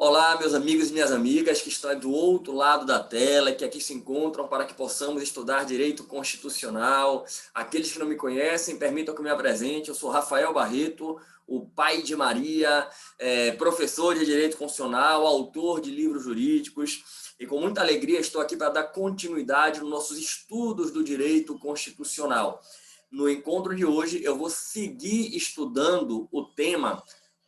Olá, meus amigos e minhas amigas que estão do outro lado da tela, que aqui se encontram para que possamos estudar direito constitucional. Aqueles que não me conhecem, permitam que eu me apresente. Eu sou Rafael Barreto, o pai de Maria, professor de direito constitucional, autor de livros jurídicos. E com muita alegria estou aqui para dar continuidade nos nossos estudos do direito constitucional. No encontro de hoje, eu vou seguir estudando o tema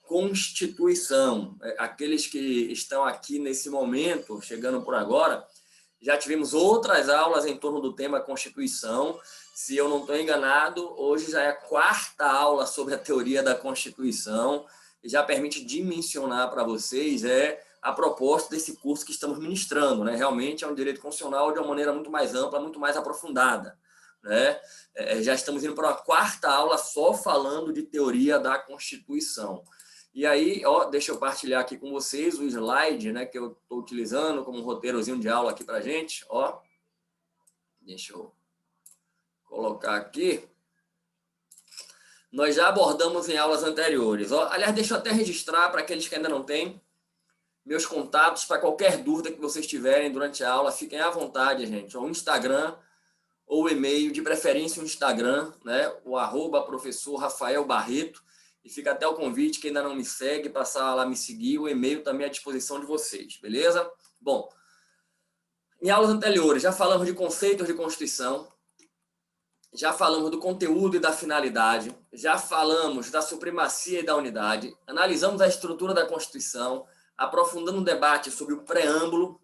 Constituição. Aqueles que estão aqui nesse momento, chegando por agora, já tivemos outras aulas em torno do tema Constituição. Se eu não estou enganado, hoje já é a quarta aula sobre a teoria da Constituição, e já permite dimensionar para vocês a proposta desse curso que estamos ministrando, né? Realmente é um direito constitucional de uma maneira muito mais ampla, muito mais aprofundada, né? Já estamos indo para uma quarta aula só falando de teoria da Constituição. E aí, deixa eu partilhar aqui com vocês o slide, né, que eu estou utilizando como um roteirozinho de aula aqui para a gente. Deixa eu colocar aqui. Nós já abordamos em aulas anteriores. Aliás, deixa eu até registrar para aqueles que ainda não têm meus contatos para qualquer dúvida que vocês tiverem durante a aula. Fiquem à vontade, gente. O Instagram ou o e-mail, de preferência o Instagram, né, o @professor Rafael Barreto. E fica até o convite, quem ainda não me segue, passar lá me seguir, o e-mail também à disposição de vocês, beleza? Bom, em aulas anteriores já falamos de conceitos de Constituição, já falamos do conteúdo e da finalidade, já falamos da supremacia e da unidade, analisamos a estrutura da Constituição, aprofundando o debate sobre o preâmbulo,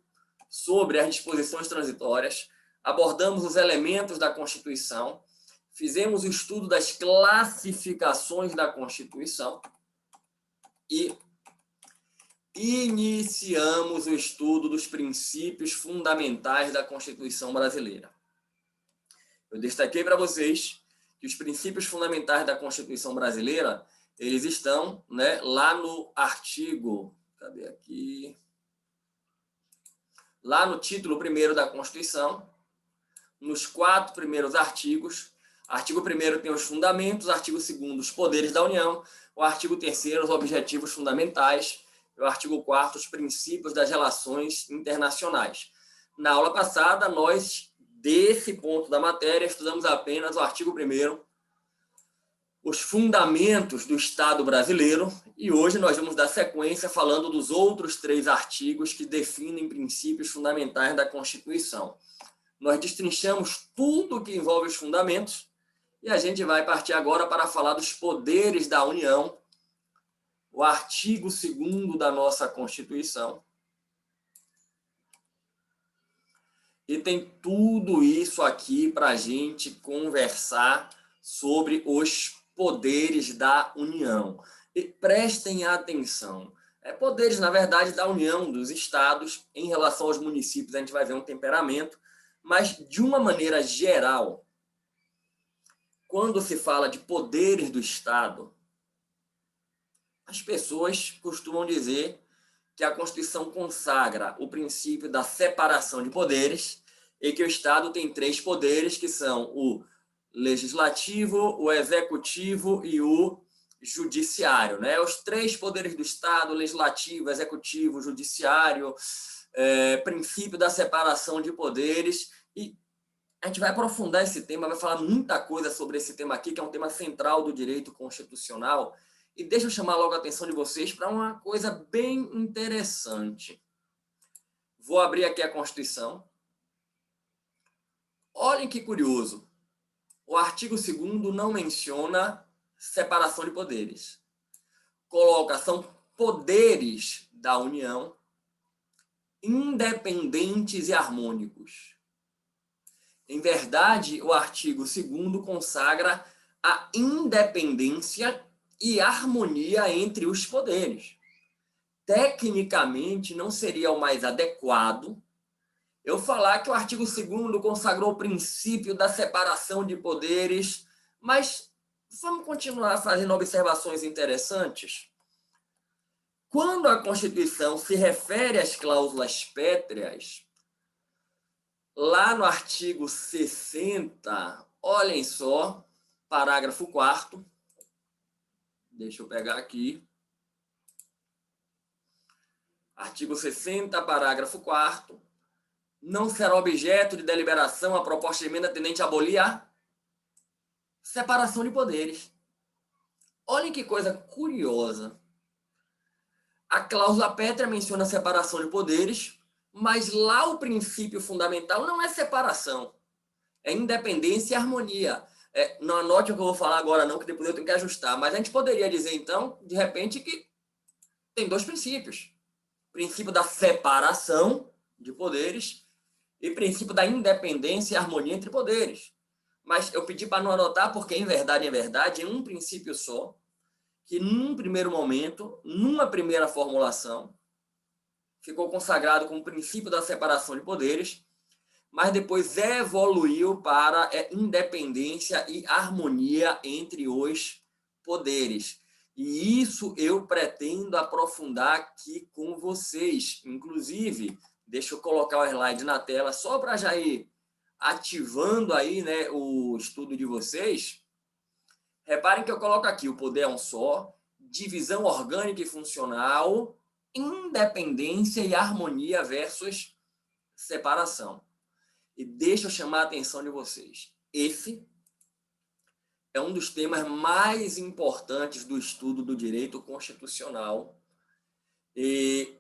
sobre as disposições transitórias, abordamos os elementos da Constituição, fizemos o estudo das classificações da Constituição e iniciamos o estudo dos princípios fundamentais da Constituição brasileira. Eu destaquei para vocês que os princípios fundamentais da Constituição brasileira, eles estão, né, lá no artigo, cadê aqui? Lá no título 1º da Constituição, nos 4 primeiros artigos. Artigo 1º tem os fundamentos, artigo 2º os poderes da União, o artigo 3º os objetivos fundamentais, e o artigo 4º os princípios das relações internacionais. Na aula passada, nós, desse ponto da matéria, estudamos apenas o artigo 1º, os fundamentos do Estado brasileiro, e hoje nós vamos dar sequência falando dos outros 3 artigos que definem princípios fundamentais da Constituição. Nós destrinchamos tudo que envolve os fundamentos, e a gente vai partir agora para falar dos poderes da União, o artigo 2º da nossa Constituição. E tem tudo isso aqui para a gente conversar sobre os poderes da União. E prestem atenção. Poderes, na verdade, da União, dos estados, em relação aos municípios, a gente vai ver um temperamento, mas de uma maneira geral, quando se fala de poderes do Estado, as pessoas costumam dizer que a Constituição consagra o princípio da separação de poderes e que o Estado tem 3 poderes, que são o legislativo, o executivo e o judiciário, né? Os 3 poderes do Estado, legislativo, executivo, judiciário, princípio da separação de poderes. E a gente vai aprofundar esse tema, vai falar muita coisa sobre esse tema aqui, que é um tema central do direito constitucional. E deixa eu chamar logo a atenção de vocês para uma coisa bem interessante. Vou abrir aqui a Constituição. Olhem que curioso. O artigo 2º não menciona separação de poderes. Coloca, são poderes da União independentes e harmônicos. Em verdade, o artigo 2º consagra a independência e harmonia entre os poderes. Tecnicamente, não seria o mais adequado eu falar que o artigo 2º consagrou o princípio da separação de poderes, mas vamos continuar fazendo observações interessantes. Quando a Constituição se refere às cláusulas pétreas, lá no artigo 60, olhem só, parágrafo 4º, deixa eu pegar aqui. Artigo 60, parágrafo 4º. Não será objeto de deliberação a proposta de emenda tendente a abolir a separação de poderes. Olhem que coisa curiosa. A cláusula pétrea menciona a separação de poderes, mas lá o princípio fundamental não é separação, é independência e harmonia. Não anote o que eu vou falar agora não, que depois eu tenho que ajustar, mas a gente poderia dizer então, de repente, que tem dois princípios. Princípio da separação de poderes e princípio da independência e harmonia entre poderes. Mas eu pedi para não anotar porque, em verdade, é um princípio só, que num primeiro momento, numa primeira formulação, ficou consagrado como princípio da separação de poderes, mas depois evoluiu para independência e harmonia entre os poderes. E isso eu pretendo aprofundar aqui com vocês. Inclusive, deixa eu colocar o slide na tela só para já ir ativando aí, né, o estudo de vocês. Reparem que eu coloco aqui: o poder é um só, divisão orgânica e funcional, independência e harmonia versus separação. E deixa eu chamar a atenção de vocês. Esse é um dos temas mais importantes do estudo do direito constitucional. E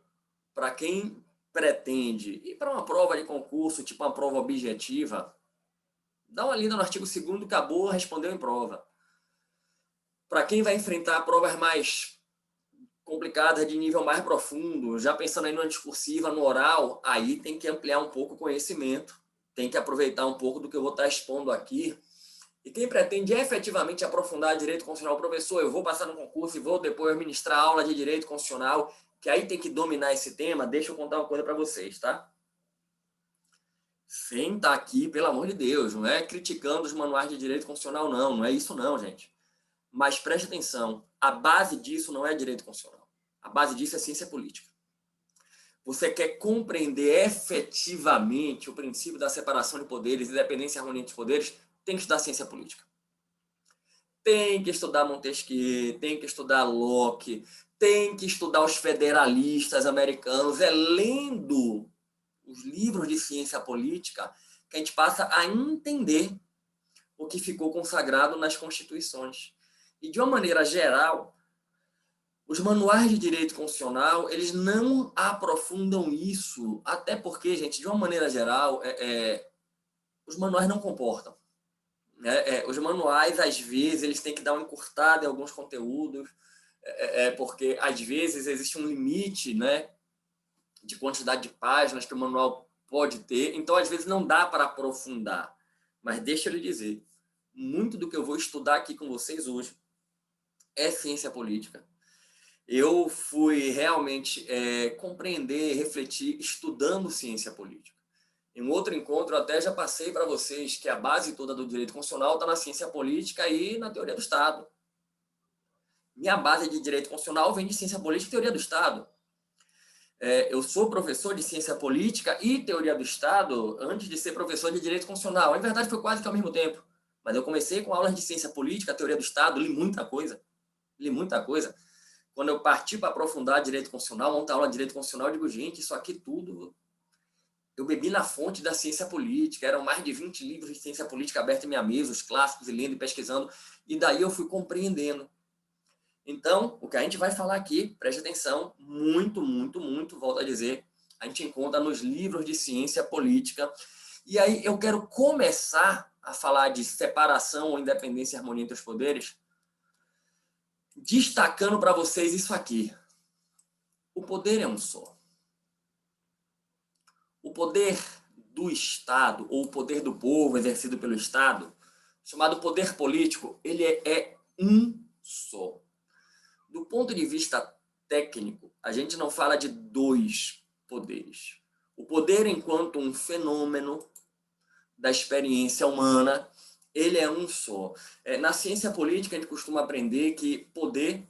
para quem pretende ir para uma prova de concurso, tipo uma prova objetiva, dá uma lida no artigo 2º, acabou, respondeu em prova. Para quem vai enfrentar provas mais complicadas, de nível mais profundo, já pensando aí numa discursiva, no oral, aí tem que ampliar um pouco o conhecimento, tem que aproveitar um pouco do que eu vou estar expondo aqui. E quem pretende efetivamente aprofundar direito constitucional, professor, eu vou passar no concurso e vou depois ministrar aula de direito constitucional, que aí tem que dominar esse tema, deixa eu contar uma coisa para vocês, tá? Sem estar aqui, pelo amor de Deus, não é criticando os manuais de direito constitucional, não é isso não, gente. Mas preste atenção, a base disso não é direito constitucional. A base disso é ciência política. Você quer compreender efetivamente o princípio da separação de poderes, independência e harmonia entre poderes, tem que estudar ciência política. Tem que estudar Montesquieu, tem que estudar Locke, tem que estudar os federalistas americanos. É lendo os livros de ciência política que a gente passa a entender o que ficou consagrado nas constituições. E, de uma maneira geral, os manuais de direito constitucional, eles não aprofundam isso, até porque, gente, de uma maneira geral, os manuais não comportam. Os manuais, às vezes, eles têm que dar uma encurtada em alguns conteúdos, porque, às vezes, existe um limite, né, de quantidade de páginas que o manual pode ter, então, às vezes, não dá para aprofundar. Mas deixa eu lhe dizer, muito do que eu vou estudar aqui com vocês hoje é ciência política. Eu fui realmente compreender, refletir, estudando ciência política. Em um outro encontro, eu até já passei para vocês que a base toda do direito constitucional está na ciência política e na teoria do Estado. Minha base de direito constitucional vem de ciência política e teoria do Estado. Eu sou professor de ciência política e teoria do Estado antes de ser professor de direito constitucional. Na verdade, foi quase que ao mesmo tempo. Mas eu comecei com aulas de ciência política, teoria do Estado, li muita coisa. Quando eu parti para aprofundar direito constitucional, montar aula de direito constitucional, eu digo, gente, isso aqui tudo eu bebi na fonte da ciência política. Eram mais de 20 livros de ciência política abertos em minha mesa, os clássicos, e lendo e pesquisando, e daí eu fui compreendendo. Então, o que a gente vai falar aqui, preste atenção, muito, muito, muito, volto a dizer, a gente encontra nos livros de ciência política. E aí eu quero começar a falar de separação ou independência e harmonia entre os poderes, destacando para vocês isso aqui. O poder é um só. O poder do Estado, ou o poder do povo exercido pelo Estado, chamado poder político, ele é um só. Do ponto de vista técnico, a gente não fala de dois poderes. O poder enquanto um fenômeno da experiência humana, ele é um só. Na ciência política, a gente costuma aprender que poder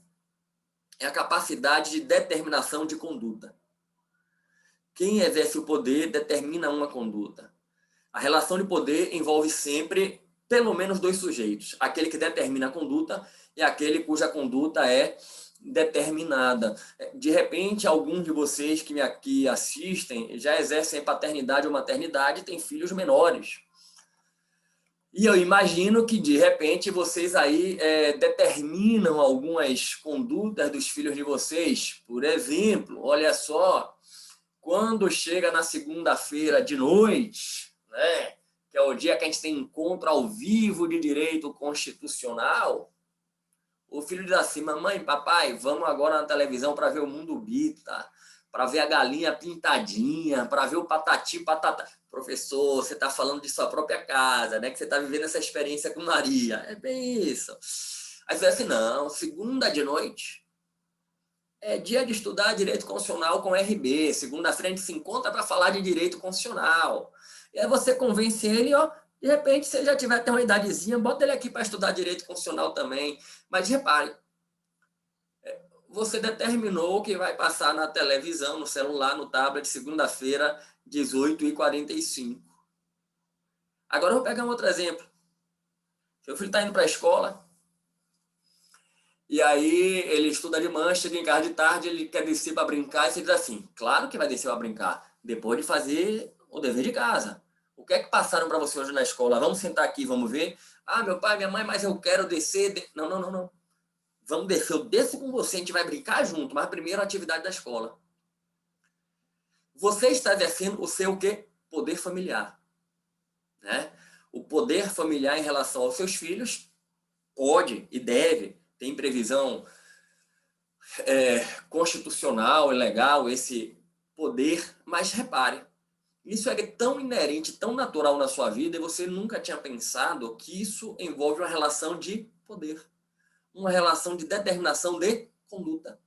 é a capacidade de determinação de conduta. Quem exerce o poder determina uma conduta. A relação de poder envolve sempre pelo menos dois sujeitos, aquele que determina a conduta e aquele cuja conduta é determinada. De repente, alguns de vocês que me aqui assistem já exercem paternidade ou maternidade e têm filhos menores. E eu imagino que, de repente, vocês aí determinam algumas condutas dos filhos de vocês. Por exemplo, olha só, quando chega na segunda-feira de noite, né, que é o dia que a gente tem encontro ao vivo de direito constitucional, o filho diz assim: mamãe, papai, vamos agora na televisão para ver o Mundo Bita, para ver a galinha pintadinha, para ver o patati patatá. Professor, você está falando de sua própria casa, né? Que você está vivendo essa experiência com Maria. É bem isso. Aí você diz assim: não, segunda de noite é dia de estudar direito constitucional com RB. Segunda-feira a gente se encontra para falar de direito constitucional. E aí você convence ele, ó. De repente, se ele já tiver até uma idadezinha, bota ele aqui para estudar direito constitucional também. Mas repare, você determinou que vai passar na televisão, no celular, no tablet, segunda-feira, 18h45. Agora eu vou pegar um outro exemplo. Seu filho está indo para a escola, e aí ele estuda de manhã, chega em casa de tarde, ele quer descer para brincar, e você diz assim: claro que vai descer para brincar, depois de fazer o dever de casa. O que é que passaram para você hoje na escola? Vamos sentar aqui, vamos ver. Ah, meu pai, minha mãe, mas eu quero descer. Não, não, não, não. Vamos descer, eu desço com você, a gente vai brincar junto, mas primeiro a atividade da escola. Você está exercendo o seu quê? Poder familiar. Né? O poder familiar em relação aos seus filhos pode e deve, tem previsão constitucional e legal esse poder, mas repare, isso é tão inerente, tão natural na sua vida e você nunca tinha pensado que isso envolve uma relação de poder, uma relação de determinação de conduta.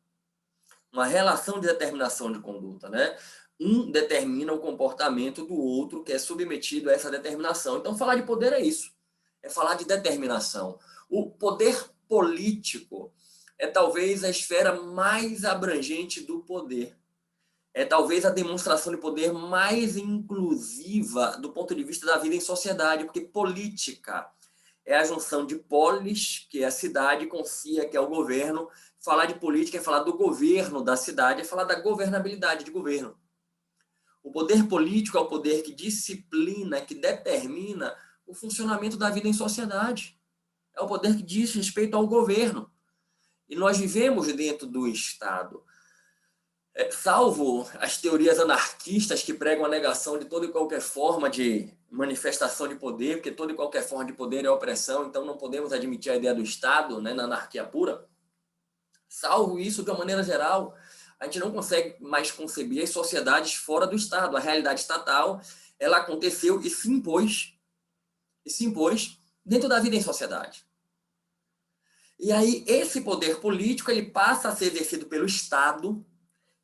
Uma relação de determinação de conduta, né? Um determina o comportamento do outro que é submetido a essa determinação. Então, falar de poder é isso. É falar de determinação. O poder político é talvez a esfera mais abrangente do poder. É talvez a demonstração de poder mais inclusiva do ponto de vista da vida em sociedade, porque política é a junção de polis, que é a cidade, com cia, que é o governo. Falar de política é falar do governo da cidade, é falar da governabilidade de governo. O poder político é o poder que disciplina, que determina o funcionamento da vida em sociedade. É o poder que diz respeito ao governo. E nós vivemos dentro do Estado. Salvo as teorias anarquistas que pregam a negação de toda e qualquer forma de manifestação de poder, porque toda e qualquer forma de poder é opressão, então não podemos admitir a ideia do Estado, né, na anarquia pura. Salvo isso, de uma maneira geral, a gente não consegue mais conceber as sociedades fora do Estado. A realidade estatal, ela aconteceu e se impôs dentro da vida em sociedade. E aí, esse poder político, ele passa a ser exercido pelo Estado.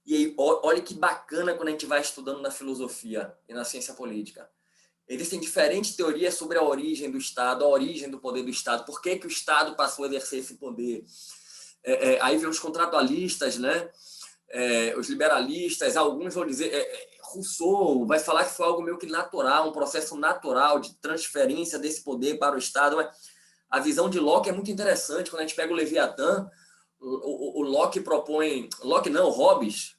E aí, olha que bacana quando a gente vai estudando na filosofia e na ciência política. Existem diferentes teorias sobre a origem do Estado, a origem do poder do Estado, por que o Estado passou a exercer esse poder. Aí vem os contratualistas, né? Os liberalistas, alguns vão dizer... Rousseau vai falar que foi algo meio que natural, um processo natural de transferência desse poder para o Estado. Mas a visão de Locke é muito interessante. Quando a gente pega o Leviatã, o Locke propõe... Locke não, o Hobbes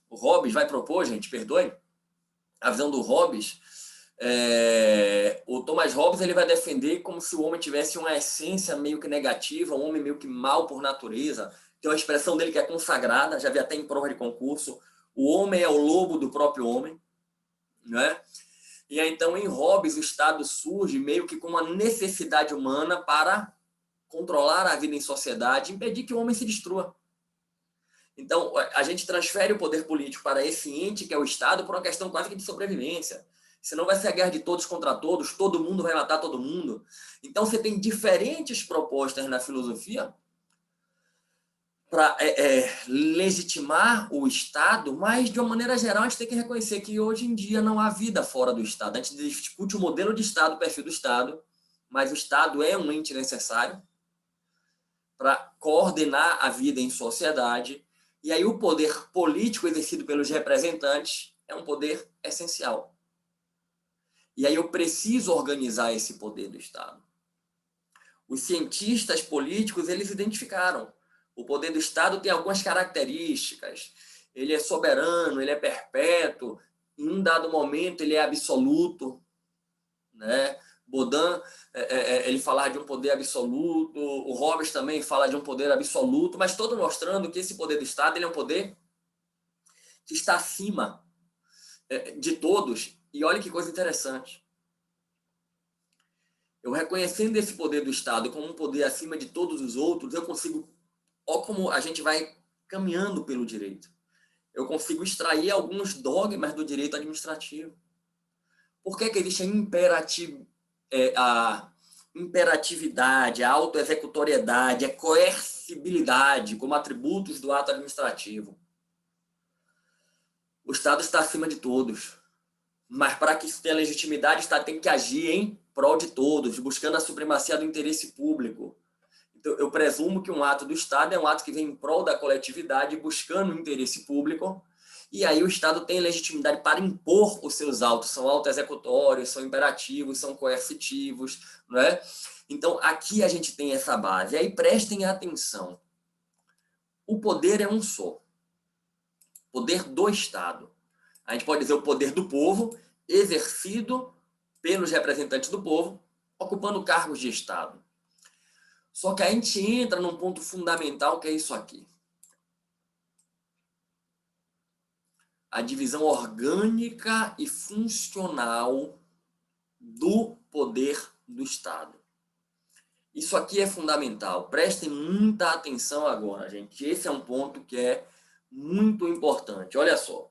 vai propor, gente, perdoe, a visão do Hobbes. O Thomas Hobbes ele vai defender como se o homem tivesse uma essência meio que negativa, um homem meio que mal por natureza. Tem uma expressão dele que é consagrada, já vi até em prova de concurso: o homem é o lobo do próprio homem, né? E aí, então, em Hobbes, o Estado surge meio que com uma necessidade humana para controlar a vida em sociedade, impedir que o homem se destrua. Então, a gente transfere o poder político para esse ente, que é o Estado, por uma questão quase que de sobrevivência. Senão vai ser a guerra de todos contra todos, todo mundo vai matar todo mundo. Então, você tem diferentes propostas na filosofia para legitimar o Estado, mas, de uma maneira geral, a gente tem que reconhecer que hoje em dia não há vida fora do Estado. A gente discute o modelo de Estado, o perfil do Estado, mas o Estado é um ente necessário para coordenar a vida em sociedade. E aí o poder político exercido pelos representantes é um poder essencial. E aí eu preciso organizar esse poder do Estado. Os cientistas políticos, eles identificaram. O poder do Estado tem algumas características. Ele é soberano, ele é perpétuo, em um dado momento ele é absoluto, né? Baudin, ele falava de um poder absoluto, o Hobbes também fala de um poder absoluto, mas todo mostrando que esse poder do Estado ele é um poder que está acima de todos. E olha que coisa interessante. Eu reconhecendo esse poder do Estado como um poder acima de todos os outros, eu consigo, olha como a gente vai caminhando pelo direito. Eu consigo extrair alguns dogmas do direito administrativo. Por que existe a imperatividade, a autoexecutoriedade, a coercibilidade como atributos do ato administrativo? O Estado está acima de todos. Mas para que isso tenha legitimidade, o Estado tem que agir em prol de todos, buscando a supremacia do interesse público. Então, eu presumo que um ato do Estado é um ato que vem em prol da coletividade, buscando o interesse público, e aí o Estado tem legitimidade para impor os seus autos, são autoexecutórios, são imperativos, são coercitivos, não é? Então, aqui a gente tem essa base. E aí prestem atenção. O poder é um só. Poder do Estado. A gente pode dizer o poder do povo, exercido pelos representantes do povo, ocupando cargos de Estado. Só que a gente entra num ponto fundamental, que é isso aqui. A divisão orgânica e funcional do poder do Estado. Isso aqui é fundamental. Prestem muita atenção agora, gente. Esse é um ponto que é muito importante. Olha só.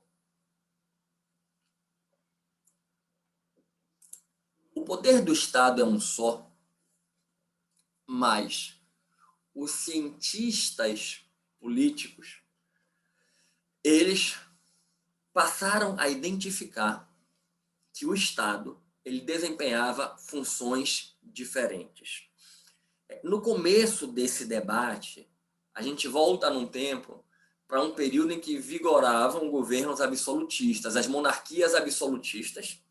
O poder do Estado é um só, mas os cientistas políticos, eles passaram a identificar que o Estado ele desempenhava funções diferentes. No começo desse debate, a gente volta num tempo para um período em que vigoravam governos absolutistas, as monarquias absolutistas,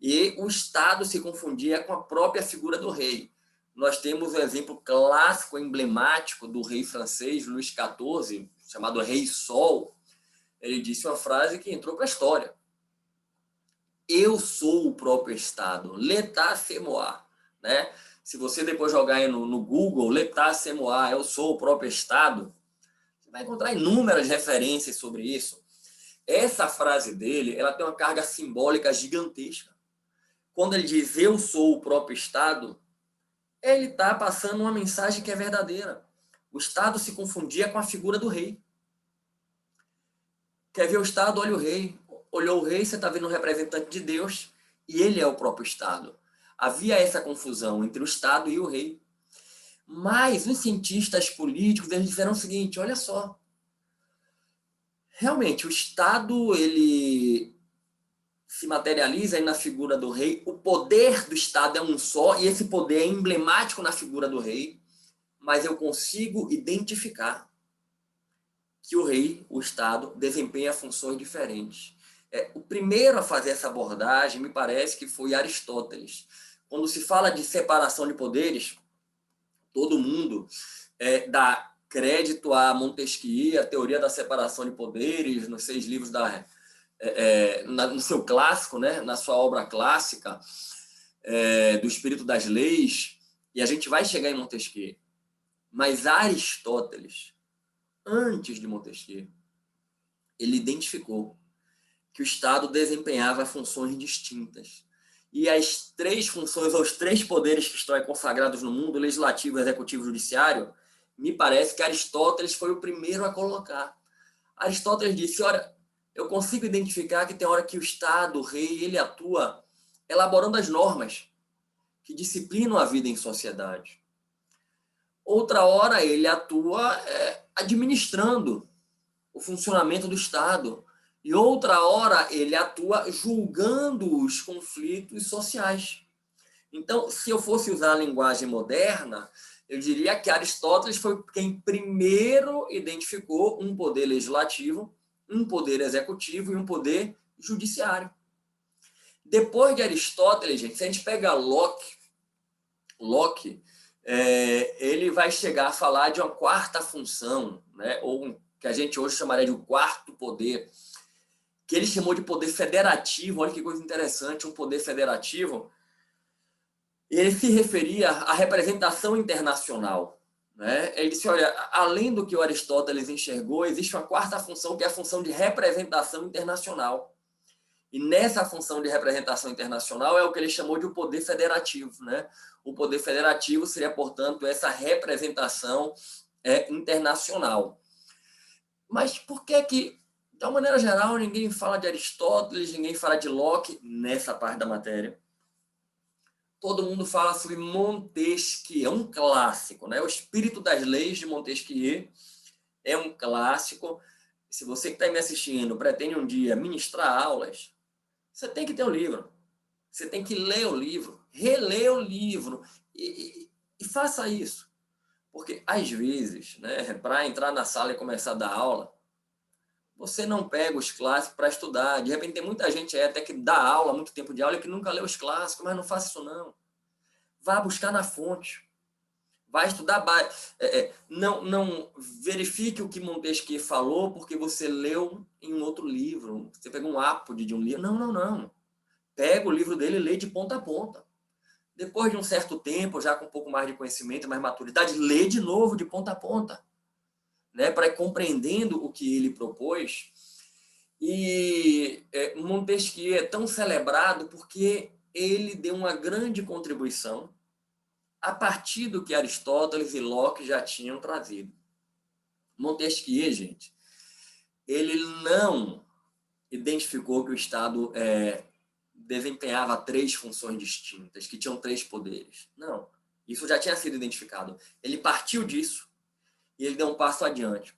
e o Estado se confundia com a própria figura do rei. Nós temos o exemplo clássico, emblemático do rei francês, Luís XIV, chamado Rei Sol. Ele disse uma frase que entrou para a história. Eu sou o próprio Estado. L'état c'est moi. Né? Se você depois jogar aí no Google, L'état c'est moi, eu sou o próprio Estado, você vai encontrar inúmeras referências sobre isso. Essa frase dele, ela tem uma carga simbólica gigantesca. Quando ele diz eu sou o próprio Estado, ele está passando uma mensagem que é verdadeira. O Estado se confundia com a figura do rei. Quer ver o Estado? Olha o rei. Olhou o rei, você está vendo um representante de Deus, e ele é o próprio Estado. Havia essa confusão entre o Estado e o rei. Mas os cientistas políticos, eles disseram o seguinte, olha só. Realmente, o Estado, ele se materializa aí na figura do rei. O poder do Estado é um só, e esse poder é emblemático na figura do rei, mas eu consigo identificar que o rei, o Estado, desempenha funções diferentes. O primeiro a fazer essa abordagem, me parece que foi Aristóteles. Quando se fala de separação de poderes, todo mundo dá crédito a Montesquieu, a teoria da separação de poderes, nos 6 livros no seu clássico, né, na sua obra clássica, do Espírito das Leis, e a gente vai chegar em Montesquieu. Mas Aristóteles, antes de Montesquieu, ele identificou que o Estado desempenhava funções distintas. E as 3 funções, ou os 3 poderes que estão consagrados no mundo, legislativo, executivo e judiciário, me parece que Aristóteles foi o primeiro a colocar. Aristóteles disse, olha, eu consigo identificar que tem hora que o Estado, o rei, ele atua elaborando as normas que disciplinam a vida em sociedade. Outra hora ele atua administrando o funcionamento do Estado. E outra hora ele atua julgando os conflitos sociais. Então, se eu fosse usar a linguagem moderna, eu diria que Aristóteles foi quem primeiro identificou um poder legislativo, um poder executivo e um poder judiciário. Depois de Aristóteles, gente, se a gente pega Locke ele vai chegar a falar de uma quarta função, né? Ou que a gente hoje chamaria de um quarto poder, que ele chamou de poder federativo. Olha que coisa interessante, um poder federativo. Ele se referia à representação internacional. Né? Ele disse, olha, além do que o Aristóteles enxergou, existe uma quarta função, que é a função de representação internacional. E nessa função de representação internacional é o que ele chamou de o poder federativo. Né? O poder federativo seria, portanto, essa representação internacional. Mas por que, de uma maneira geral, ninguém fala de Aristóteles, ninguém fala de Locke nessa parte da matéria? Todo mundo fala sobre Montesquieu, é um clássico, né? O Espírito das Leis de Montesquieu é um clássico. Se você que está me assistindo pretende um dia ministrar aulas, você tem que ter o livro. Você tem que ler o livro, reler o livro e faça isso. Porque, às vezes, né, para entrar na sala e começar a dar aula, você não pega os clássicos para estudar. De repente, tem muita gente até que dá aula, muito tempo de aula, e que nunca leu os clássicos, mas não faça isso não. Vá buscar na fonte. Vai estudar. Não verifique o que Montesquieu falou porque você leu em um outro livro. Você pegou um ápode de um livro. Não. Pega o livro dele e lê de ponta a ponta. Depois de um certo tempo, já com um pouco mais de conhecimento, mais maturidade, lê de novo de ponta a ponta. Né, para ir compreendendo o que ele propôs. E Montesquieu é tão celebrado porque ele deu uma grande contribuição a partir do que Aristóteles e Locke já tinham trazido. Montesquieu, gente, ele não identificou que o Estado desempenhava 3 funções distintas, que tinham 3 poderes. Não, isso já tinha sido identificado. Ele partiu disso e ele deu um passo adiante.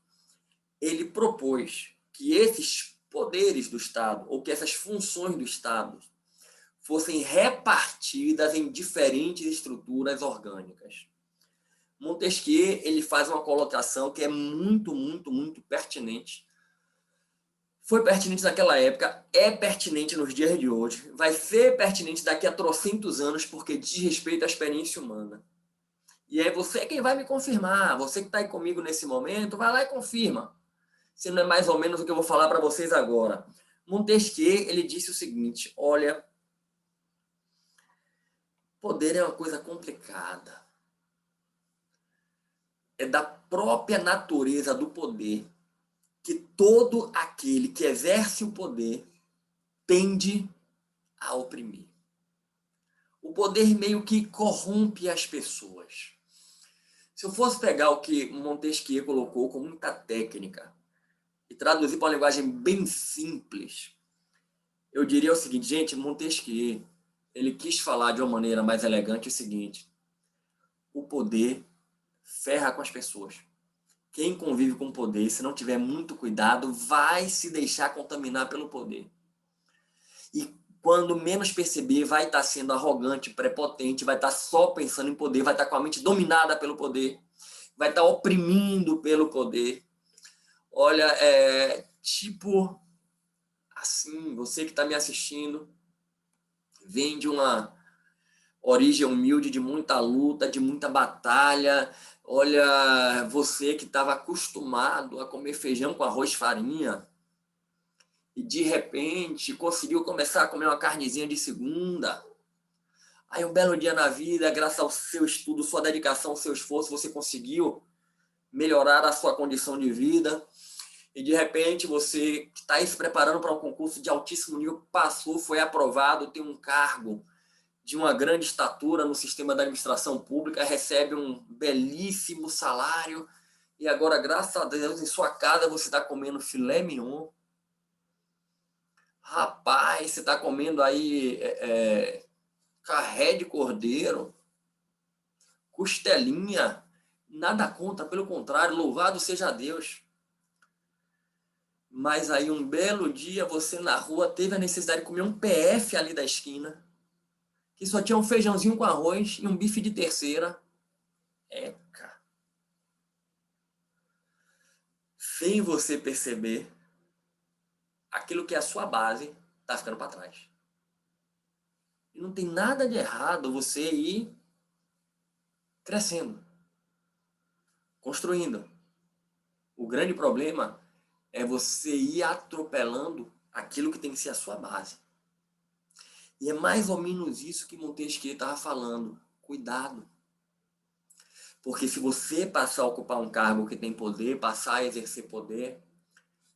Ele propôs que esses poderes do Estado, ou que essas funções do Estado, fossem repartidas em diferentes estruturas orgânicas. Montesquieu ele faz uma colocação que é muito pertinente. Foi pertinente naquela época, é pertinente nos dias de hoje, vai ser pertinente daqui a trocentos anos, porque diz respeito à experiência humana. E é você quem vai me confirmar, você que está aí comigo nesse momento, vai lá e confirma. Se não é mais ou menos o que eu vou falar para vocês agora. Montesquieu ele disse o seguinte, olha, poder é uma coisa complicada. É da própria natureza do poder que todo aquele que exerce o poder tende a oprimir. O poder meio que corrompe as pessoas. Se eu fosse pegar o que Montesquieu colocou com muita técnica e traduzir para uma linguagem bem simples, eu diria o seguinte, gente, Montesquieu, ele quis falar de uma maneira mais elegante o seguinte, o poder ferra com as pessoas. Quem convive com o poder, se não tiver muito cuidado, vai se deixar contaminar pelo poder. E quando menos perceber, vai estar sendo arrogante, prepotente, vai estar só pensando em poder, vai estar com a mente dominada pelo poder, vai estar oprimindo pelo poder. Olha, tipo assim, você que está me assistindo, vem de uma origem humilde, de muita luta, de muita batalha. Olha, você que estava acostumado a comer feijão com arroz e farinha e de repente conseguiu começar a comer uma carnezinha de segunda. Aí um belo dia na vida, graças ao seu estudo, sua dedicação, seu esforço, você conseguiu melhorar a sua condição de vida. E de repente você que está aí se preparando para um concurso de altíssimo nível, passou, foi aprovado, tem um cargo de uma grande estatura no sistema da administração pública, recebe um belíssimo salário e agora, graças a Deus, em sua casa você está comendo filé mignon. Rapaz, você está comendo aí carré de cordeiro, costelinha, nada contra, pelo contrário, louvado seja Deus. Mas aí um belo dia você na rua teve a necessidade de comer um PF ali da esquina, que só tinha um feijãozinho com arroz e um bife de terceira. Cara. Sem você perceber, aquilo que é a sua base está ficando para trás. E não tem nada de errado você ir crescendo, construindo. O grande problema é você ir atropelando aquilo que tem que ser a sua base. E é mais ou menos isso que Montesquieu estava falando. Cuidado. Porque se você passar a ocupar um cargo que tem poder, passar a exercer poder,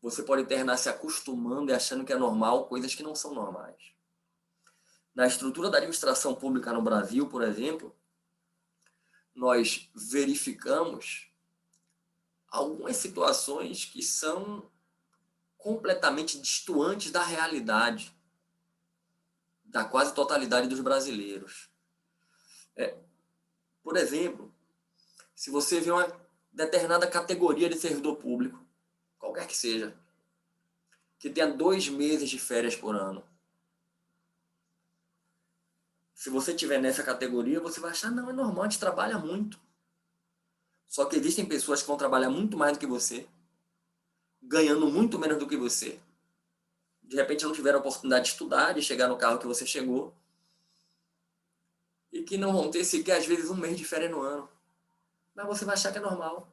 você pode terminar se acostumando e achando que é normal coisas que não são normais. Na estrutura da administração pública no Brasil, por exemplo, nós verificamos algumas situações que são completamente distantes da realidade da quase totalidade dos brasileiros. Por exemplo, se você vê uma determinada categoria de servidor público, qualquer que seja, que tenha 2 meses de férias por ano, se você estiver nessa categoria, você vai achar, não, é normal, a gente trabalha muito. Só que existem pessoas que vão trabalhar muito mais do que você, ganhando muito menos do que você. De repente não tiveram a oportunidade de estudar, de chegar no carro que você chegou, e que não vão ter sequer, às vezes, 1 mês de férias no ano. Mas você vai achar que é normal.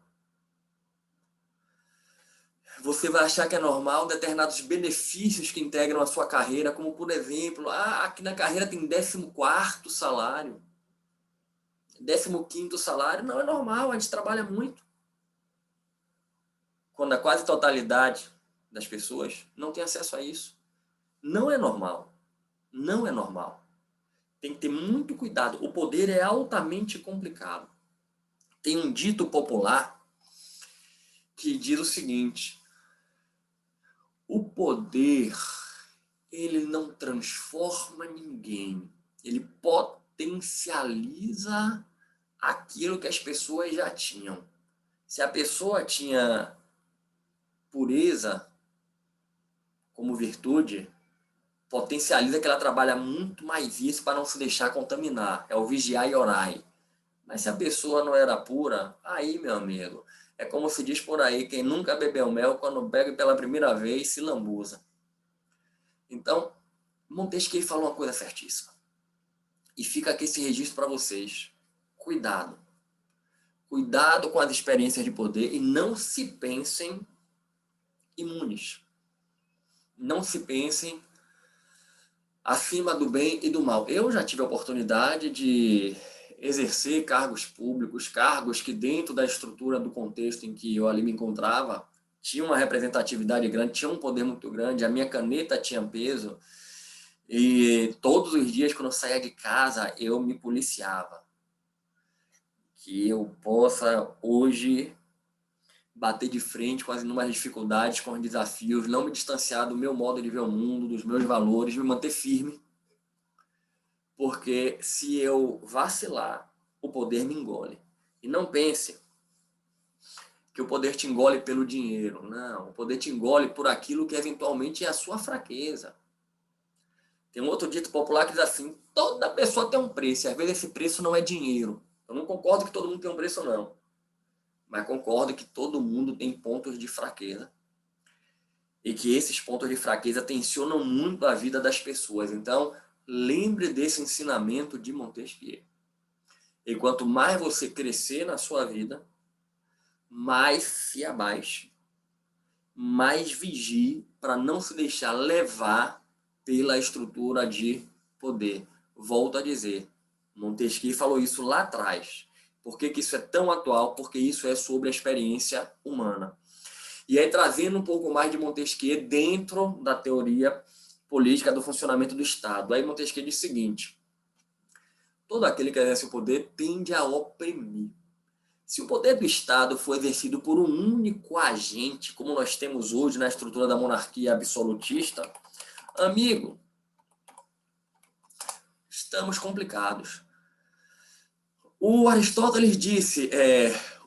Você vai achar que é normal determinados benefícios que integram a sua carreira, como, por exemplo, aqui na carreira tem 14º salário, 15º salário. Não é normal, a gente trabalha muito. Quando a quase totalidade das pessoas não tem acesso a isso. Não é normal. Não é normal. Tem que ter muito cuidado. O poder é altamente complicado. Tem um dito popular que diz o seguinte: o poder, ele não transforma ninguém. Ele potencializa aquilo que as pessoas já tinham. Se a pessoa tinha pureza como virtude, potencializa que ela trabalha muito mais isso para não se deixar contaminar. É o vigiar e orar. Mas se a pessoa não era pura, aí, meu amigo, é como se diz por aí, quem nunca bebeu mel, quando bebe pela primeira vez, se lambuza. Então, Montesquieu falou uma coisa certíssima. E fica aqui esse registro para vocês. Cuidado. Cuidado com as experiências de poder e não se pensem imunes. Não se pensem acima do bem e do mal. Eu já tive a oportunidade de exercer cargos públicos, cargos que dentro da estrutura do contexto em que eu ali me encontrava, tinha uma representatividade grande, tinha um poder muito grande, a minha caneta tinha peso, e todos os dias quando eu saía de casa eu me policiava. Que eu possa hoje bater de frente com as inúmeras dificuldades, com os desafios, não me distanciar do meu modo de ver o mundo, dos meus valores, me manter firme. Porque se eu vacilar, o poder me engole. E não pense que o poder te engole pelo dinheiro. Não, o poder te engole por aquilo que eventualmente é a sua fraqueza. Tem um outro dito popular que diz assim: toda pessoa tem um preço, e às vezes esse preço não é dinheiro. Eu não concordo que todo mundo tem um preço, não. Mas concordo que todo mundo tem pontos de fraqueza. E que esses pontos de fraqueza tensionam muito a vida das pessoas. Então, lembre desse ensinamento de Montesquieu. E quanto mais você crescer na sua vida, mais se abaixe, mais vigie para não se deixar levar pela estrutura de poder. Volto a dizer, Montesquieu falou isso lá atrás. Por que isso é tão atual? Porque isso é sobre a experiência humana. E aí, trazendo um pouco mais de Montesquieu dentro da teoria política do funcionamento do Estado. Aí Montesquieu diz o seguinte: todo aquele que exerce o poder tende a oprimir. Se o poder do Estado for exercido por um único agente, como nós temos hoje na estrutura da monarquia absolutista, amigo, estamos complicados. O Aristóteles disse,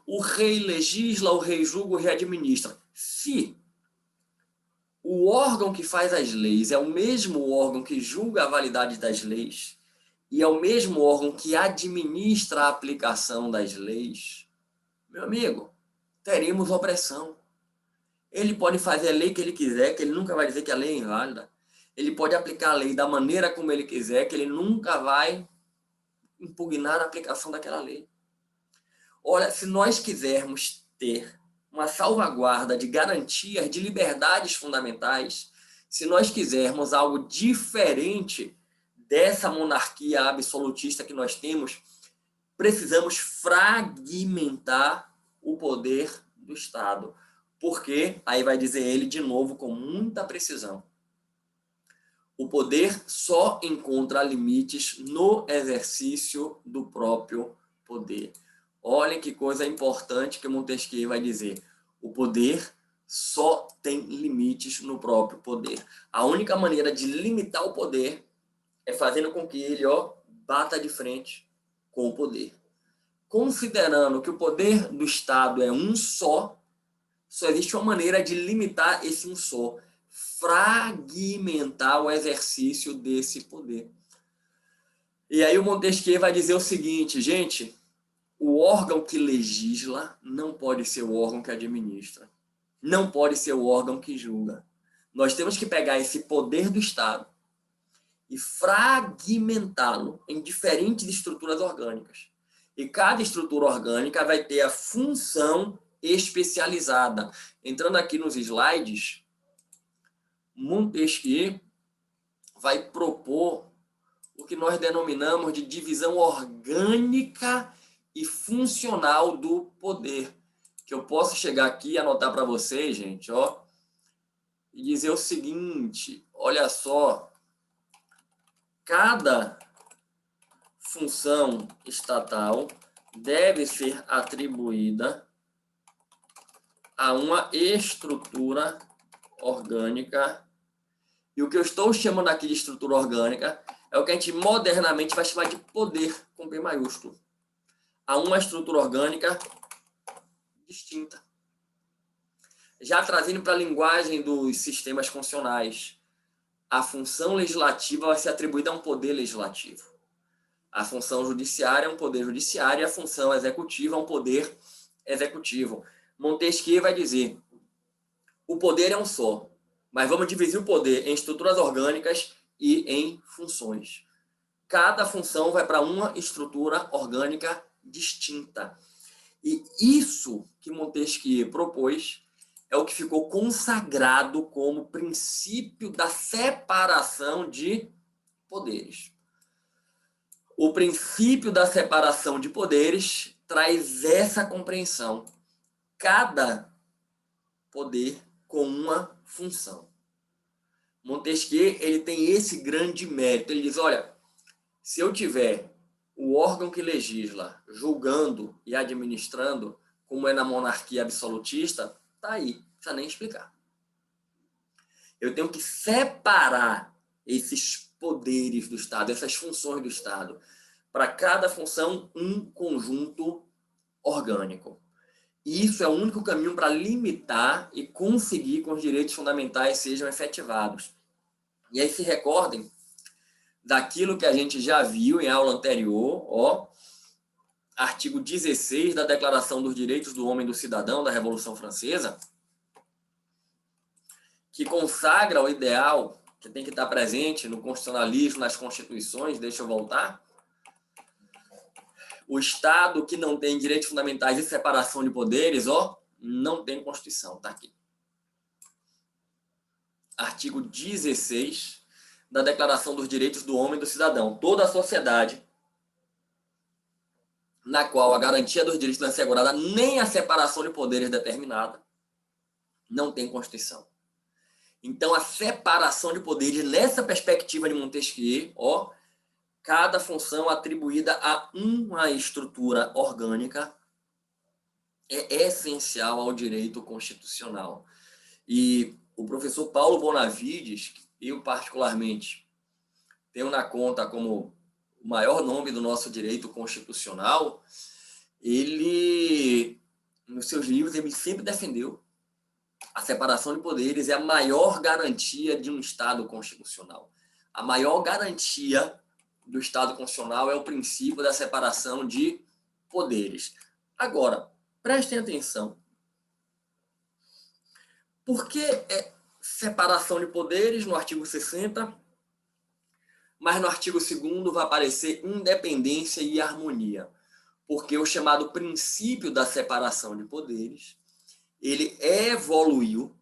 o rei legisla, o rei julga, o rei administra. Se o órgão que faz as leis é o mesmo órgão que julga a validade das leis e é o mesmo órgão que administra a aplicação das leis, meu amigo, teremos opressão. Ele pode fazer a lei que ele quiser, que ele nunca vai dizer que a lei é inválida. Ele pode aplicar a lei da maneira como ele quiser, que ele nunca vai impugnar a aplicação daquela lei. Olha, se nós quisermos ter uma salvaguarda de garantias de liberdades fundamentais, se nós quisermos algo diferente dessa monarquia absolutista que nós temos, precisamos fragmentar o poder do Estado. Porque, aí vai dizer ele de novo com muita precisão, o poder só encontra limites no exercício do próprio poder. Olhem que coisa importante que Montesquieu vai dizer. O poder só tem limites no próprio poder. A única maneira de limitar o poder é fazendo com que ele bata de frente com o poder. Considerando que o poder do Estado é um só existe uma maneira de limitar esse um só. Fragmentar o exercício desse poder. E aí o Montesquieu vai dizer o seguinte, gente, o órgão que legisla não pode ser o órgão que administra. Não pode ser o órgão que julga. Nós temos que pegar esse poder do Estado e fragmentá-lo em diferentes estruturas orgânicas. E cada estrutura orgânica vai ter a função especializada. Entrando aqui nos slides, Montesquieu vai propor o que nós denominamos de divisão orgânica e funcional do poder. Que eu posso chegar aqui e anotar para vocês, gente, e dizer o seguinte, olha só, cada função estatal deve ser atribuída a uma estrutura orgânica. E o que eu estou chamando aqui de estrutura orgânica é o que a gente modernamente vai chamar de poder, com P maiúsculo. A uma estrutura orgânica distinta. Já trazendo para a linguagem dos sistemas funcionais, a função legislativa vai ser atribuída a um poder legislativo. A função judiciária é um poder judiciário e a função executiva é um poder executivo. Montesquieu vai dizer, o poder é um só, mas vamos dividir o poder em estruturas orgânicas e em funções. Cada função vai para uma estrutura orgânica distinta. E isso que Montesquieu propôs é o que ficou consagrado como princípio da separação de poderes. O princípio da separação de poderes traz essa compreensão. Cada poder com uma função. Montesquieu, ele tem esse grande mérito. Ele diz, olha, se eu tiver o órgão que legisla julgando e administrando, como é na monarquia absolutista, tá aí, não precisa nem explicar. Eu tenho que separar esses poderes do Estado, essas funções do Estado, para cada função um conjunto orgânico. E isso é o único caminho para limitar e conseguir que os direitos fundamentais sejam efetivados. E aí se recordem daquilo que a gente já viu em aula anterior, artigo 16 da Declaração dos Direitos do Homem e do Cidadão da Revolução Francesa, que consagra o ideal que tem que estar presente no constitucionalismo, nas constituições. Deixa eu voltar. O Estado que não tem direitos fundamentais e separação de poderes, não tem Constituição, está aqui. Artigo 16 da Declaração dos Direitos do Homem e do Cidadão. Toda a sociedade na qual a garantia dos direitos não é assegurada, nem a separação de poderes determinada, não tem Constituição. Então, a separação de poderes, nessa perspectiva de Montesquieu, cada função atribuída a uma estrutura orgânica é essencial ao direito constitucional. E o professor Paulo Bonavides, eu particularmente tenho na conta como o maior nome do nosso direito constitucional, ele, nos seus livros, ele sempre defendeu a separação de poderes é a maior garantia de um Estado constitucional. A maior garantia do Estado constitucional é o princípio da separação de poderes. Agora, prestem atenção. Por que separação de poderes no artigo 60, mas no artigo 2º vai aparecer independência e harmonia? porque o chamado princípio da separação de poderes, ele evoluiu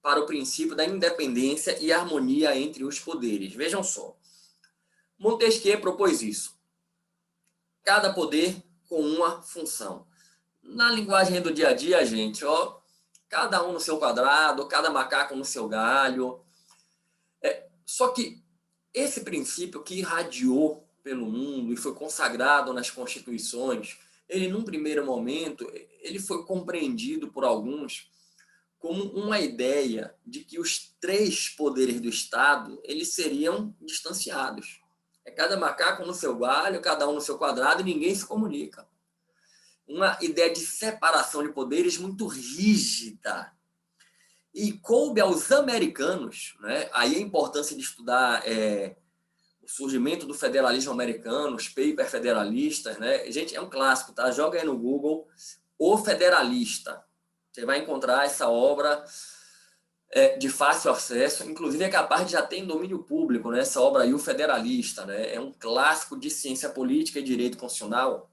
para o princípio da independência e harmonia entre os poderes. Vejam só, Montesquieu propôs isso. Cada poder com uma função. Na linguagem do dia a dia, gente, ó, cada um no seu quadrado, cada macaco no seu galho. Só que esse princípio que irradiou pelo mundo e foi consagrado nas constituições, ele, num primeiro momento, ele foi compreendido por alguns como uma ideia de que os três poderes do Estado eles seriam distanciados. É cada macaco no seu galho, cada um no seu quadrado e ninguém se comunica. Uma ideia de separação de poderes muito rígida. E coube aos americanos, né? Aí a importância de estudar o surgimento do federalismo americano, os papers federalistas, né? Gente, é um clássico, tá? Joga aí no Google, O Federalista. Você vai encontrar essa obra de fácil acesso, inclusive é capaz de já ter em domínio público, né? Essa obra aí, O Federalista, né? É um clássico de ciência política e direito constitucional.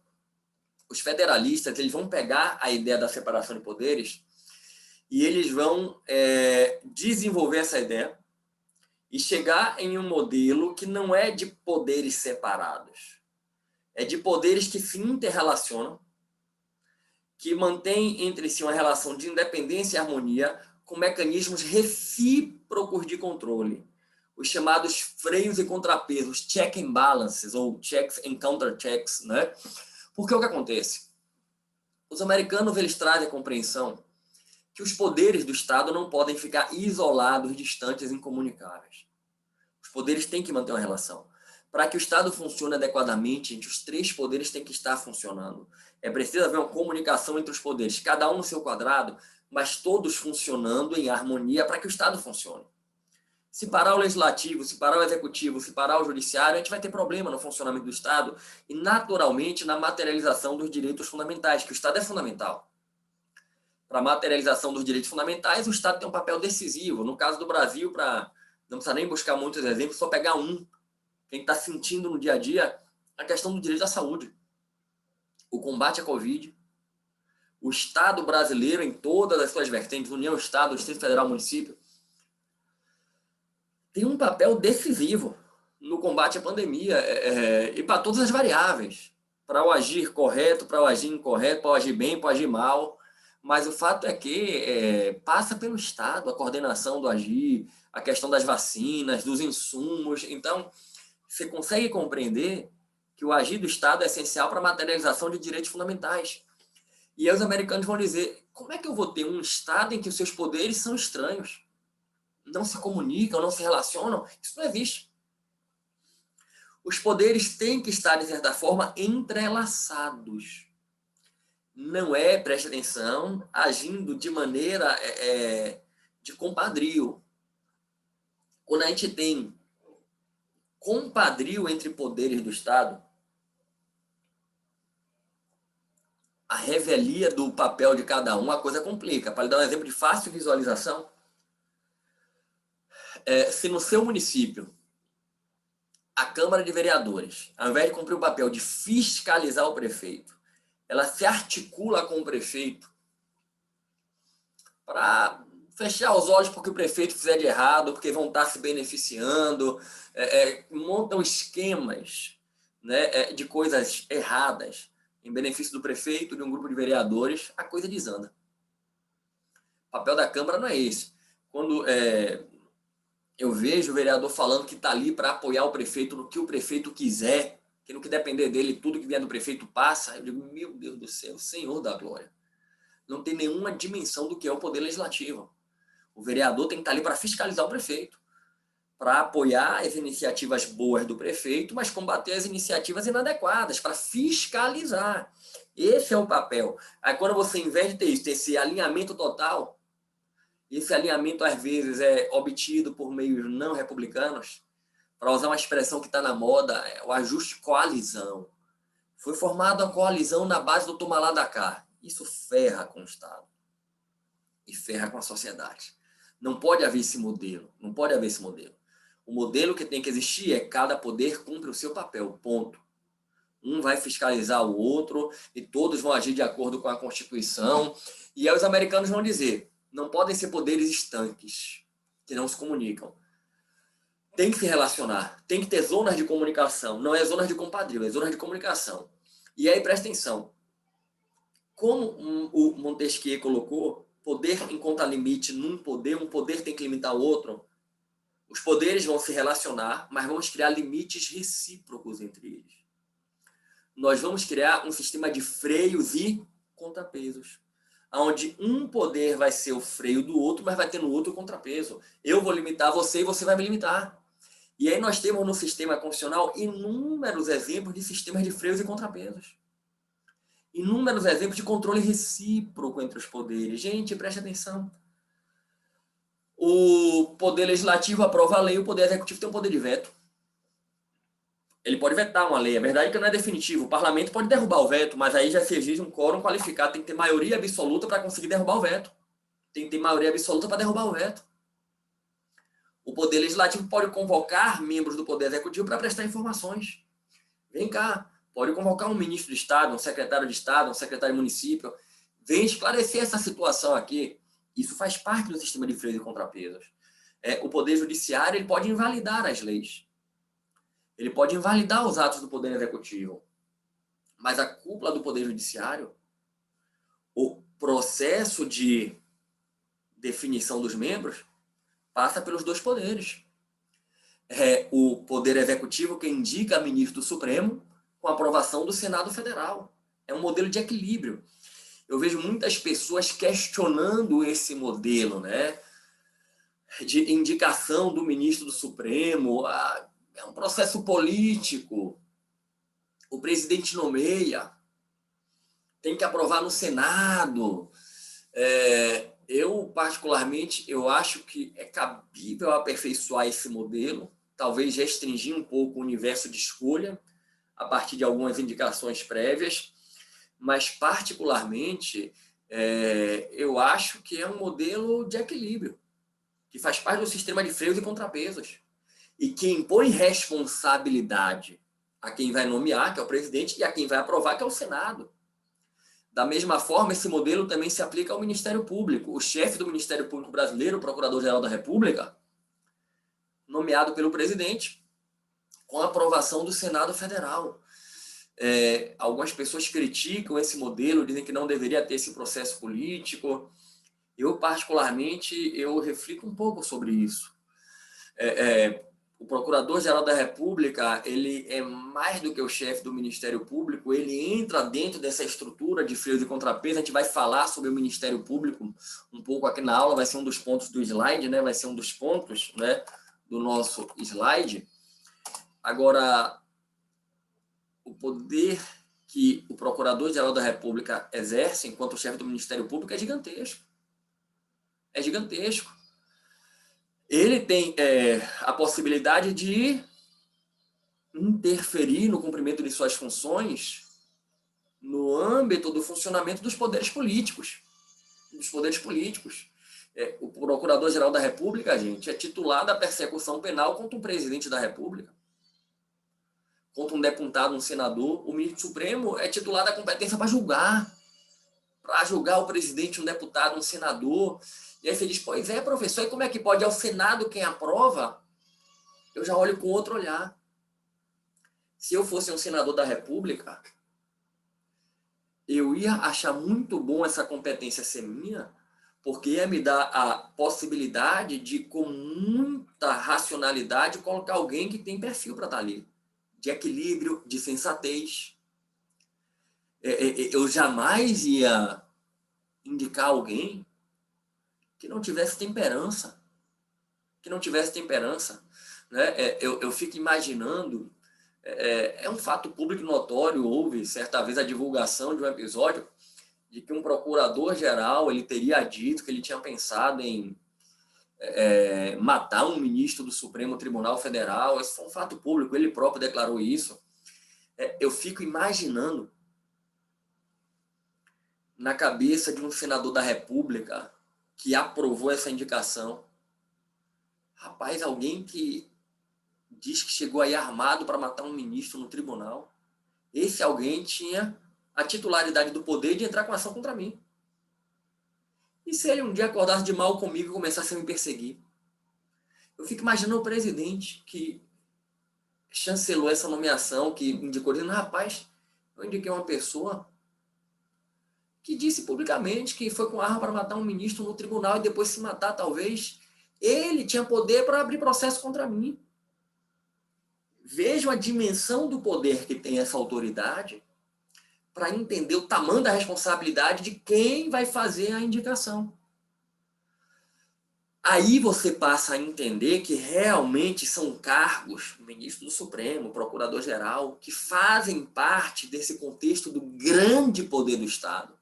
Os federalistas eles vão pegar a ideia da separação de poderes e eles vão desenvolver essa ideia e chegar em um modelo que não é de poderes separados, é de poderes que se interrelacionam, que mantêm entre si uma relação de independência e harmonia com mecanismos recíprocos de controle, os chamados freios e contrapesos, check and balances, ou checks and counter-checks, né? Porque o que acontece? Os americanos eles trazem a compreensão que os poderes do Estado não podem ficar isolados, distantes, incomunicáveis. Os poderes têm que manter uma relação. Para que o Estado funcione adequadamente, entre os três poderes tem que estar funcionando. É preciso haver uma comunicação entre os poderes, cada um no seu quadrado, mas todos funcionando em harmonia para que o Estado funcione. Se parar o legislativo, se parar o executivo, se parar o judiciário, a gente vai ter problema no funcionamento do Estado e, naturalmente, na materialização dos direitos fundamentais, que o Estado é fundamental. Para a materialização dos direitos fundamentais, o Estado tem um papel decisivo. No caso do Brasil, não precisa nem buscar muitos exemplos, só pegar um. Quem está sentindo no dia a dia a questão do direito à saúde, o combate à Covid, o Estado brasileiro em todas as suas vertentes, União, Estado, Distrito Federal, Município, tem um papel decisivo no combate à pandemia e para todas as variáveis, para o agir correto, para o agir incorreto, para o agir bem, para o agir mal. Mas o fato é que passa pelo Estado a coordenação do agir, a questão das vacinas, dos insumos. Então, você consegue compreender que o agir do Estado é essencial para a materialização de direitos fundamentais. E aí os americanos vão dizer, como é que eu vou ter um Estado em que os seus poderes são estranhos? Não se comunicam, não se relacionam? Isso não existe. Os poderes têm que estar, de certa forma, entrelaçados. Não é, preste atenção, agindo de maneira de compadrio. Quando a gente tem compadrio entre poderes do Estado, a revelia do papel de cada um, a coisa complica. Para lhe dar um exemplo de fácil visualização, se no seu município a Câmara de Vereadores, ao invés de cumprir o papel de fiscalizar o prefeito, ela se articula com o prefeito para fechar os olhos porque o prefeito fizer de errado, porque vão estar se beneficiando, montam esquemas, né, de coisas erradas em benefício do prefeito, de um grupo de vereadores, a coisa desanda. O papel da Câmara não é esse. Quando eu vejo o vereador falando que está ali para apoiar o prefeito no que o prefeito quiser, que no que depender dele, tudo que vier do prefeito passa, eu digo, meu Deus do céu, Senhor da glória. Não tem nenhuma dimensão do que é o poder legislativo. O vereador tem que estar ali para fiscalizar o prefeito, para apoiar as iniciativas boas do prefeito, mas combater as iniciativas inadequadas, para fiscalizar. Esse é o papel. Aí quando você, em vez de ter isso, ter esse alinhamento total, esse alinhamento às vezes é obtido por meios não republicanos, para usar uma expressão que está na moda, é o ajuste coalizão. Foi formada a coalizão na base do toma lá da cá. Isso ferra com o Estado e ferra com a sociedade. Não pode haver esse modelo. Não pode haver esse modelo. O modelo que tem que existir é cada poder cumpre o seu papel, ponto. um vai fiscalizar o outro e todos vão agir de acordo com a Constituição. E aí os americanos vão dizer, não podem ser poderes estanques, que não se comunicam. Tem que se relacionar, tem que ter zonas de comunicação, não é zonas de compadrio, é zonas de comunicação. E aí presta atenção, como o Montesquieu colocou, poder encontra limite num poder, um poder tem que limitar o outro, os poderes vão se relacionar, mas vamos criar limites recíprocos entre eles. Nós vamos criar um sistema de freios e contrapesos, onde um poder vai ser o freio do outro, mas vai ter no outro o contrapeso. Eu vou limitar você e você vai me limitar. E aí nós temos no sistema constitucional inúmeros exemplos de sistemas de freios e contrapesos. Inúmeros exemplos de controle recíproco entre os poderes. Gente, preste atenção. O poder legislativo aprova a lei, o poder executivo tem um poder de veto. Ele pode vetar uma lei. É verdade que não é definitivo. O parlamento pode derrubar o veto, mas aí já se exige um quórum qualificado. Tem que ter maioria absoluta para conseguir derrubar o veto. Tem que ter maioria absoluta para derrubar o veto. O poder legislativo pode convocar membros do poder executivo para prestar informações. Vem cá, pode convocar um ministro de Estado, um secretário de Estado, um secretário de município. Vem esclarecer essa situação aqui. Isso faz parte do sistema de freios e contrapesos. O poder judiciário ele pode invalidar as leis. Ele pode invalidar os atos do poder executivo. Mas a cúpula do poder judiciário, o processo de definição dos membros, passa pelos dois poderes. O poder executivo que indica ministro do Supremo com aprovação do Senado Federal. É um modelo de equilíbrio. Eu vejo muitas pessoas questionando esse modelo, né, de indicação do ministro do Supremo. É um processo político. O presidente nomeia. Tem que aprovar no Senado. Eu, particularmente, eu acho que é cabível aperfeiçoar esse modelo, talvez restringir um pouco o universo de escolha, a partir de algumas indicações prévias, mas, particularmente, eu acho que é um modelo de equilíbrio, que faz parte do sistema de freios e contrapesos, e que impõe responsabilidade a quem vai nomear, que é o presidente, e a quem vai aprovar, que é o Senado. Da mesma forma, esse modelo também se aplica ao Ministério Público. O chefe do Ministério Público Brasileiro, o Procurador-Geral da República, nomeado pelo presidente, com a aprovação do Senado Federal. Algumas pessoas criticam esse modelo, dizem que não deveria ter esse processo político. Eu, particularmente, eu reflito um pouco sobre isso. O Procurador-Geral da República, ele é mais do que o chefe do Ministério Público, ele entra dentro dessa estrutura de freios e contrapesos. A gente vai falar sobre o Ministério Público um pouco aqui na aula, vai ser um dos pontos do slide, né? Vai ser um dos pontos, né, do nosso slide. Agora, o poder que o Procurador-Geral da República exerce enquanto chefe do Ministério Público é gigantesco. É gigantesco. Ele tem a possibilidade de interferir no cumprimento de suas funções no âmbito do funcionamento dos poderes políticos. O Procurador-Geral da República, gente, é titular da persecução penal contra o presidente da República, contra um deputado, um senador. O ministro Supremo é titular da competência para julgar o presidente, um deputado, um senador. E aí você diz, pois é, professor, e como é que pode? É o Senado quem aprova? Eu já olho com outro olhar. Se eu fosse um senador da República, eu ia achar muito bom essa competência ser minha, porque ia me dar a possibilidade de, com muita racionalidade, colocar alguém que tem perfil para estar ali, de equilíbrio, de sensatez. Eu jamais ia indicar alguém que não tivesse temperança. Né? Eu fico imaginando, é um fato público notório, houve certa vez a divulgação de um episódio de que um procurador-geral ele teria dito que ele tinha pensado em matar um ministro do Supremo Tribunal Federal. Esse foi um fato público, ele próprio declarou isso. Eu fico imaginando na cabeça de um senador da República que aprovou essa indicação. Rapaz, alguém que diz que chegou aí armado para matar um ministro no tribunal. esse alguém tinha a titularidade do poder de entrar com ação contra mim. E se ele um dia acordasse de mal comigo e começasse a me perseguir? Eu fico imaginando o presidente que chancelou essa nomeação, que indicou, dizendo, rapaz, eu indiquei uma pessoa que disse publicamente que foi com arma para matar um ministro no tribunal e depois se matar, talvez. Ele tinha poder para abrir processo contra mim. Vejam a dimensão do poder que tem essa autoridade para entender o tamanho da responsabilidade de quem vai fazer a indicação. Aí você passa a entender que realmente são cargos, ministro do Supremo, procurador-geral, que fazem parte desse contexto do grande poder do Estado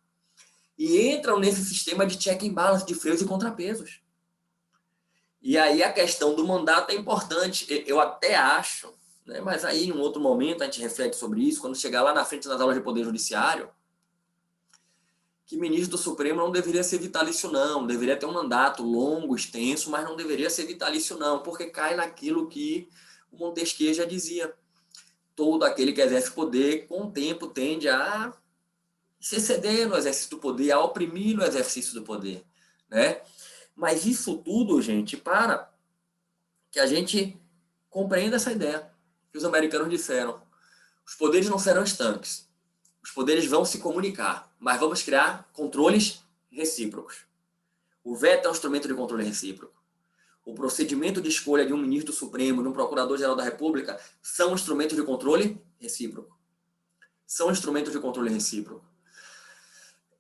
e entram nesse sistema de check and balance, de freios e contrapesos. E aí a questão do mandato é importante. Eu até acho, né, mas aí em um outro momento a gente reflete sobre isso, quando chegar lá na frente das aulas de Poder Judiciário, que ministro do Supremo não deveria ser vitalício, não. Deveria ter um mandato longo, extenso, mas não deveria ser vitalício, não, porque cai naquilo que o Montesquieu já dizia. Todo aquele que exerce poder, com o tempo, tende a se exceder no exercício do poder, a oprimir no exercício do poder, né? Mas isso tudo, gente, para que a gente compreenda essa ideia que os americanos disseram. Os poderes não serão estanques. Os poderes vão se comunicar, mas vamos criar controles recíprocos. O veto é um instrumento de controle recíproco. O procedimento de escolha de um ministro do Supremo, de um procurador-geral da República, são instrumentos de controle recíproco. São instrumentos de controle recíproco.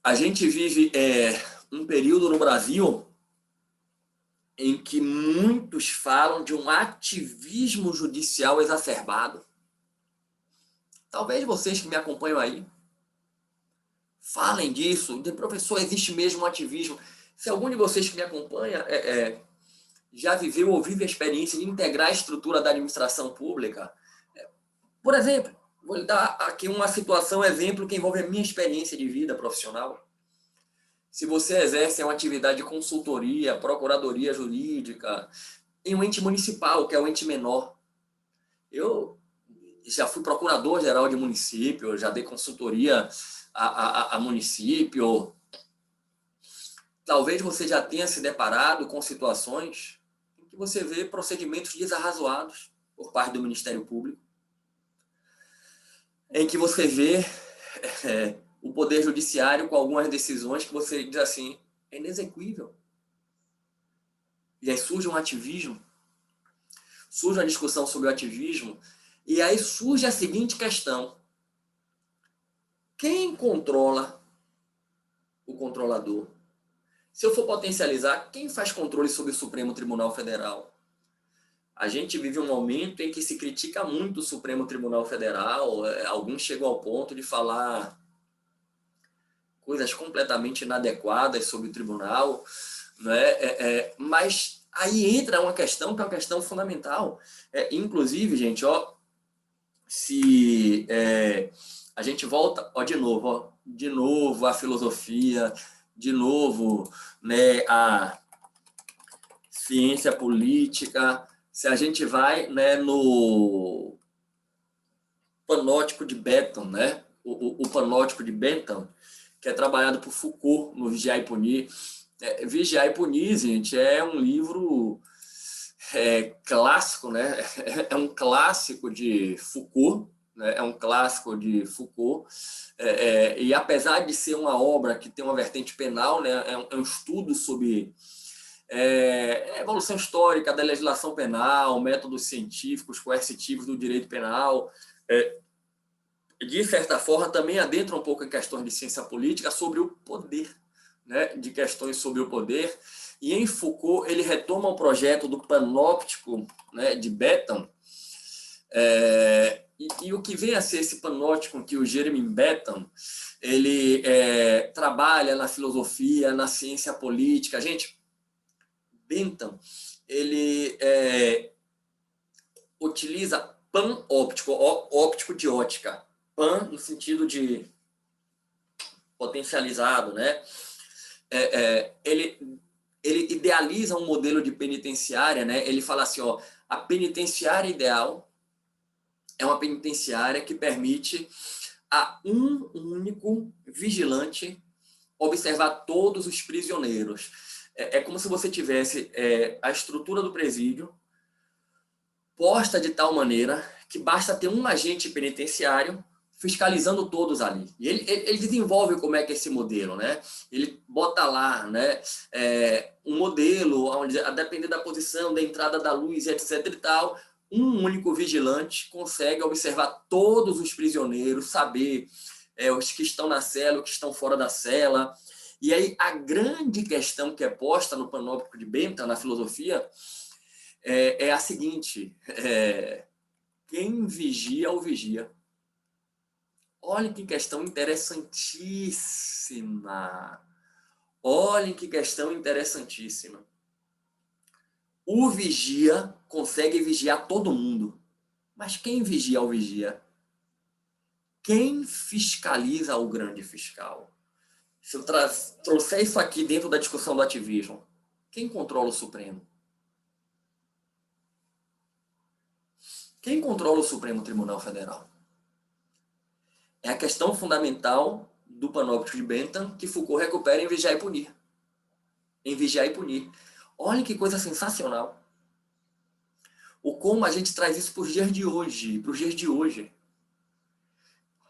A gente vive um período no Brasil em que muitos falam de um ativismo judicial exacerbado. Talvez vocês que me acompanham aí falem disso. Professor, existe mesmo um ativismo. Se algum de vocês que me acompanha já viveu ou vive a experiência de integrar a estrutura da administração pública, por exemplo, vou lhe dar aqui uma situação, exemplo, que envolve a minha experiência de vida profissional. Se você exerce uma atividade de consultoria, procuradoria jurídica, em um ente municipal, que é o ente menor. Eu já fui procurador-geral de município, já dei consultoria a município. Talvez você já tenha se deparado com situações em que você vê procedimentos desarrazoados por parte do Ministério Público, em que você vê o Poder Judiciário com algumas decisões que você diz assim, é inexequível. E aí surge um ativismo, surge uma discussão sobre o ativismo, e aí surge a seguinte questão. Quem controla o controlador? Se eu for potencializar, quem faz controle sobre o Supremo Tribunal Federal? A gente vive um momento em que se critica muito o Supremo Tribunal Federal, alguns chegam ao ponto de falar coisas completamente inadequadas sobre o tribunal, né? Mas aí entra uma questão que é uma questão fundamental. Inclusive, gente, se a gente volta, de novo a filosofia, de novo, né, a ciência política, se a gente vai, né, no panótico de Bentham, né, o panótico de Bentham, que é trabalhado por Foucault no Vigiar e Punir. Vigiar e Punir, gente, é um livro clássico, né? É um clássico de Foucault, né? É um clássico de Foucault, e apesar de ser uma obra que tem uma vertente penal, né? É um estudo sobre evolução histórica da legislação penal, métodos científicos, coercitivos do direito penal, de certa forma, também adentra um pouco em questões de ciência política sobre o poder, né? De questões sobre o poder. E em Foucault, ele retoma o projeto do panóptico, né, de Bentham, e o que vem a ser esse panóptico que o Jeremy Bentham, ele trabalha na filosofia, na ciência política. Gente, Bentham, ele utiliza panóptico, óptico de ótica, pan no sentido de potencializado, né? Ele idealiza um modelo de penitenciária, né? Ele fala assim, a penitenciária ideal é uma penitenciária que permite a um único vigilante observar todos os prisioneiros. É como se você tivesse a estrutura do presídio posta de tal maneira que basta ter um agente penitenciário fiscalizando todos ali. E ele desenvolve como é que é esse modelo, né? Ele bota lá, né, um modelo onde, a depender da posição, da entrada da luz, etc e tal, um único vigilante consegue observar todos os prisioneiros, saber os que estão na cela, os que estão fora da cela. E aí a grande questão que é posta no Panóptico de Bentham, na filosofia, é a seguinte: quem vigia o vigia. Olhem que questão interessantíssima. Olhem que questão interessantíssima. O vigia consegue vigiar todo mundo. Mas quem vigia o vigia? Quem fiscaliza o grande fiscal? Se eu trouxer isso aqui dentro da discussão do ativismo, quem controla o Supremo? Quem controla o Supremo Tribunal Federal? É a questão fundamental do Panóptico de Bentham que Foucault recupera em Vigiar e Punir. Em Vigiar e Punir. Olha que coisa sensacional. O como a gente traz isso para os dias de hoje. Para os dias de hoje.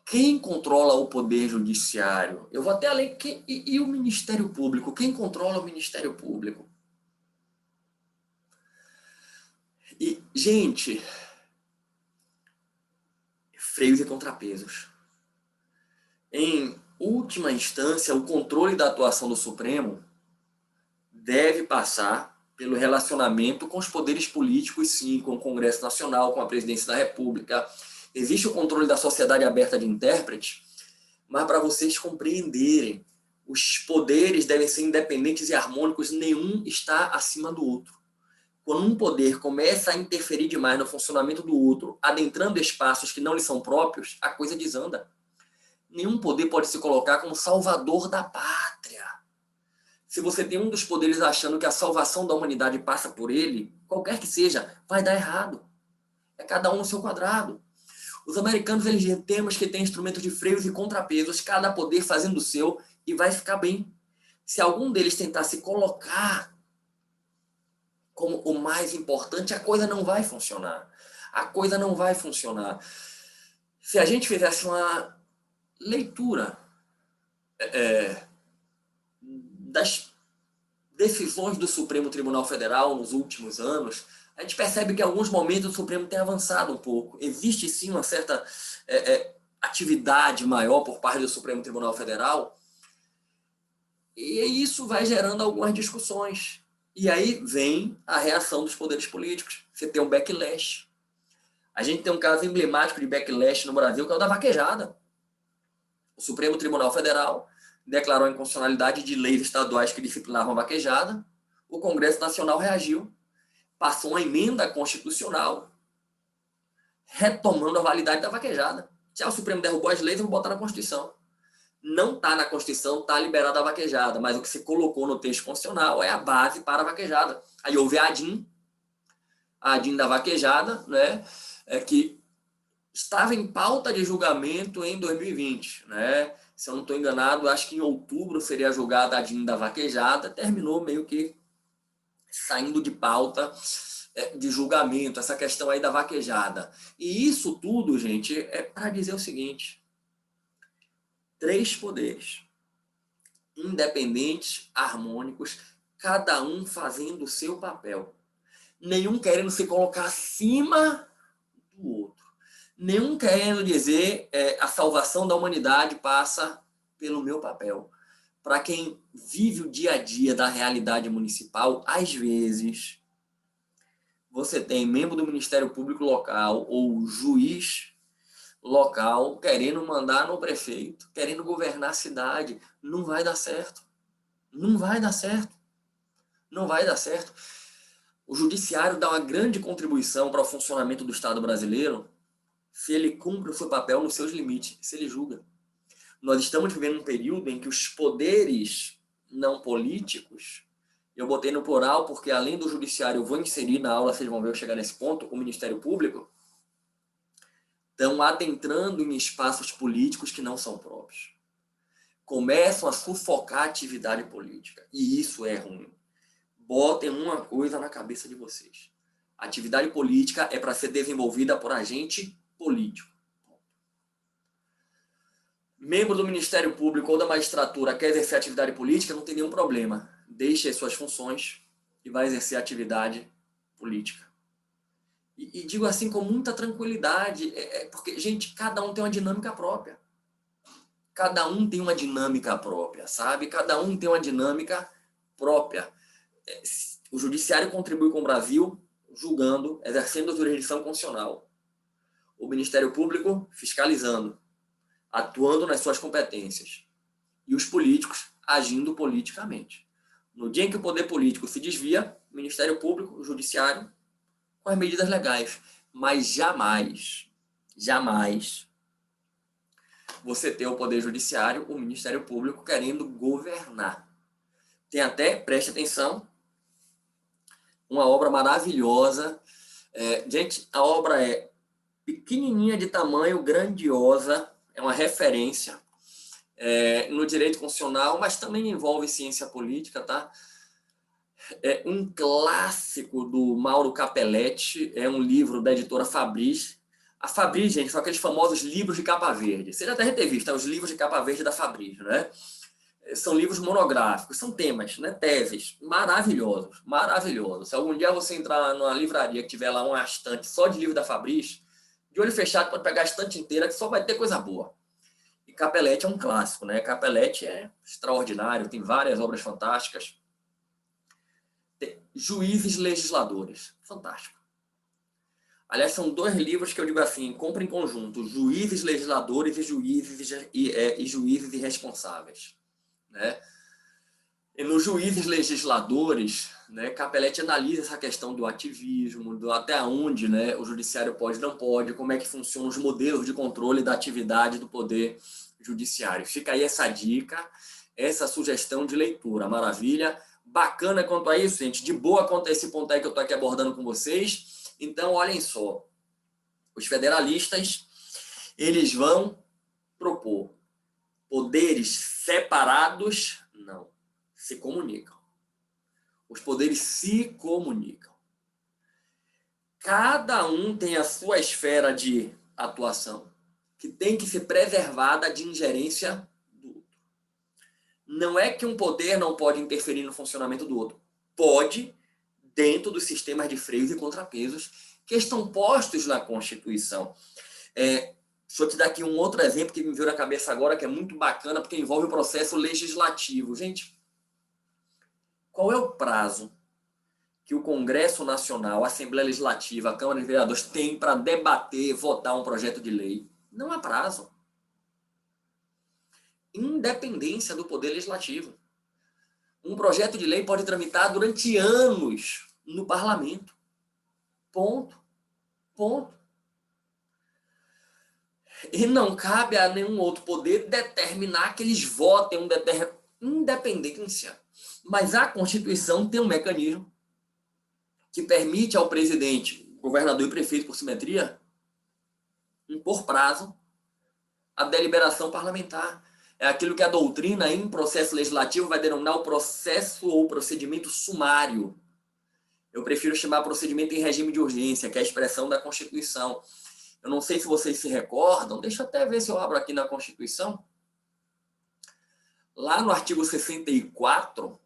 Quem controla o Poder Judiciário? Eu vou até além. E o Ministério Público? Quem controla o Ministério Público? E, gente, freios e contrapesos. Em última instância, o controle da atuação do Supremo deve passar pelo relacionamento com os poderes políticos, sim, com o Congresso Nacional, com a Presidência da República. Existe o controle da sociedade aberta de intérprete, mas para vocês compreenderem, os poderes devem ser independentes e harmônicos, nenhum está acima do outro. Quando um poder começa a interferir demais no funcionamento do outro, adentrando espaços que não lhe são próprios, a coisa desanda. Nenhum poder pode se colocar como salvador da pátria. Se você tem um dos poderes achando que a salvação da humanidade passa por ele, qualquer que seja, vai dar errado. É cada um no seu quadrado. Os americanos, eles temos que ter instrumentos de freios e contrapesos, cada poder fazendo o seu, e vai ficar bem. Se algum deles tentar se colocar como o mais importante, a coisa não vai funcionar. A coisa não vai funcionar. Se a gente fizesse uma leitura das decisões do Supremo Tribunal Federal nos últimos anos, a gente percebe que em alguns momentos o Supremo tem avançado um pouco. Existe sim uma certa atividade maior por parte do Supremo Tribunal Federal, e isso vai gerando algumas discussões. E aí vem a reação dos poderes políticos. Você tem um backlash. A gente tem um caso emblemático de backlash no Brasil, que é o da vaquejada. O Supremo Tribunal Federal declarou a inconstitucionalidade de leis estaduais que disciplinavam a vaquejada. O Congresso Nacional reagiu, passou uma emenda constitucional retomando a validade da vaquejada. Já o Supremo derrubou as leis, eu vou botar na Constituição. Não está na Constituição, está liberada a vaquejada, mas o que se colocou no texto constitucional é a base para a vaquejada. Aí houve a ADIM da vaquejada, né, que estava em pauta de julgamento em 2020, né? Se eu não estou enganado, acho que em outubro seria julgada a ADIM da vaquejada, terminou meio que saindo de pauta de julgamento, essa questão aí da vaquejada. E isso tudo, gente, é para dizer o seguinte: 3 poderes, independentes, harmônicos, cada um fazendo o seu papel. Nenhum querendo se colocar acima do outro. Nenhum querendo dizer a salvação da humanidade passa pelo meu papel. Para quem vive o dia a dia da realidade municipal, às vezes você tem membro do Ministério Público local ou juiz local querendo mandar no prefeito, querendo governar a cidade. Não vai dar certo. Não vai dar certo. Não vai dar certo. O judiciário dá uma grande contribuição para o funcionamento do Estado brasileiro se ele cumpre o seu papel nos seus limites, se ele julga. Nós estamos vivendo um período em que os poderes não políticos, eu botei no plural porque além do judiciário, eu vou inserir na aula, vocês vão ver eu chegar nesse ponto, o Ministério Público, estão adentrando em espaços políticos que não são próprios. Começam a sufocar a atividade política. E isso é ruim. Botem uma coisa na cabeça de vocês. A atividade política é para ser desenvolvida por agente político. Membro do Ministério Público ou da magistratura quer exercer atividade política, não tem nenhum problema. Deixe as suas funções e vai exercer atividade política. E digo assim com muita tranquilidade, porque, gente, cada um tem uma dinâmica própria. Cada um tem uma dinâmica própria, sabe? Cada um tem uma dinâmica própria. O judiciário contribui com o Brasil julgando, exercendo a jurisdição constitucional. O Ministério Público fiscalizando, atuando nas suas competências. E os políticos agindo politicamente. No dia em que o poder político se desvia, o Ministério Público, o Judiciário, com as medidas legais. Mas jamais, jamais você ter o Poder Judiciário, o Ministério Público, querendo governar. Tem até, preste atenção, uma obra maravilhosa. Gente, a obra é pequenininha de tamanho, grandiosa, é uma referência no direito constitucional, mas também envolve ciência política, tá? É um clássico do Mauro Capelletti, é um livro da editora Fabris. A Fabris, gente, são aqueles famosos livros de capa verde. Você já deve ter visto, os livros de capa verde da Fabris, né? São livros monográficos, são temas, né? Teses maravilhosos, maravilhosos. Se algum dia você entrar numa livraria que tiver lá uma estante só de livro da Fabris, de olho fechado, pode pegar a estante inteira, que só vai ter coisa boa. E Capelletti é um clássico, né? Capelletti é extraordinário, tem várias obras fantásticas. Juízes Legisladores, fantástico. Aliás, são 2 livros que eu digo assim, compra em conjunto, Juízes Legisladores e Juízes Irresponsáveis. Né? E nos Juízes Legisladores, né, Capelletti analisa essa questão do ativismo, do até onde, né, o judiciário pode e não pode, como é que funcionam os modelos de controle da atividade do poder judiciário. Fica aí essa dica, essa sugestão de leitura, maravilha. Bacana quanto a isso, gente, de boa quanto a esse ponto aí que eu estou aqui abordando com vocês. Então, olhem só, os federalistas, eles vão propor poderes separados, não, se comunicam. Os poderes se comunicam. Cada um tem a sua esfera de atuação, que tem que ser preservada de ingerência do outro. Não é que um poder não pode interferir no funcionamento do outro. Pode, dentro dos sistemas de freios e contrapesos que estão postos na Constituição. Deixa eu te dar aqui um outro exemplo que me veio na cabeça agora, que é muito bacana, porque envolve o processo legislativo. Gente, qual é o prazo que o Congresso Nacional, a Assembleia Legislativa, a Câmara de Vereadores tem para debater, votar um projeto de lei? Não há prazo. Independência do Poder Legislativo. Um projeto de lei pode tramitar durante anos no Parlamento. Ponto. Ponto. E não cabe a nenhum outro poder determinar que eles votem independência. Mas a Constituição tem um mecanismo que permite ao presidente, governador e prefeito por simetria, impor prazo à deliberação parlamentar. É aquilo que a doutrina em processo legislativo vai denominar o processo ou procedimento sumário. Eu prefiro chamar procedimento em regime de urgência, que é a expressão da Constituição. Eu não sei se vocês se recordam, deixa eu até ver se eu abro aqui na Constituição. Lá no artigo 64,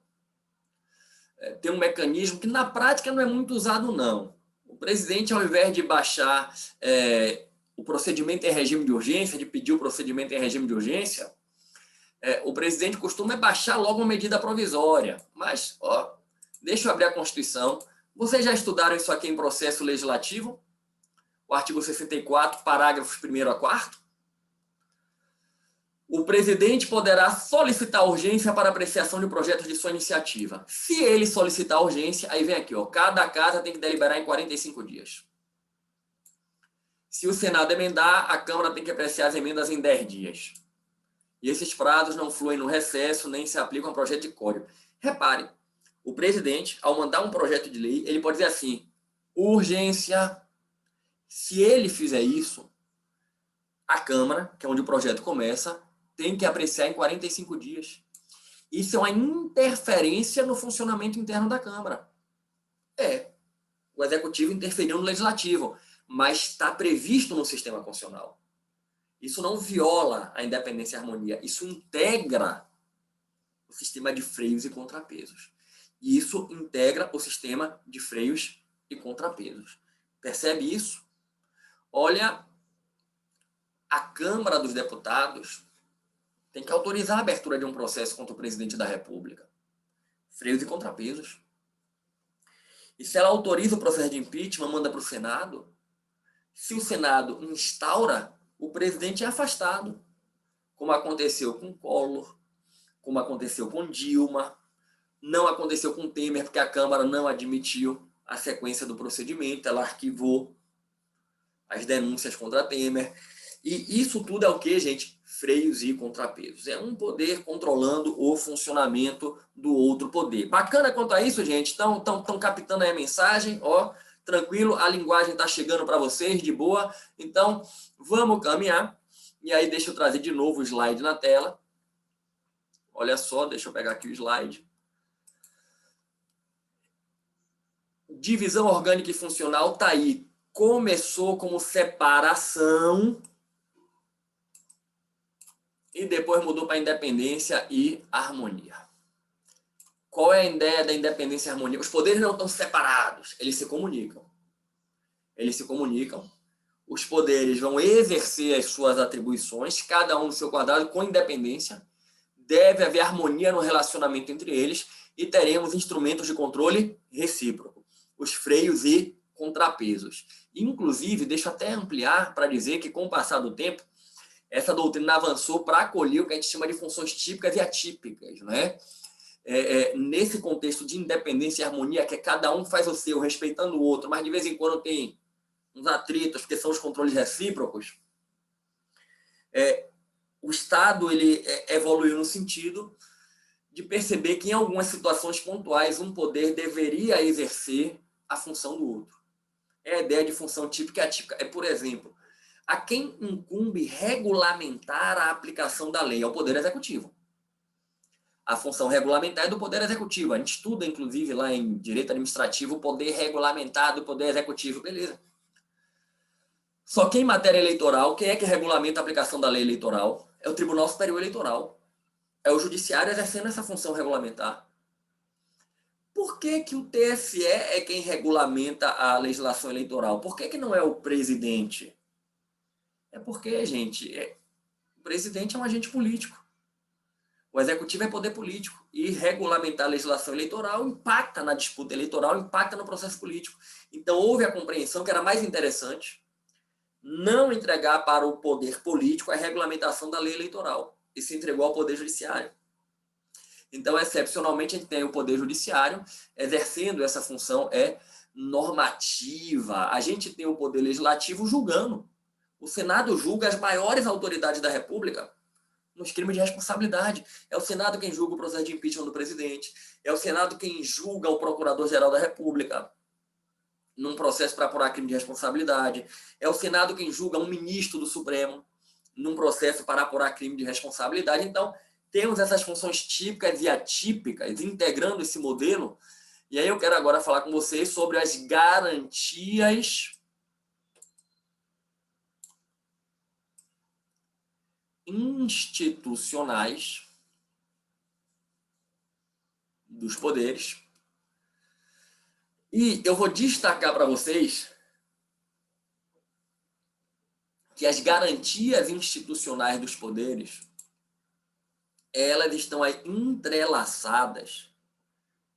tem um mecanismo que na prática não é muito usado, não. O presidente, ao invés de baixar o procedimento em regime de urgência, de pedir o procedimento em regime de urgência, o presidente costuma baixar logo uma medida provisória. Mas, deixa eu abrir a Constituição. Vocês já estudaram isso aqui em processo legislativo? O artigo 64, parágrafos 1º a 4º. O presidente poderá solicitar urgência para apreciação de projetos de sua iniciativa. Se ele solicitar urgência, aí vem aqui, cada casa tem que deliberar em 45 dias. Se o Senado emendar, a Câmara tem que apreciar as emendas em 10 dias. E esses prazos não fluem no recesso, nem se aplicam a projeto de código. Repare, o presidente, ao mandar um projeto de lei, ele pode dizer assim, urgência. Se ele fizer isso, A Câmara, que é onde o projeto começa, tem que apreciar em 45 dias. Isso é uma interferência no funcionamento interno da Câmara. O Executivo interferiu no Legislativo, mas está previsto no sistema constitucional. Isso não viola a independência e a harmonia, isso integra o sistema de freios e contrapesos. E isso integra o sistema de freios e contrapesos. Percebe isso? Olha, a Câmara dos Deputados tem que autorizar a abertura de um processo contra o presidente da República. Freios e contrapesos. E se ela autoriza o processo de impeachment, manda para o Senado, se o Senado instaura, o presidente é afastado, como aconteceu com Collor, como aconteceu com Dilma, não aconteceu com Temer, porque a Câmara não admitiu a sequência do procedimento, ela arquivou as denúncias contra Temer. E isso tudo é o que, gente? Freios e contrapesos. É um poder controlando o funcionamento do outro poder. Bacana quanto a isso, gente? Estão captando aí a mensagem, ó, tranquilo, a linguagem está chegando para vocês, de boa. Então, vamos caminhar. E aí, deixa eu trazer de novo o slide na tela. Olha só, deixa eu pegar aqui o slide. Divisão orgânica e funcional está aí. Começou como separação e depois mudou para independência e harmonia. Qual é a ideia da independência e harmonia? Os poderes não estão separados, eles se comunicam. Eles se comunicam. Os poderes vão exercer as suas atribuições, cada um no seu quadrado, com independência. Deve haver harmonia no relacionamento entre eles e teremos instrumentos de controle recíproco, os freios e contrapesos. Inclusive, deixa eu até ampliar para dizer que, com o passar do tempo, essa doutrina avançou para acolher o que a gente chama de funções típicas e atípicas, né? Nesse contexto de independência e harmonia, que cada um faz o seu, respeitando o outro, mas de vez em quando tem uns atritos, que são os controles recíprocos, o Estado ele evoluiu no sentido de perceber que, em algumas situações pontuais, um poder deveria exercer a função do outro. É a ideia de função típica e atípica. Por exemplo, a quem incumbe regulamentar a aplicação da lei? Ao Poder Executivo. A função regulamentar é do Poder Executivo. A gente estuda, inclusive, lá em Direito Administrativo, o poder regulamentar do Poder Executivo. Beleza. Só que em matéria eleitoral, quem é que regulamenta a aplicação da lei eleitoral? É o Tribunal Superior Eleitoral. É o Judiciário exercendo essa função regulamentar. Por que o TSE é quem regulamenta a legislação eleitoral? Por que não é o presidente? É porque, gente, o presidente é um agente político. O executivo é poder político. E regulamentar a legislação eleitoral impacta na disputa eleitoral, impacta no processo político. Então, houve a compreensão que era mais interessante não entregar para o poder político a regulamentação da lei eleitoral. E se entregou ao Poder Judiciário. Então, excepcionalmente, a gente tem o Poder Judiciário exercendo essa função normativa. A gente tem o Poder Legislativo julgando. O Senado julga as maiores autoridades da República nos crimes de responsabilidade. É o Senado quem julga o processo de impeachment do presidente. É o Senado quem julga o Procurador-Geral da República num processo para apurar crime de responsabilidade. É o Senado quem julga um ministro do Supremo num processo para apurar crime de responsabilidade. Então, temos essas funções típicas e atípicas integrando esse modelo. E aí eu quero agora falar com vocês sobre as garantias institucionais dos poderes. E eu vou destacar para vocês que as garantias institucionais dos poderes, elas estão aí entrelaçadas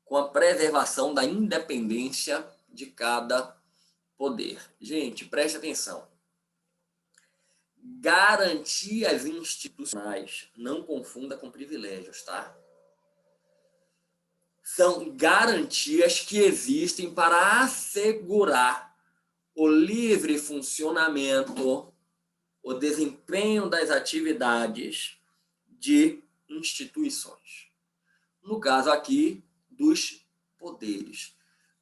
com a preservação da independência de cada poder. Gente, preste atenção. Garantias institucionais, não confunda com privilégios, tá? São garantias que existem para assegurar o livre funcionamento, o desempenho das atividades de instituições. No caso aqui, dos poderes.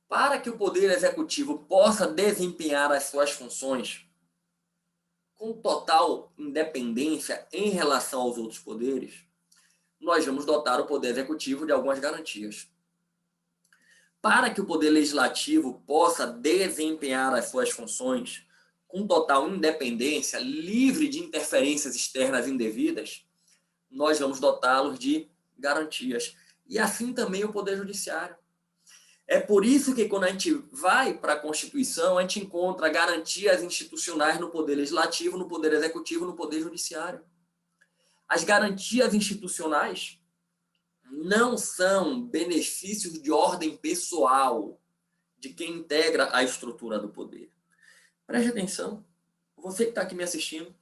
Para que o Poder Executivo possa desempenhar as suas funções com total independência em relação aos outros poderes, nós vamos dotar o Poder Executivo de algumas garantias. Para que o Poder Legislativo possa desempenhar as suas funções com total independência, livre de interferências externas indevidas, nós vamos dotá-los de garantias. E assim também o Poder Judiciário. É por isso que quando a gente vai para a Constituição, a gente encontra garantias institucionais no Poder Legislativo, no Poder Executivo, no Poder Judiciário. As garantias institucionais não são benefícios de ordem pessoal de quem integra a estrutura do poder. Preste atenção, você que está aqui me assistindo,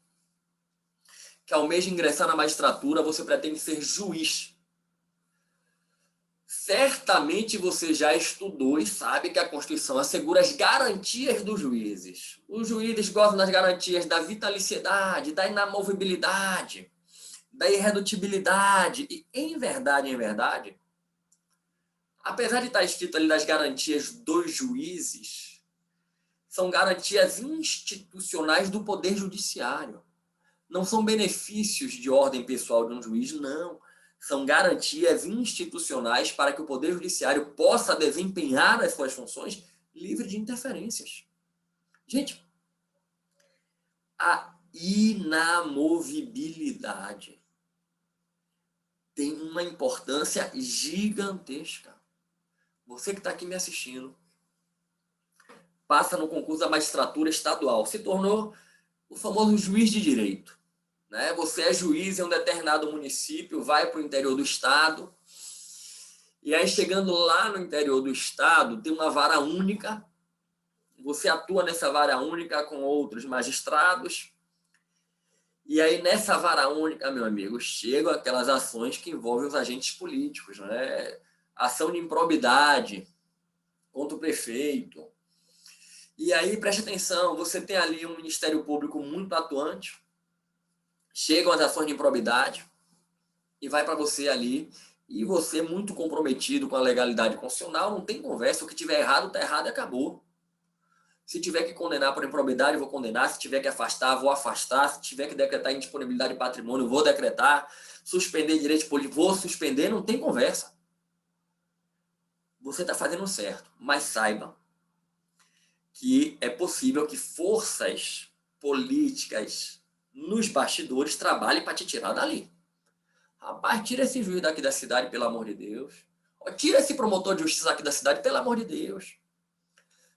que almeja ingressar na magistratura, você pretende ser juiz. Certamente você já estudou e sabe que a Constituição assegura as garantias dos juízes. Os juízes gozam das garantias da vitaliciedade, da inamovibilidade, da irredutibilidade. E, em verdade, apesar de estar escrito ali das garantias dos juízes, são garantias institucionais do Poder Judiciário. Não são benefícios de ordem pessoal de um juiz, não. São garantias institucionais para que o Poder Judiciário possa desempenhar as suas funções livre de interferências. Gente, a inamovibilidade tem uma importância gigantesca. Você que está aqui me assistindo, passa no concurso da magistratura estadual, se tornou o famoso juiz de direito. Né? Você é juiz em um determinado município, vai para o interior do estado, e aí chegando lá no interior do estado, tem uma vara única, você atua nessa vara única com outros magistrados, e aí nessa vara única, meu amigo, chegam aquelas ações que envolvem os agentes políticos, né? Ação de improbidade contra o prefeito. E aí, preste atenção, você tem ali um Ministério Público muito atuante, chegam as ações de improbidade e vai para você ali, e você muito comprometido com a legalidade constitucional, não tem conversa, o que tiver errado, está errado e acabou. Se tiver que condenar por improbidade, vou condenar, se tiver que afastar, vou afastar, se tiver que decretar indisponibilidade de patrimônio, vou decretar, suspender direito político, vou suspender, não tem conversa. Você está fazendo certo, mas saiba que é possível que forças políticas nos bastidores trabalhem para te tirar dali. Rapaz, tira esse juiz daqui da cidade, pelo amor de Deus. Tira esse promotor de justiça aqui da cidade, pelo amor de Deus.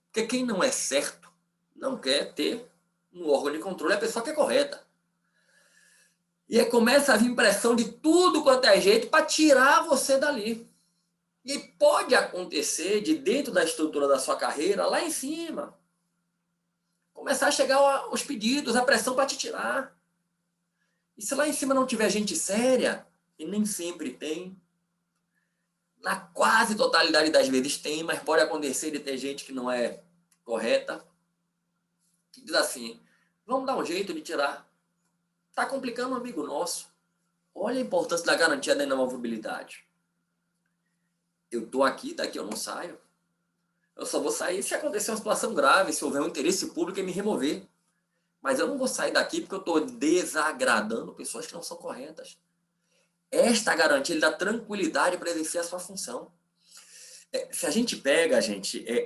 Porque quem não é certo não quer ter um órgão de controle a pessoa que é correta. E aí começa a vir pressão de tudo quanto é jeito para tirar você dali. E pode acontecer de dentro da estrutura da sua carreira, lá em cima, começar a chegar os pedidos, a pressão para te tirar. E se lá em cima não tiver gente séria, e nem sempre tem, na quase totalidade das vezes tem, mas pode acontecer de ter gente que não é correta, que diz assim, vamos dar um jeito de tirar. Está complicando um amigo nosso. Olha a importância da garantia da inamovibilidade. Eu estou aqui, daqui eu não saio. Eu só vou sair se acontecer uma situação grave, se houver um interesse público em me remover. Mas eu não vou sair daqui porque eu estou desagradando pessoas que não são corretas. Esta garantia ele dá tranquilidade para exercer a sua função. Se a gente pega,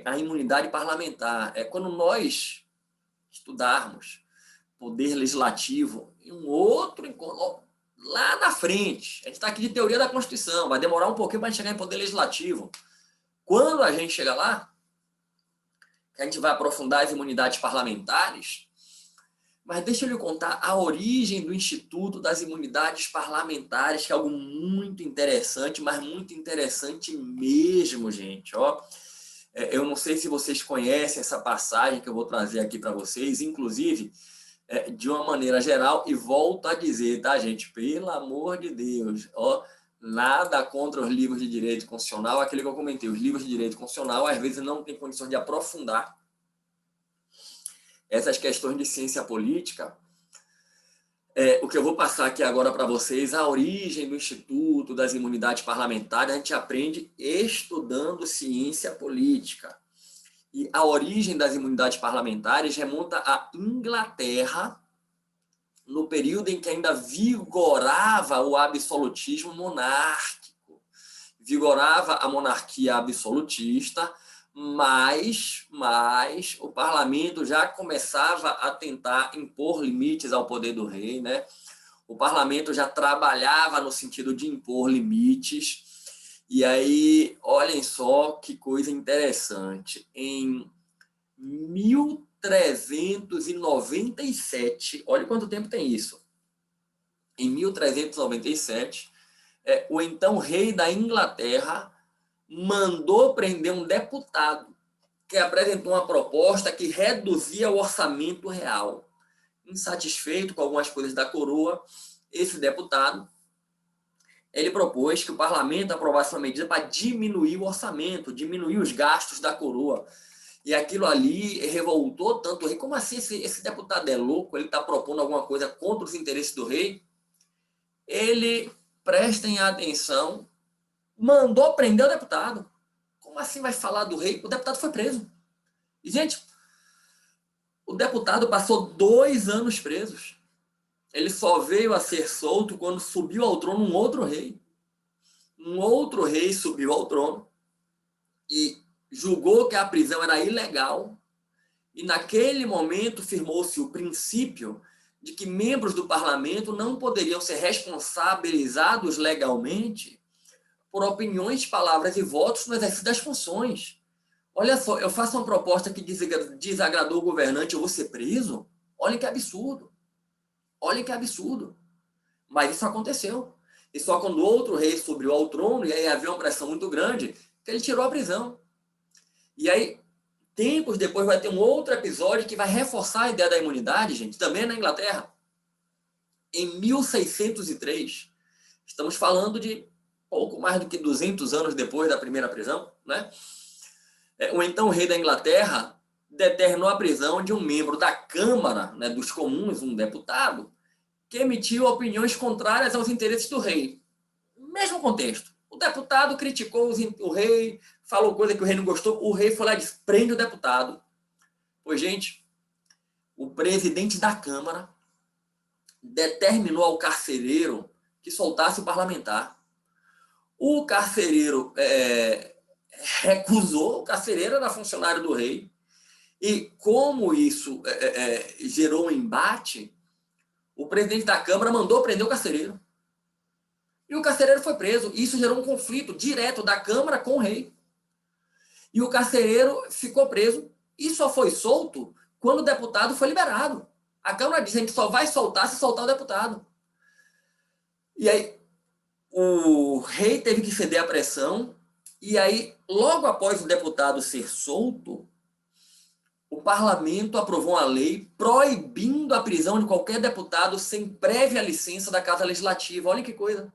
a imunidade parlamentar, quando nós estudarmos poder legislativo em um outro encontro, lá na frente, a gente está aqui de teoria da Constituição, vai demorar um pouquinho para a gente chegar em poder legislativo. Quando a gente chegar lá, que a gente vai aprofundar as imunidades parlamentares, mas deixa eu lhe contar a origem do Instituto das Imunidades Parlamentares, que é algo muito interessante, mas muito interessante mesmo, gente. Eu não sei se vocês conhecem essa passagem que eu vou trazer aqui para vocês, inclusive, de uma maneira geral, e volto a dizer, tá, gente? Pelo amor de Deus, nada contra os livros de direito constitucional, aquele que eu comentei, os livros de direito constitucional, às vezes não tem condições de aprofundar essas questões de ciência política. O que eu vou passar aqui agora para vocês, a origem do Instituto das Imunidades Parlamentares, a gente aprende estudando ciência política. E a origem das imunidades parlamentares remonta à Inglaterra, no período em que ainda vigorava o absolutismo monárquico, vigorava a monarquia absolutista, mas o parlamento já começava a tentar impor limites ao poder do rei, né? O parlamento já trabalhava no sentido de impor limites. E aí, olhem só que coisa interessante. Em 1397, olha quanto tempo tem isso. Em 1397, o então rei da Inglaterra mandou prender um deputado que apresentou uma proposta que reduzia o orçamento real. Insatisfeito com algumas coisas da coroa, esse deputado ele propôs que o parlamento aprovasse uma medida para diminuir o orçamento, diminuir os gastos da coroa. E aquilo ali revoltou tanto o rei. Como assim esse deputado é louco? Ele está propondo alguma coisa contra os interesses do rei? Ele, prestem atenção, mandou prender o deputado. Como assim vai falar do rei? O deputado foi preso. E, gente, o deputado passou 2 anos presos. Ele só veio a ser solto quando subiu ao trono um outro rei. Um outro rei subiu ao trono e julgou que a prisão era ilegal. E naquele momento firmou-se o princípio de que membros do parlamento não poderiam ser responsabilizados legalmente por opiniões, palavras e votos no exercício das funções. Olha só, eu faço uma proposta que desagradou o governante, eu vou ser preso? Olha que absurdo. Olha que absurdo. Mas isso aconteceu. E só quando outro rei subiu ao trono, e aí havia uma pressão muito grande, que ele tirou a prisão. E aí, tempos depois, vai ter um outro episódio que vai reforçar a ideia da imunidade, gente, também na Inglaterra. Em 1603, estamos falando de pouco mais do que 200 anos depois da primeira prisão, né? O então rei da Inglaterra determinou a prisão de um membro da Câmara, né, dos Comuns, um deputado, que emitiu opiniões contrárias aos interesses do rei. Mesmo contexto. O deputado criticou o rei, falou coisa que o rei não gostou, o rei foi lá e disse, prende o deputado. Pois, gente, o presidente da Câmara determinou ao carcereiro que soltasse o parlamentar. O carcereiro recusou, o carcereiro era funcionário do rei, e como isso gerou um embate, o presidente da Câmara mandou prender o carcereiro. E o carcereiro foi preso. E isso gerou um conflito direto da Câmara com o rei. E o carcereiro ficou preso e só foi solto quando o deputado foi liberado. A Câmara disse que a gente só vai soltar se soltar o deputado. E aí o rei teve que ceder à pressão. E aí, logo após o deputado ser solto, o parlamento aprovou uma lei proibindo a prisão de qualquer deputado sem prévia licença da Casa Legislativa. Olha que coisa.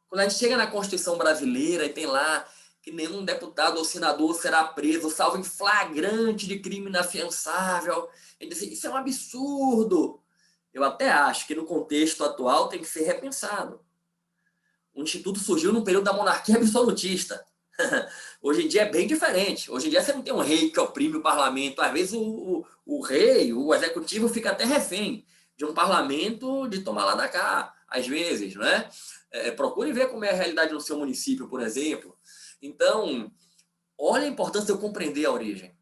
Quando a gente chega na Constituição brasileira e tem lá que nenhum deputado ou senador será preso, salvo em flagrante de crime inafiançável, ele diz assim, isso é um absurdo. Eu até acho que no contexto atual tem que ser repensado. O Instituto surgiu no período da monarquia absolutista. Hoje em dia é bem diferente. Hoje em dia você não tem um rei que oprime o parlamento. Às vezes o rei, o executivo, fica até refém de um parlamento de tomar lá da cá, às vezes, né? Procure ver como é a realidade no seu município, por exemplo. Então, olha a importância de eu compreender a origem.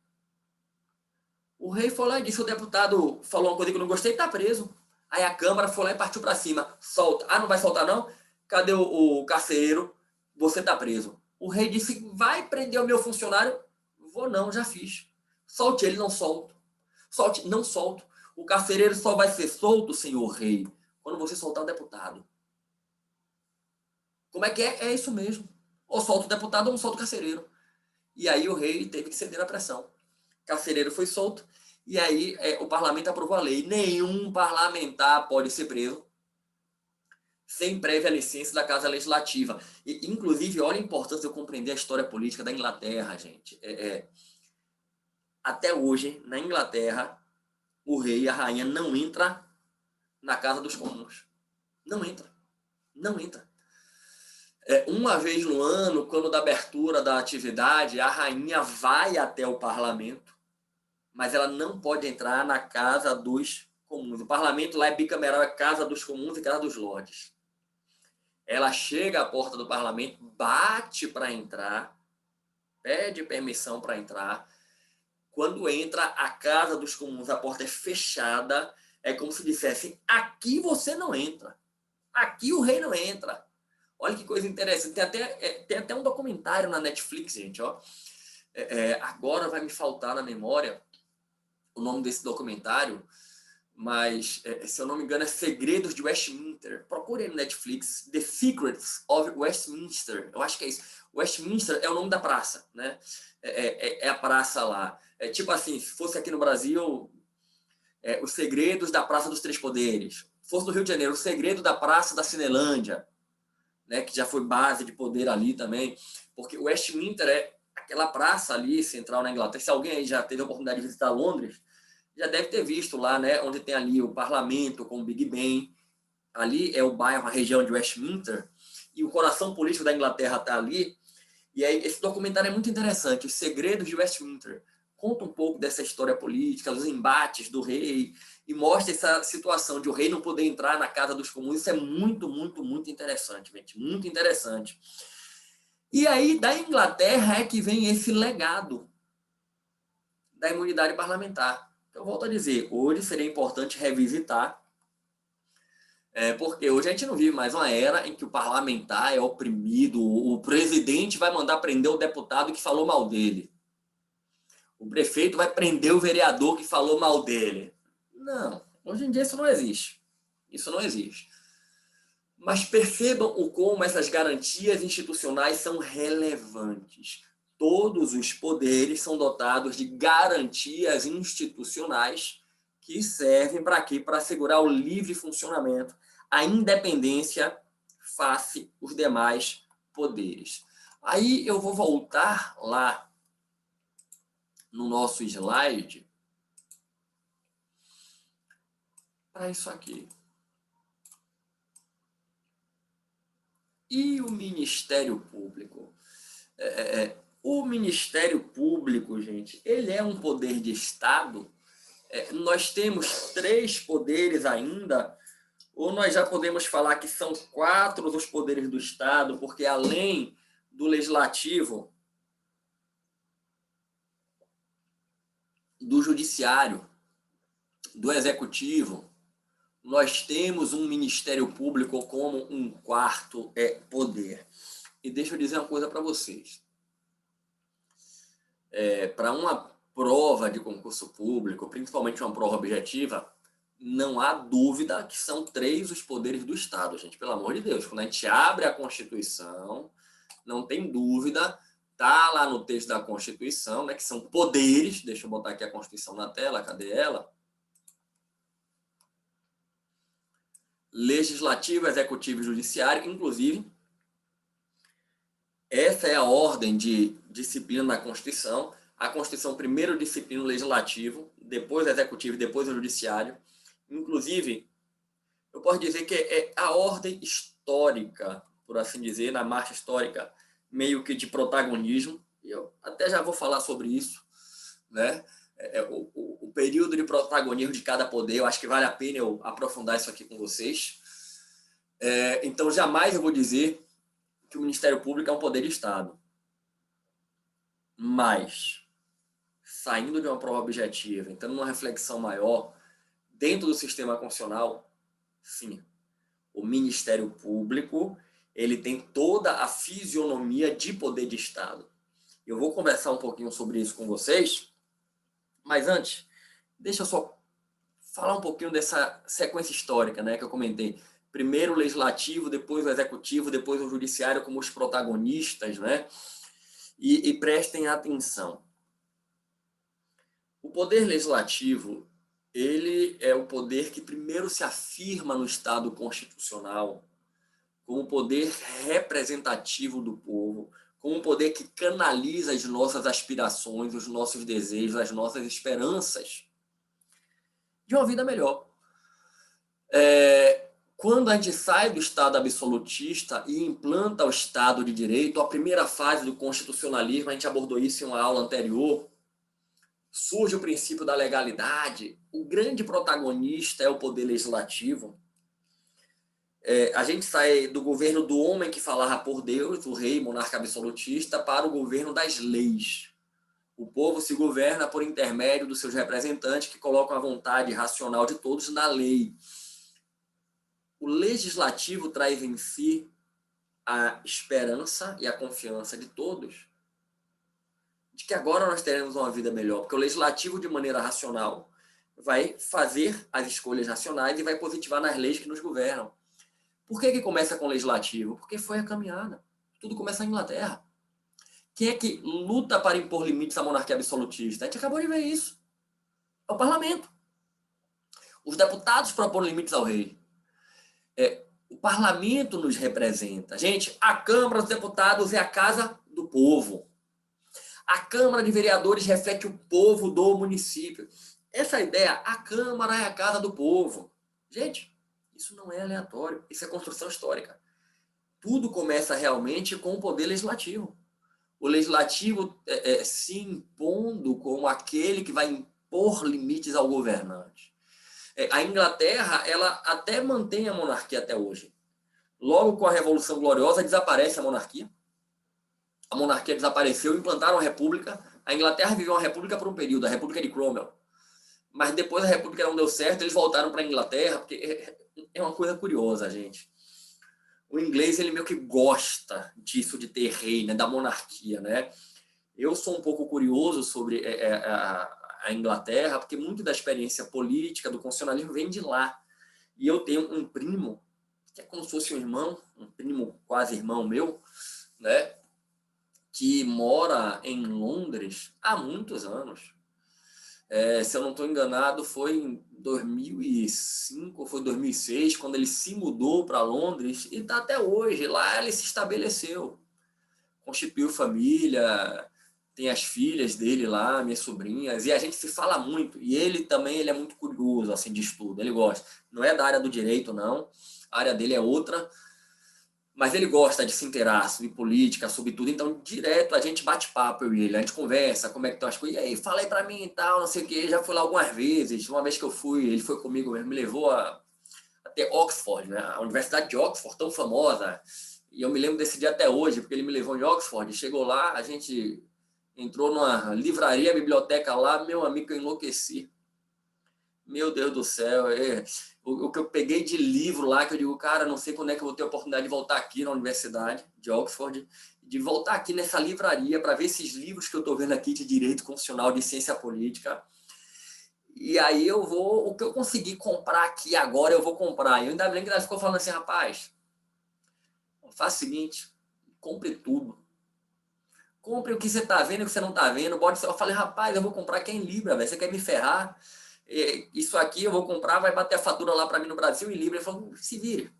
O rei foi lá e disse, o deputado falou uma coisa que eu não gostei, está preso. Aí a Câmara foi lá e partiu para cima. Solta. Ah, não vai soltar não? Cadê o carcereiro? Você está preso. O rei disse, vai prender o meu funcionário? Vou não, já fiz. Solte ele, não solto. Solte, não solto. O carcereiro só vai ser solto, senhor rei, quando você soltar o deputado. Como é que é? É isso mesmo. Ou solta o deputado ou não solta o carcereiro. E aí o rei teve que ceder à pressão. O carcereiro foi solto. E aí o parlamento aprovou a lei. Nenhum parlamentar pode ser preso sem prévia licença da Casa Legislativa. E, inclusive, olha a importância de eu compreender a história política da Inglaterra, gente. Até hoje, na Inglaterra, o rei e a rainha não entram na Casa dos Comuns. Não entra. Não entra. Uma vez no ano, quando da abertura da atividade, a rainha vai até o parlamento, mas ela não pode entrar na Casa dos Comuns. O parlamento lá é bicameral, é Casa dos Comuns e Casa dos Lordes. Ela chega à porta do parlamento, bate para entrar, pede permissão para entrar. Quando entra, a Casa dos Comuns, a porta é fechada, é como se dissesse, aqui você não entra. Aqui o rei não entra. Olha que coisa interessante. Tem até um documentário na Netflix, gente. Ó. Agora vai me faltar na memória o nome desse documentário, mas, se eu não me engano, é Segredos de Westminster. Procure no Netflix, The Secrets of Westminster. Eu acho que é isso. Westminster é o nome da praça, né? É a praça lá. É tipo assim, se fosse aqui no Brasil, Os Segredos da Praça dos Três Poderes. Se fosse no Rio de Janeiro, O Segredo da Praça da Cinelândia, né? Que já foi base de poder ali também. Porque Westminster é aquela praça ali, central na Inglaterra. Se alguém aí já teve a oportunidade de visitar Londres, já deve ter visto lá, né, onde tem ali o parlamento com o Big Ben. Ali é o bairro, a região de Westminster, e o coração político da Inglaterra está ali. E aí esse documentário é muito interessante, Os Segredos de Westminster. Conta um pouco dessa história política, dos embates do rei, e mostra essa situação de o rei não poder entrar na Casa dos Comuns. Isso é muito, muito, muito interessante, gente. Muito interessante. E aí, da Inglaterra é que vem esse legado da imunidade parlamentar. Eu volto a dizer, hoje seria importante revisitar, porque hoje a gente não vive mais uma era em que o parlamentar é oprimido, o presidente vai mandar prender o deputado que falou mal dele, o prefeito vai prender o vereador que falou mal dele. Não, hoje em dia isso não existe. Isso não existe. Mas percebam o como essas garantias institucionais são relevantes. Todos os poderes são dotados de garantias institucionais que servem para quê? Para assegurar o livre funcionamento, a independência face os demais poderes. Aí eu vou voltar lá no nosso slide para isso aqui. E o Ministério Público? O Ministério Público, gente, ele é um poder de Estado. Nós temos 3 poderes ainda, ou nós já podemos falar que são 4 os poderes do Estado, porque além do Legislativo, do Judiciário, do Executivo, nós temos um Ministério Público como um 4º poder. E deixa eu dizer uma coisa para vocês. Para uma prova de concurso público, principalmente uma prova objetiva, não há dúvida que são 3 os poderes do Estado, gente, pelo amor de Deus. Quando a gente abre a Constituição, não tem dúvida, tá lá no texto da Constituição, né, que são poderes. Deixa eu botar aqui a Constituição na tela, cadê ela? Legislativo, Executivo e Judiciário, inclusive. Essa é a ordem de disciplina na Constituição. A Constituição primeiro disciplina o Legislativo, depois o Executivo e depois o Judiciário. Inclusive, eu posso dizer que é a ordem histórica, por assim dizer, na marcha histórica, meio que de protagonismo. E eu até já vou falar sobre isso, né? O período de protagonismo de cada poder, eu acho que vale a pena eu aprofundar isso aqui com vocês. Então, jamais eu vou dizer que o Ministério Público é um poder de Estado. Mas, saindo de uma prova objetiva, entrando numa reflexão maior, dentro do sistema constitucional, sim, o Ministério Público ele tem toda a fisionomia de poder de Estado. Eu vou conversar um pouquinho sobre isso com vocês, mas antes, deixa eu só falar um pouquinho dessa sequência histórica, né, que eu comentei. Primeiro o Legislativo, depois o Executivo, depois o Judiciário como os protagonistas, né? E prestem atenção. O poder legislativo, ele é o poder que primeiro se afirma no Estado constitucional como poder representativo do povo, como um poder que canaliza as nossas aspirações, os nossos desejos, as nossas esperanças de uma vida melhor. Quando a gente sai do Estado absolutista e implanta o Estado de Direito, a primeira fase do constitucionalismo, a gente abordou isso em uma aula anterior, surge o princípio da legalidade, o grande protagonista é o poder legislativo. A gente sai do governo do homem que falava por Deus, o rei, monarca absolutista, para o governo das leis. O povo se governa por intermédio dos seus representantes que colocam a vontade racional de todos na lei. O legislativo traz em si a esperança e a confiança de todos de que agora nós teremos uma vida melhor, porque o legislativo, de maneira racional, vai fazer as escolhas racionais e vai positivar nas leis que nos governam. Por que começa com o legislativo? Porque foi a caminhada. Tudo começa na Inglaterra. Quem é que luta para impor limites à monarquia absolutista? A gente acabou de ver isso. É o parlamento. Os deputados propõem limites ao rei. O parlamento nos representa. Gente, a Câmara dos Deputados é a casa do povo. A Câmara de Vereadores reflete o povo do município. Essa ideia, a Câmara é a casa do povo. Gente, isso não é aleatório. Isso é construção histórica. Tudo começa realmente com o poder legislativo. O legislativo se impondo como aquele que vai impor limites ao governante. A Inglaterra, ela até mantém a monarquia até hoje. Logo com a Revolução Gloriosa, desaparece a monarquia. A monarquia desapareceu, implantaram a república. A Inglaterra viveu uma república por um período, a República de Cromwell. Mas depois a república não deu certo, eles voltaram para a Inglaterra, porque é uma coisa curiosa, gente. O inglês, ele meio que gosta disso de ter rei, né, da monarquia, né? Eu sou um pouco curioso sobre a Inglaterra, porque muito da experiência política, do constitucionalismo, vem de lá. E eu tenho um primo, que é como se fosse um irmão, um primo quase irmão meu, né, que mora em Londres há muitos anos. Se eu não estou enganado, foi em 2005 ou foi 2006, quando ele se mudou para Londres, e está até hoje. Lá ele se estabeleceu, constituiu família, tem as filhas dele lá, minhas sobrinhas, e a gente se fala muito. E ele também, ele é muito curioso assim, de estudo, ele gosta. Não é da área do direito, não, a área dele é outra, mas ele gosta de se inteirar sobre política, sobre tudo. Então, direto, a gente bate papo, eu e ele. A gente conversa, como é que estão as coisas. E aí, fala aí pra mim e tal, não sei o quê. Já fui lá algumas vezes. Uma vez que eu fui, ele foi comigo mesmo, me levou até Oxford, né? A Universidade de Oxford, tão famosa. E eu me lembro desse dia até hoje, porque ele me levou em Oxford. Chegou lá, a gente entrou numa livraria, biblioteca lá. Meu amigo, eu enlouqueci. Meu Deus do céu, o que eu peguei de livro lá, que eu digo, cara, não sei quando é que eu vou ter a oportunidade de voltar aqui na Universidade de Oxford, de voltar aqui nessa livraria para ver esses livros que eu estou vendo aqui de direito constitucional, de ciência política. E aí eu vou, o que eu conseguir comprar aqui agora, eu vou comprar. E eu ainda lembro que ela ficou falando assim, rapaz, faça o seguinte, compre tudo. Compre o que você está vendo e o que você não está vendo. Eu falei, rapaz, eu vou comprar aqui em Libra, velho. Você quer me ferrar? Isso aqui eu vou comprar, vai bater a fatura lá para mim no Brasil em Libra. Ele falou, se vire.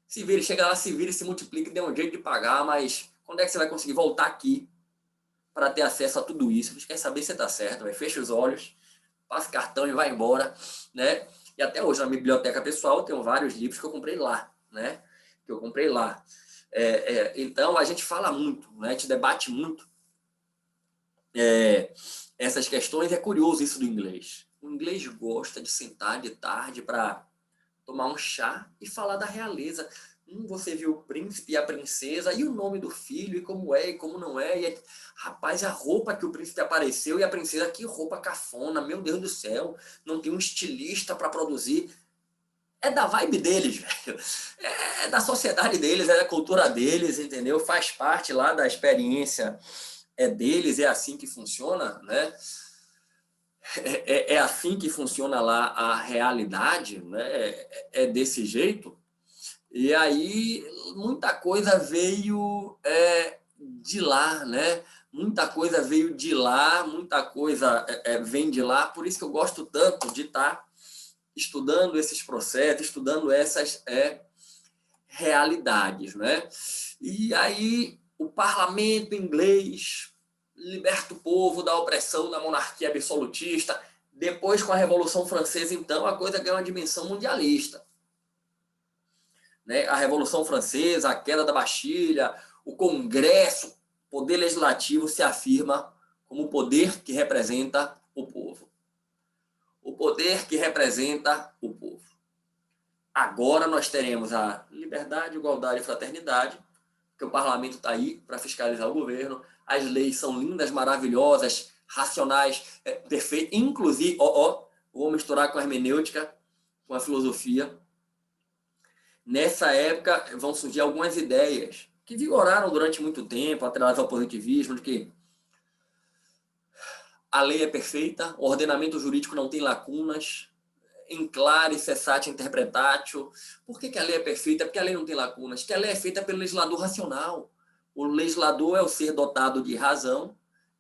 Se vire, chega lá, se vire, se multiplique, dê um jeito de pagar, mas quando é que você vai conseguir voltar aqui para ter acesso a tudo isso? A gente quer saber se você está certo, véio. Fecha os olhos, passa o cartão e vai embora, né? E até hoje, na minha biblioteca pessoal, eu tenho vários livros que eu comprei lá, né? Que eu comprei lá. Então, a gente fala muito, né? A gente debate muito essas questões. É curioso isso do inglês. O inglês gosta de sentar de tarde para tomar um chá e falar da realeza. Você viu o príncipe e a princesa, e o nome do filho, e como é, e como não é. Rapaz, a roupa que o príncipe apareceu e a princesa, que roupa cafona, meu Deus do céu, não tem um estilista para produzir. É da vibe deles, velho. É da sociedade deles, é da cultura deles, entendeu? Faz parte lá da experiência deles, é assim que funciona, né? É assim que funciona lá a realidade, né? É desse jeito. E aí muita coisa veio de lá, né? Muita coisa veio de lá, muita coisa vem de lá. Por isso que eu gosto tanto de estar estudando esses processos, estudando essas realidades, né? E aí o parlamento inglês liberta o povo da opressão da monarquia absolutista. Depois, com a Revolução Francesa, então, a coisa ganha uma dimensão mundialista. Né? A Revolução Francesa, a queda da Bastilha, o Congresso, o poder legislativo se afirma como o poder que representa o povo. O poder que representa o povo. Agora nós teremos a liberdade, igualdade e fraternidade, que o parlamento está aí para fiscalizar o governo. As leis são lindas, maravilhosas, racionais, perfeitas. Inclusive, vou misturar com a hermenêutica, com a filosofia. Nessa época vão surgir algumas ideias que vigoraram durante muito tempo, atreladas ao positivismo, de que a lei é perfeita, o ordenamento jurídico não tem lacunas, in claris cessate interpretatio. Por que a lei é perfeita? Porque a lei não tem lacunas. Que a lei é feita pelo legislador racional. O legislador é o ser dotado de razão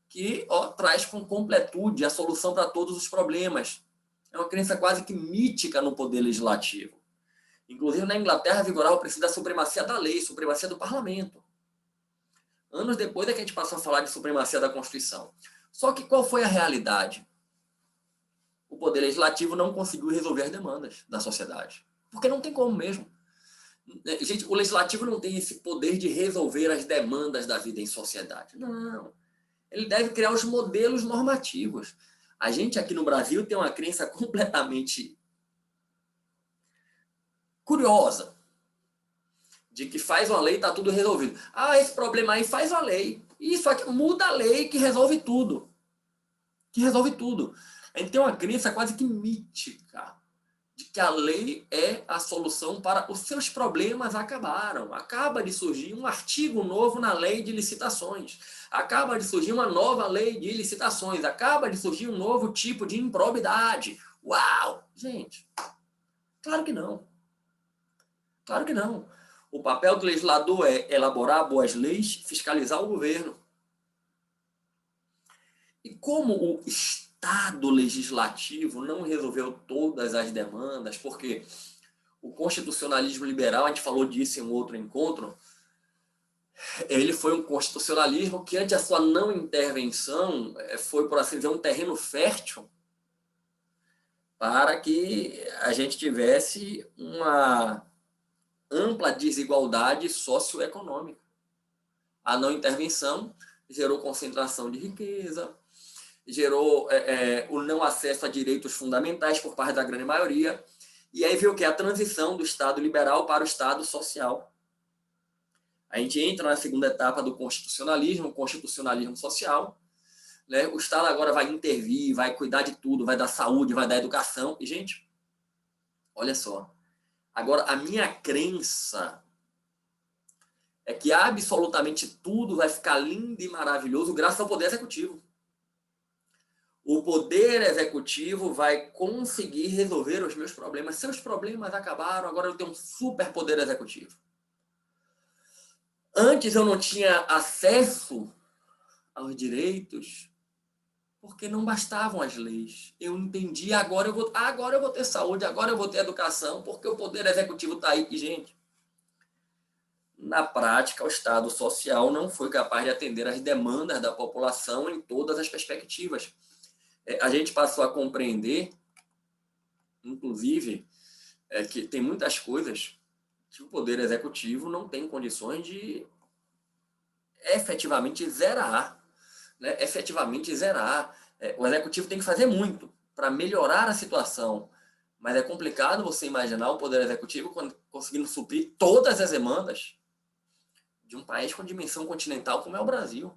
que traz com completude a solução para todos os problemas. É uma crença quase que mítica no poder legislativo. Inclusive, na Inglaterra, vigorava o princípio da supremacia da lei, supremacia do parlamento. Anos depois é que a gente passou a falar de supremacia da Constituição. Só que qual foi a realidade? O poder legislativo não conseguiu resolver as demandas da sociedade. Porque não tem como mesmo. Gente, o legislativo não tem esse poder de resolver as demandas da vida em sociedade. Não. Ele deve criar os modelos normativos. A gente aqui no Brasil tem uma crença completamente curiosa de que faz uma lei e está tudo resolvido. Esse problema aí faz uma lei. Isso aqui muda a lei que resolve tudo. Que resolve tudo. A gente tem uma crença quase que mítica de que a lei é a solução para os seus problemas acabaram. Acaba de surgir um artigo novo na lei de licitações. Acaba de surgir uma nova lei de licitações. Acaba de surgir um novo tipo de improbidade. Uau! Gente, claro que não. Claro que não. O papel do legislador é elaborar boas leis, fiscalizar o governo. E como o Estado legislativo não resolveu todas as demandas, porque o constitucionalismo liberal, a gente falou disso em um outro encontro, ele foi um constitucionalismo que, ante a sua não intervenção, foi, por assim dizer, um terreno fértil para que a gente tivesse uma ampla desigualdade socioeconômica. A não intervenção gerou concentração de riqueza, gerou o não acesso a direitos fundamentais por parte da grande maioria, e aí veio o que? A transição do Estado liberal para o Estado social. A gente entra na segunda etapa do constitucionalismo, o constitucionalismo social, né? O Estado agora vai intervir, vai cuidar de tudo, vai dar saúde, vai dar educação, e gente, olha só, agora a minha crença é que absolutamente tudo vai ficar lindo e maravilhoso graças ao poder executivo. O poder executivo vai conseguir resolver os meus problemas. Seus problemas acabaram, agora eu tenho um super poder executivo. Antes eu não tinha acesso aos direitos porque não bastavam as leis. Eu entendi, agora eu vou ter saúde, agora eu vou ter educação, porque o poder executivo está aí. E, gente, na prática, o Estado social não foi capaz de atender às demandas da população em todas as perspectivas. A gente passou a compreender, inclusive, que tem muitas coisas que o Poder Executivo não tem condições de efetivamente zerar. Né? Efetivamente zerar. O Executivo tem que fazer muito para melhorar a situação, mas é complicado você imaginar o Poder Executivo conseguindo suprir todas as demandas de um país com dimensão continental como é o Brasil.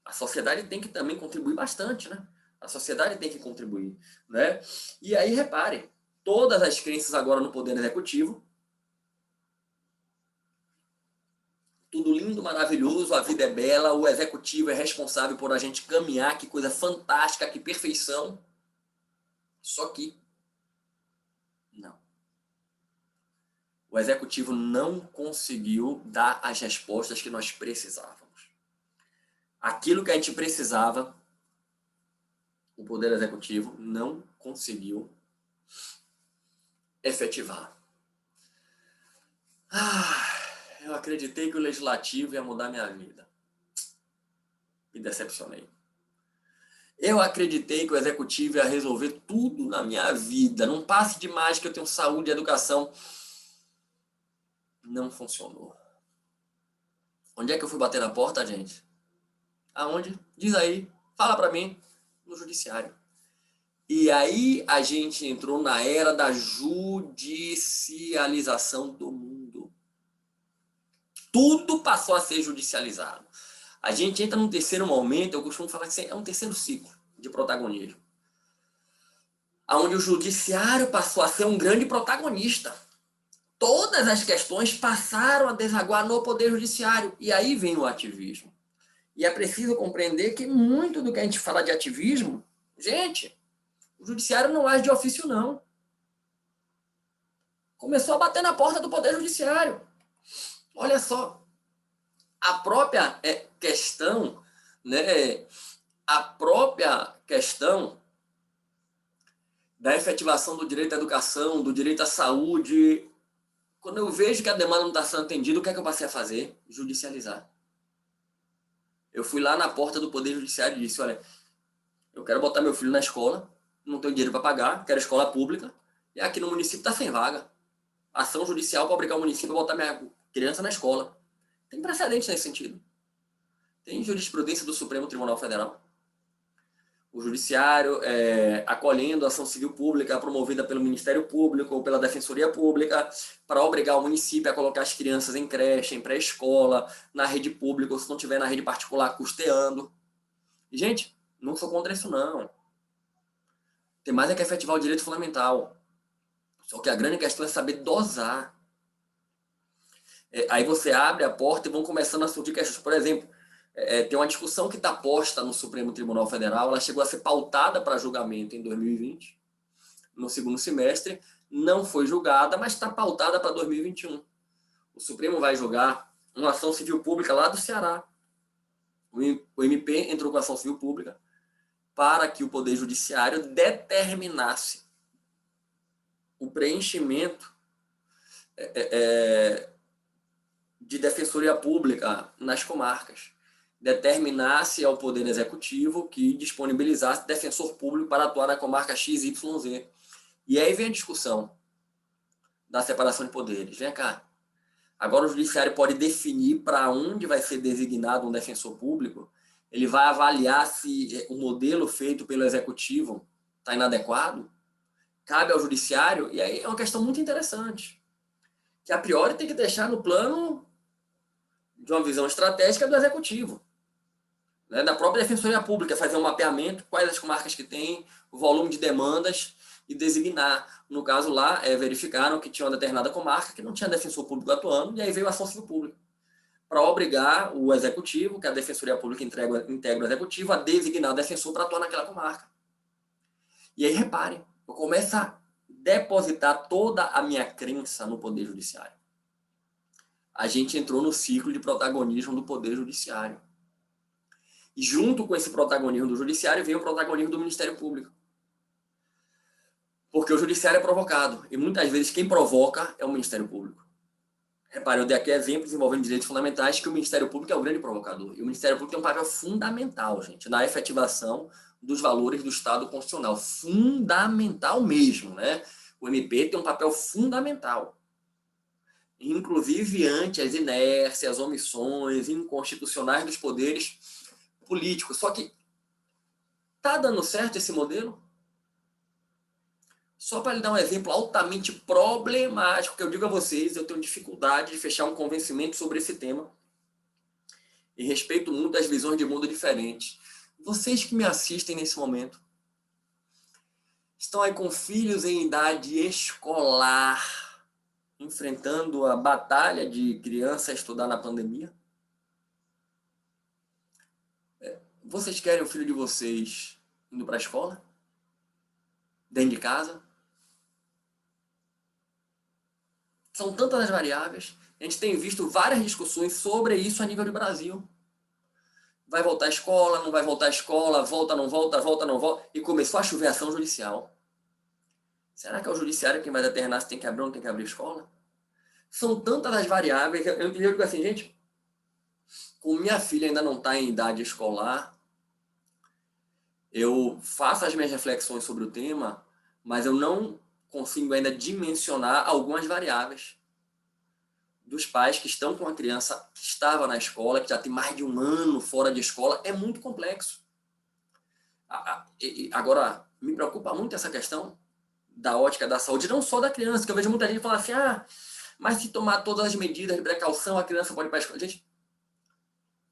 A sociedade tem que também contribuir bastante, né? A sociedade tem que contribuir, né? E aí, repare, todas as crenças agora no poder executivo, tudo lindo, maravilhoso, a vida é bela, o executivo é responsável por a gente caminhar, que coisa fantástica, que perfeição. Só que, não. O executivo não conseguiu dar as respostas que nós precisávamos. Aquilo que a gente precisava, o Poder Executivo não conseguiu efetivar. Eu acreditei que o Legislativo ia mudar minha vida. Me decepcionei. Eu acreditei que o Executivo ia resolver tudo na minha vida. Num passe de mágica, eu tenho saúde e educação. Não funcionou. Onde é que eu fui bater na porta, gente? Aonde? Diz aí. Fala para mim, no judiciário. E aí a gente entrou na era da judicialização do mundo. Tudo passou a ser judicializado. A gente entra num terceiro momento, eu costumo falar que é um terceiro ciclo de protagonismo, onde o judiciário passou a ser um grande protagonista. Todas as questões passaram a desaguar no poder judiciário. E aí vem o ativismo. E é preciso compreender que muito do que a gente fala de ativismo, gente, o judiciário não age de ofício, não. Começou a bater na porta do poder judiciário. Olha só, a própria questão, né, a própria questão da efetivação do direito à educação, do direito à saúde, quando eu vejo que a demanda não está sendo atendida, o que é que eu passei a fazer? Judicializar. Eu fui lá na porta do Poder Judiciário e disse, olha, eu quero botar meu filho na escola, não tenho dinheiro para pagar, quero escola pública, e aqui no município está sem vaga. Ação judicial para obrigar o município a botar minha criança na escola. Tem precedente nesse sentido. Tem jurisprudência do Supremo Tribunal Federal. O judiciário acolhendo a ação civil pública promovida pelo Ministério Público ou pela Defensoria Pública para obrigar o município a colocar as crianças em creche, em pré-escola, na rede pública, ou se não tiver na rede particular, custeando. E, gente, não sou contra isso, não. Tem mais é que efetivar o direito fundamental. Só que a grande questão é saber dosar. Aí você abre a porta e vão começando a surgir questões. Por exemplo, tem uma discussão que está posta no Supremo Tribunal Federal, ela chegou a ser pautada para julgamento em 2020, no segundo semestre, não foi julgada, mas está pautada para 2021. O Supremo vai julgar uma ação civil pública lá do Ceará. O MP entrou com ação civil pública para que o Poder Judiciário determinasse o preenchimento de defensoria pública nas comarcas, determinasse ao Poder Executivo que disponibilizasse defensor público para atuar na comarca XYZ. E aí vem a discussão da separação de poderes. Vem cá, agora o Judiciário pode definir para onde vai ser designado um defensor público, ele vai avaliar se o modelo feito pelo Executivo está inadequado, cabe ao Judiciário, e aí é uma questão muito interessante, que a priori tem que deixar no plano de uma visão estratégica do Executivo, né, da própria Defensoria Pública, fazer um mapeamento, quais as comarcas que tem, o volume de demandas e designar. No caso lá, verificaram que tinha uma determinada comarca que não tinha defensor público atuando, e aí veio a ação civil pública, para obrigar o Executivo, que a Defensoria Pública integra o Executivo, a designar o defensor para atuar naquela comarca. E aí, reparem, eu começo a depositar toda a minha crença no Poder Judiciário. A gente entrou no ciclo de protagonismo do Poder Judiciário. E junto com esse protagonismo do Judiciário vem o protagonismo do Ministério Público. Porque o Judiciário é provocado. E muitas vezes quem provoca é o Ministério Público. Repare, eu dei aqui exemplos envolvendo direitos fundamentais que o Ministério Público é o grande provocador. E o Ministério Público tem um papel fundamental, gente, na efetivação dos valores do Estado constitucional. Fundamental mesmo, né? O MP tem um papel fundamental. Inclusive ante as inércias, omissões inconstitucionais dos poderes políticos. Só que está dando certo esse modelo? Só para lhe dar um exemplo altamente problemático, que eu digo a vocês, eu tenho dificuldade de fechar um convencimento sobre esse tema e respeito muito as visões de mundo diferentes. Vocês que me assistem nesse momento, estão aí com filhos em idade escolar, enfrentando a batalha de criança estudar na pandemia? Vocês querem o filho de vocês indo para a escola? Dentro de casa? São tantas as variáveis. A gente tem visto várias discussões sobre isso a nível do Brasil. Vai voltar à escola, não vai voltar à escola, volta, não volta, volta, não volta. E começou a chover ação judicial. Será que é o judiciário quem vai determinar se tem que abrir ou não tem que abrir a escola? São tantas as variáveis. Eu digo assim, gente, como minha filha ainda não está em idade escolar, eu faço as minhas reflexões sobre o tema, mas eu não consigo ainda dimensionar algumas variáveis dos pais que estão com a criança que estava na escola, que já tem mais de um ano fora de escola. É muito complexo. Agora, me preocupa muito essa questão da ótica da saúde, não só da criança, que eu vejo muita gente falar assim, mas se tomar todas as medidas de precaução, a criança pode ir para a escola. Gente,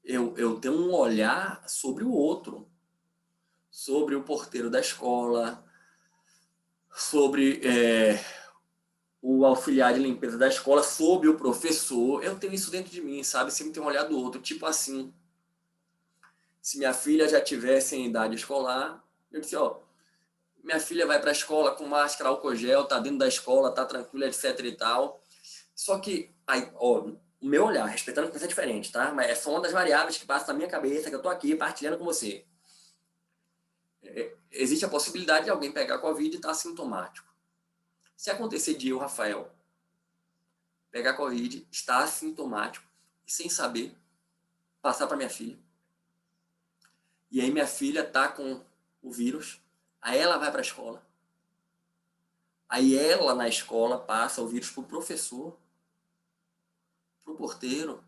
eu tenho um olhar sobre o outro, sobre o porteiro da escola, sobre o auxiliar de limpeza da escola, sobre o professor. Eu tenho isso dentro de mim, sabe? Sempre tenho um olhar do outro. Tipo assim, se minha filha já tivesse em idade escolar, eu disse, minha filha vai para a escola com máscara, álcool gel, tá dentro da escola, tá tranquila, etc e tal. Só que, o meu olhar, respeitando que você é diferente, tá? Mas é só uma das variáveis que passa na minha cabeça, que eu tô aqui partilhando com você. Existe a possibilidade de alguém pegar Covid e estar assintomático. Se acontecer de eu, Rafael, pegar Covid, estar assintomático e sem saber, passar para minha filha. E aí minha filha tá com o vírus, aí ela vai para a escola. Aí ela na escola passa o vírus pro professor, pro porteiro.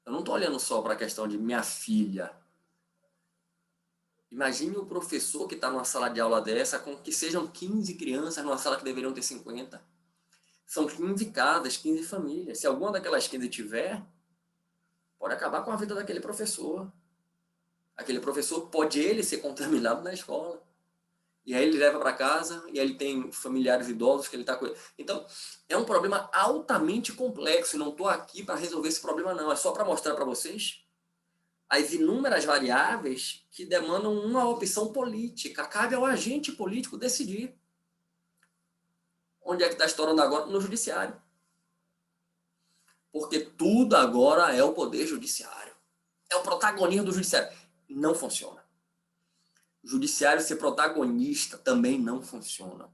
Eu não tô olhando só para a questão de minha filha. Imagine o professor que está numa sala de aula dessa, com que sejam 15 crianças numa sala que deveriam ter 50. São 15 casas, 15 famílias. Se alguma daquelas 15 tiver, pode acabar com a vida daquele professor. Aquele professor pode ele ser contaminado na escola. E aí ele leva para casa, e aí ele tem familiares idosos que ele está com. Então, é um problema altamente complexo. E não estou aqui para resolver esse problema, não. É só para mostrar para vocês as inúmeras variáveis que demandam uma opção política. Cabe ao agente político decidir. Onde é que está estourando agora? No judiciário. Porque tudo agora é o poder judiciário. É o protagonismo do judiciário. Não funciona. O judiciário ser protagonista também não funciona.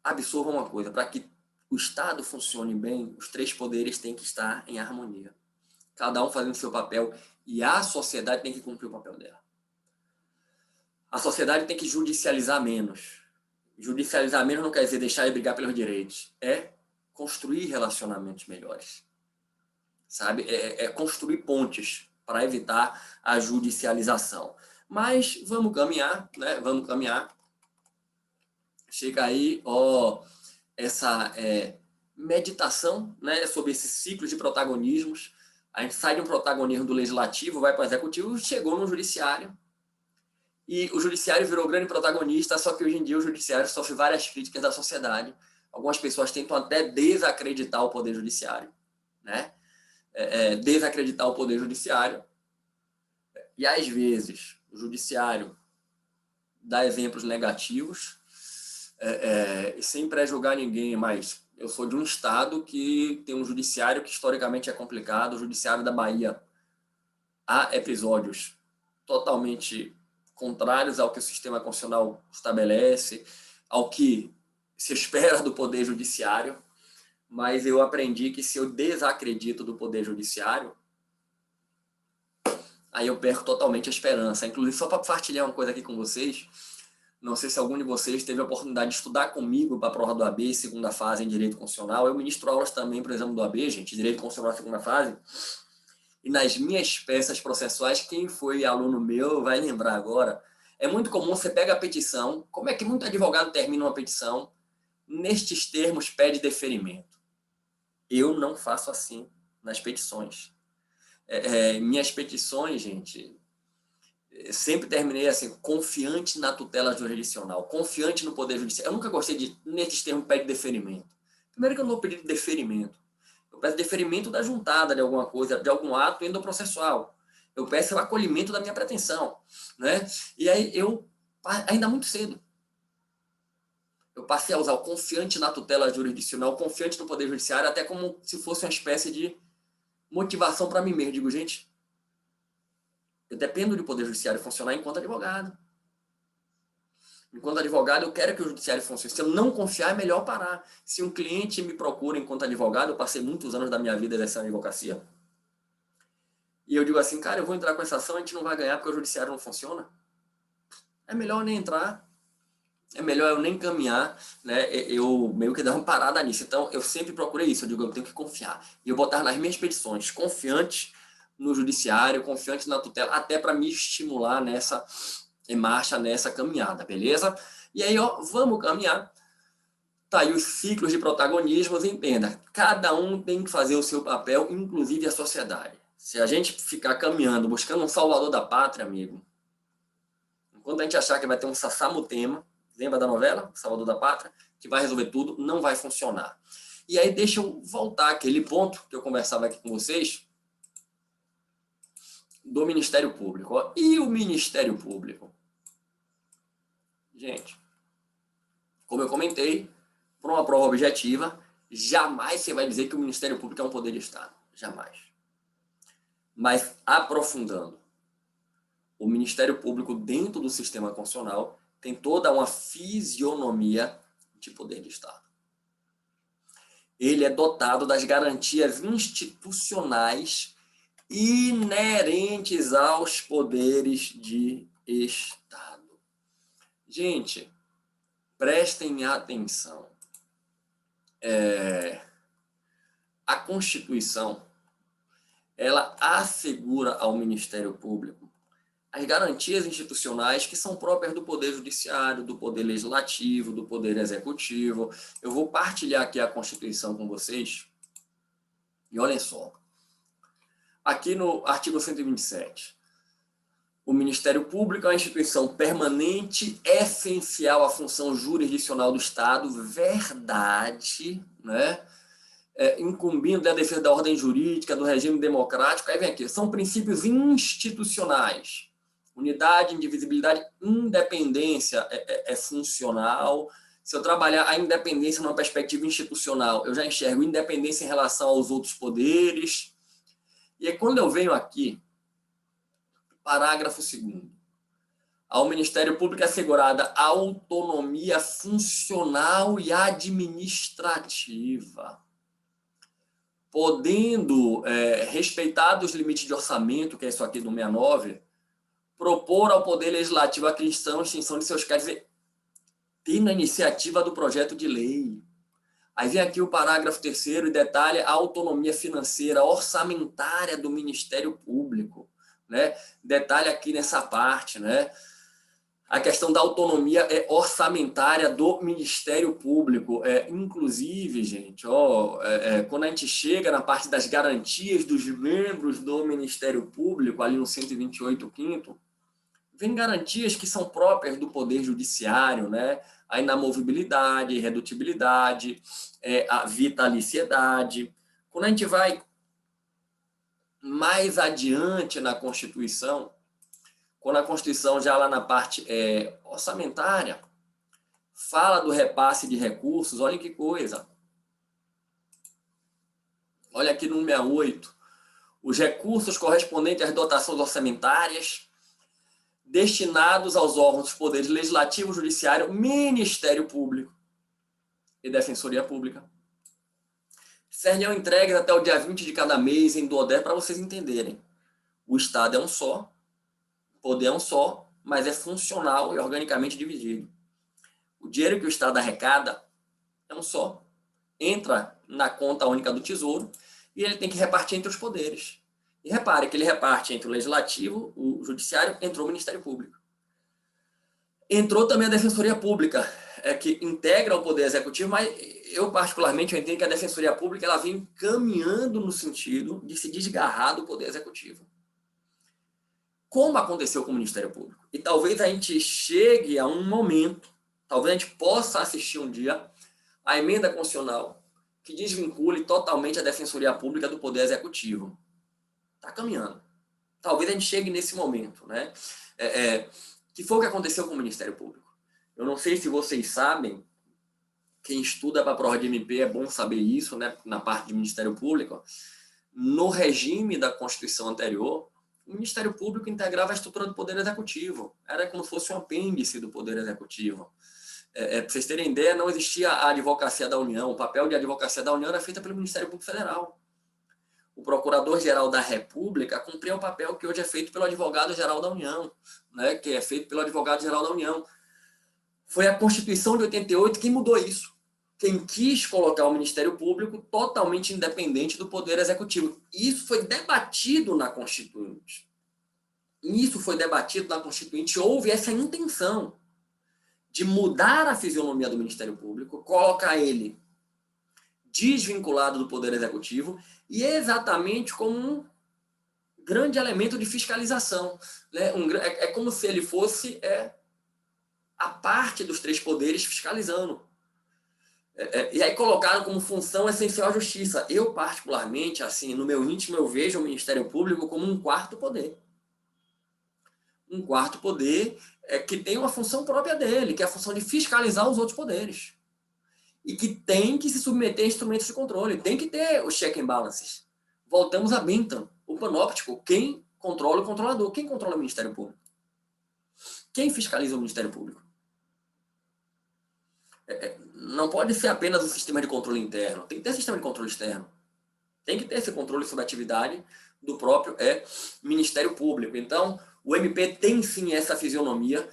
Absorva uma coisa, para que o Estado funcione bem, os três poderes têm que estar em harmonia. Cada um fazendo o seu papel e a sociedade tem que cumprir o papel dela. A sociedade tem que judicializar menos. Judicializar menos não quer dizer deixar de brigar pelos direitos. É construir relacionamentos melhores. Sabe? É construir pontes para evitar a judicialização. Mas vamos caminhar, né? Vamos caminhar. Chega aí, essa meditação, né, sobre esses ciclos de protagonismos. A gente sai de um protagonismo do legislativo, vai para o executivo, chegou no judiciário. E o judiciário virou grande protagonista, só que hoje em dia o judiciário sofre várias críticas da sociedade. Algumas pessoas tentam até desacreditar o poder judiciário, né? Desacreditar o poder judiciário. E às vezes o judiciário dá exemplos negativos, sem pré-julgar ninguém, mas eu sou de um estado que tem um judiciário que historicamente é complicado. O judiciário da Bahia, há episódios totalmente contrários ao que o sistema constitucional estabelece, ao que se espera do poder judiciário, mas eu aprendi que se eu desacredito do poder judiciário, aí eu perco totalmente a esperança. Inclusive, só para partilhar uma coisa aqui com vocês, não sei se algum de vocês teve a oportunidade de estudar comigo para a prova do AB, segunda fase em Direito Constitucional. Eu ministro aulas também para o exame do AB, gente, Direito Constitucional, segunda fase. E nas minhas peças processuais, quem foi aluno meu vai lembrar agora, é muito comum, você pega a petição, como é que muito advogado termina uma petição? Nestes termos, pede deferimento. Eu não faço assim nas petições. Minhas petições, gente, sempre terminei assim, confiante na tutela jurisdicional, confiante no poder judicial. Eu nunca gostei de, nesses termos, pede deferimento. Primeiro que eu não vou pedir deferimento. Eu peço deferimento da juntada de alguma coisa, de algum ato endoprocessual. Eu peço o acolhimento da minha pretensão, né? E aí ainda muito cedo, eu passei a usar o confiante na tutela jurisdicional, confiante no poder judiciário, até como se fosse uma espécie de motivação para mim mesmo. Digo, gente, eu dependo do poder judiciário funcionar enquanto advogado. Enquanto advogado, eu quero que o judiciário funcione. Se eu não confiar, é melhor parar. Se um cliente me procura enquanto advogado, eu passei muitos anos da minha vida nessa advocacia, e eu digo assim, cara, eu vou entrar com essa ação, a gente não vai ganhar porque o judiciário não funciona. É melhor nem entrar, é melhor eu nem caminhar, né? Eu meio que dar uma parada nisso. Então, eu sempre procurei isso. Eu digo, eu tenho que confiar. E eu botar nas minhas petições, confiante no judiciário, confiante na tutela, até para me estimular nessa em marcha nessa caminhada, beleza? E aí, ó, vamos caminhar. Tá aí os ciclos de protagonismos, entenda. Cada um tem que fazer o seu papel, inclusive a sociedade. Se a gente ficar caminhando, buscando um salvador da pátria, amigo, enquanto a gente achar que vai ter um Sassamutema, lembra da novela, Salvador da Pátria, que vai resolver tudo, não vai funcionar. E aí deixa eu voltar àquele ponto que eu conversava aqui com vocês, do Ministério Público. Ó. E o Ministério Público? Gente, como eu comentei, por uma prova objetiva, jamais você vai dizer que o Ministério Público é um poder de Estado. Jamais. Mas, aprofundando, o Ministério Público, dentro do sistema constitucional, tem toda uma fisionomia de poder de Estado. Ele é dotado das garantias institucionais inerentes aos poderes de Estado. Gente, prestem atenção. A Constituição, ela assegura ao Ministério Público as garantias institucionais que são próprias do Poder Judiciário, do Poder Legislativo, do Poder Executivo. Eu vou partilhar aqui a Constituição com vocês. E olhem só. Aqui no artigo 127, o Ministério Público é uma instituição permanente, essencial à função jurisdicional do Estado, verdade, né? Incumbindo da defesa da ordem jurídica, do regime democrático. Aí vem aqui, são princípios institucionais. Unidade, indivisibilidade, independência é funcional. Se eu trabalhar a independência numa perspectiva institucional, eu já enxergo independência em relação aos outros poderes. E aí, quando eu venho aqui, parágrafo 2º, ao Ministério Público é assegurada autonomia funcional e administrativa, podendo, respeitados os limites de orçamento, que é isso aqui do 69, propor ao Poder Legislativo a criação e extinção de seus cargos, ter na iniciativa do projeto de lei. Aí vem aqui o parágrafo 3º e detalha a autonomia financeira, orçamentária do Ministério Público, né? Detalha aqui nessa parte, né? A questão da autonomia orçamentária do Ministério Público. Inclusive, gente, quando a gente chega na parte das garantias dos membros do Ministério Público, ali no 128º, vem garantias que são próprias do Poder Judiciário, né? A inamovibilidade, irredutibilidade, a vitaliciedade. Quando a gente vai mais adiante na Constituição, quando a Constituição, já lá na parte orçamentária, fala do repasse de recursos, olha que coisa. Olha aqui no 68. Os recursos correspondentes às dotações orçamentárias destinados aos órgãos dos poderes legislativo, judiciário, Ministério Público e Defensoria Pública serão entregues até o dia 20 de cada mês em DODE, para vocês entenderem. O Estado é um só, o poder é um só, mas é funcional e organicamente dividido. O dinheiro que o Estado arrecada é um só. Entra na conta única do Tesouro e ele tem que repartir entre os poderes. E repare que ele reparte entre o Legislativo, o Judiciário, entrou o Ministério Público. Entrou também a Defensoria Pública, que integra o Poder Executivo, mas eu particularmente entendo que a Defensoria Pública ela vem caminhando no sentido de se desgarrar do Poder Executivo. Como aconteceu com o Ministério Público. E talvez a gente chegue a um momento, talvez a gente possa assistir um dia a emenda constitucional que desvincule totalmente a Defensoria Pública do Poder Executivo. Está caminhando. Talvez a gente chegue nesse momento, né? Que foi o que aconteceu com o Ministério Público. Eu não sei se vocês sabem, quem estuda para a prova de MP é bom saber isso, né? Na parte de Ministério Público. No regime da Constituição anterior, o Ministério Público integrava a estrutura do Poder Executivo. Era como se fosse um apêndice do Poder Executivo. Para vocês terem ideia, não existia a Advocacia da União. O papel de Advocacia da União era feito pelo Ministério Público Federal. O Procurador-Geral da República cumpria o papel que hoje é feito pelo Advogado-Geral da União, né? Que é feito pelo Advogado-Geral da União. Foi a Constituição de 88 que mudou isso. Quem quis colocar o Ministério Público totalmente independente do Poder Executivo. Isso foi debatido na Constituinte. isso foi debatido na Constituinte, houve essa intenção de mudar a fisionomia do Ministério Público, colocar ele desvinculado do Poder Executivo e exatamente como um grande elemento de fiscalização. Né? É como se ele fosse a parte dos três poderes fiscalizando. E aí colocaram como função essencial a justiça. Eu, particularmente, assim, no meu íntimo, eu vejo o Ministério Público como um quarto poder. Um quarto poder que tem uma função própria dele, que é a função de fiscalizar os outros poderes. E que tem que se submeter a instrumentos de controle, tem que ter os check and balances. Voltamos a Bentham, o panóptico. Quem controla o controlador? Quem controla o Ministério Público? Quem fiscaliza o Ministério Público? Não pode ser apenas um sistema de controle interno, tem que ter sistema de controle externo. Tem que ter esse controle sobre a atividade do próprio Ministério Público. Então, o MP tem sim essa fisionomia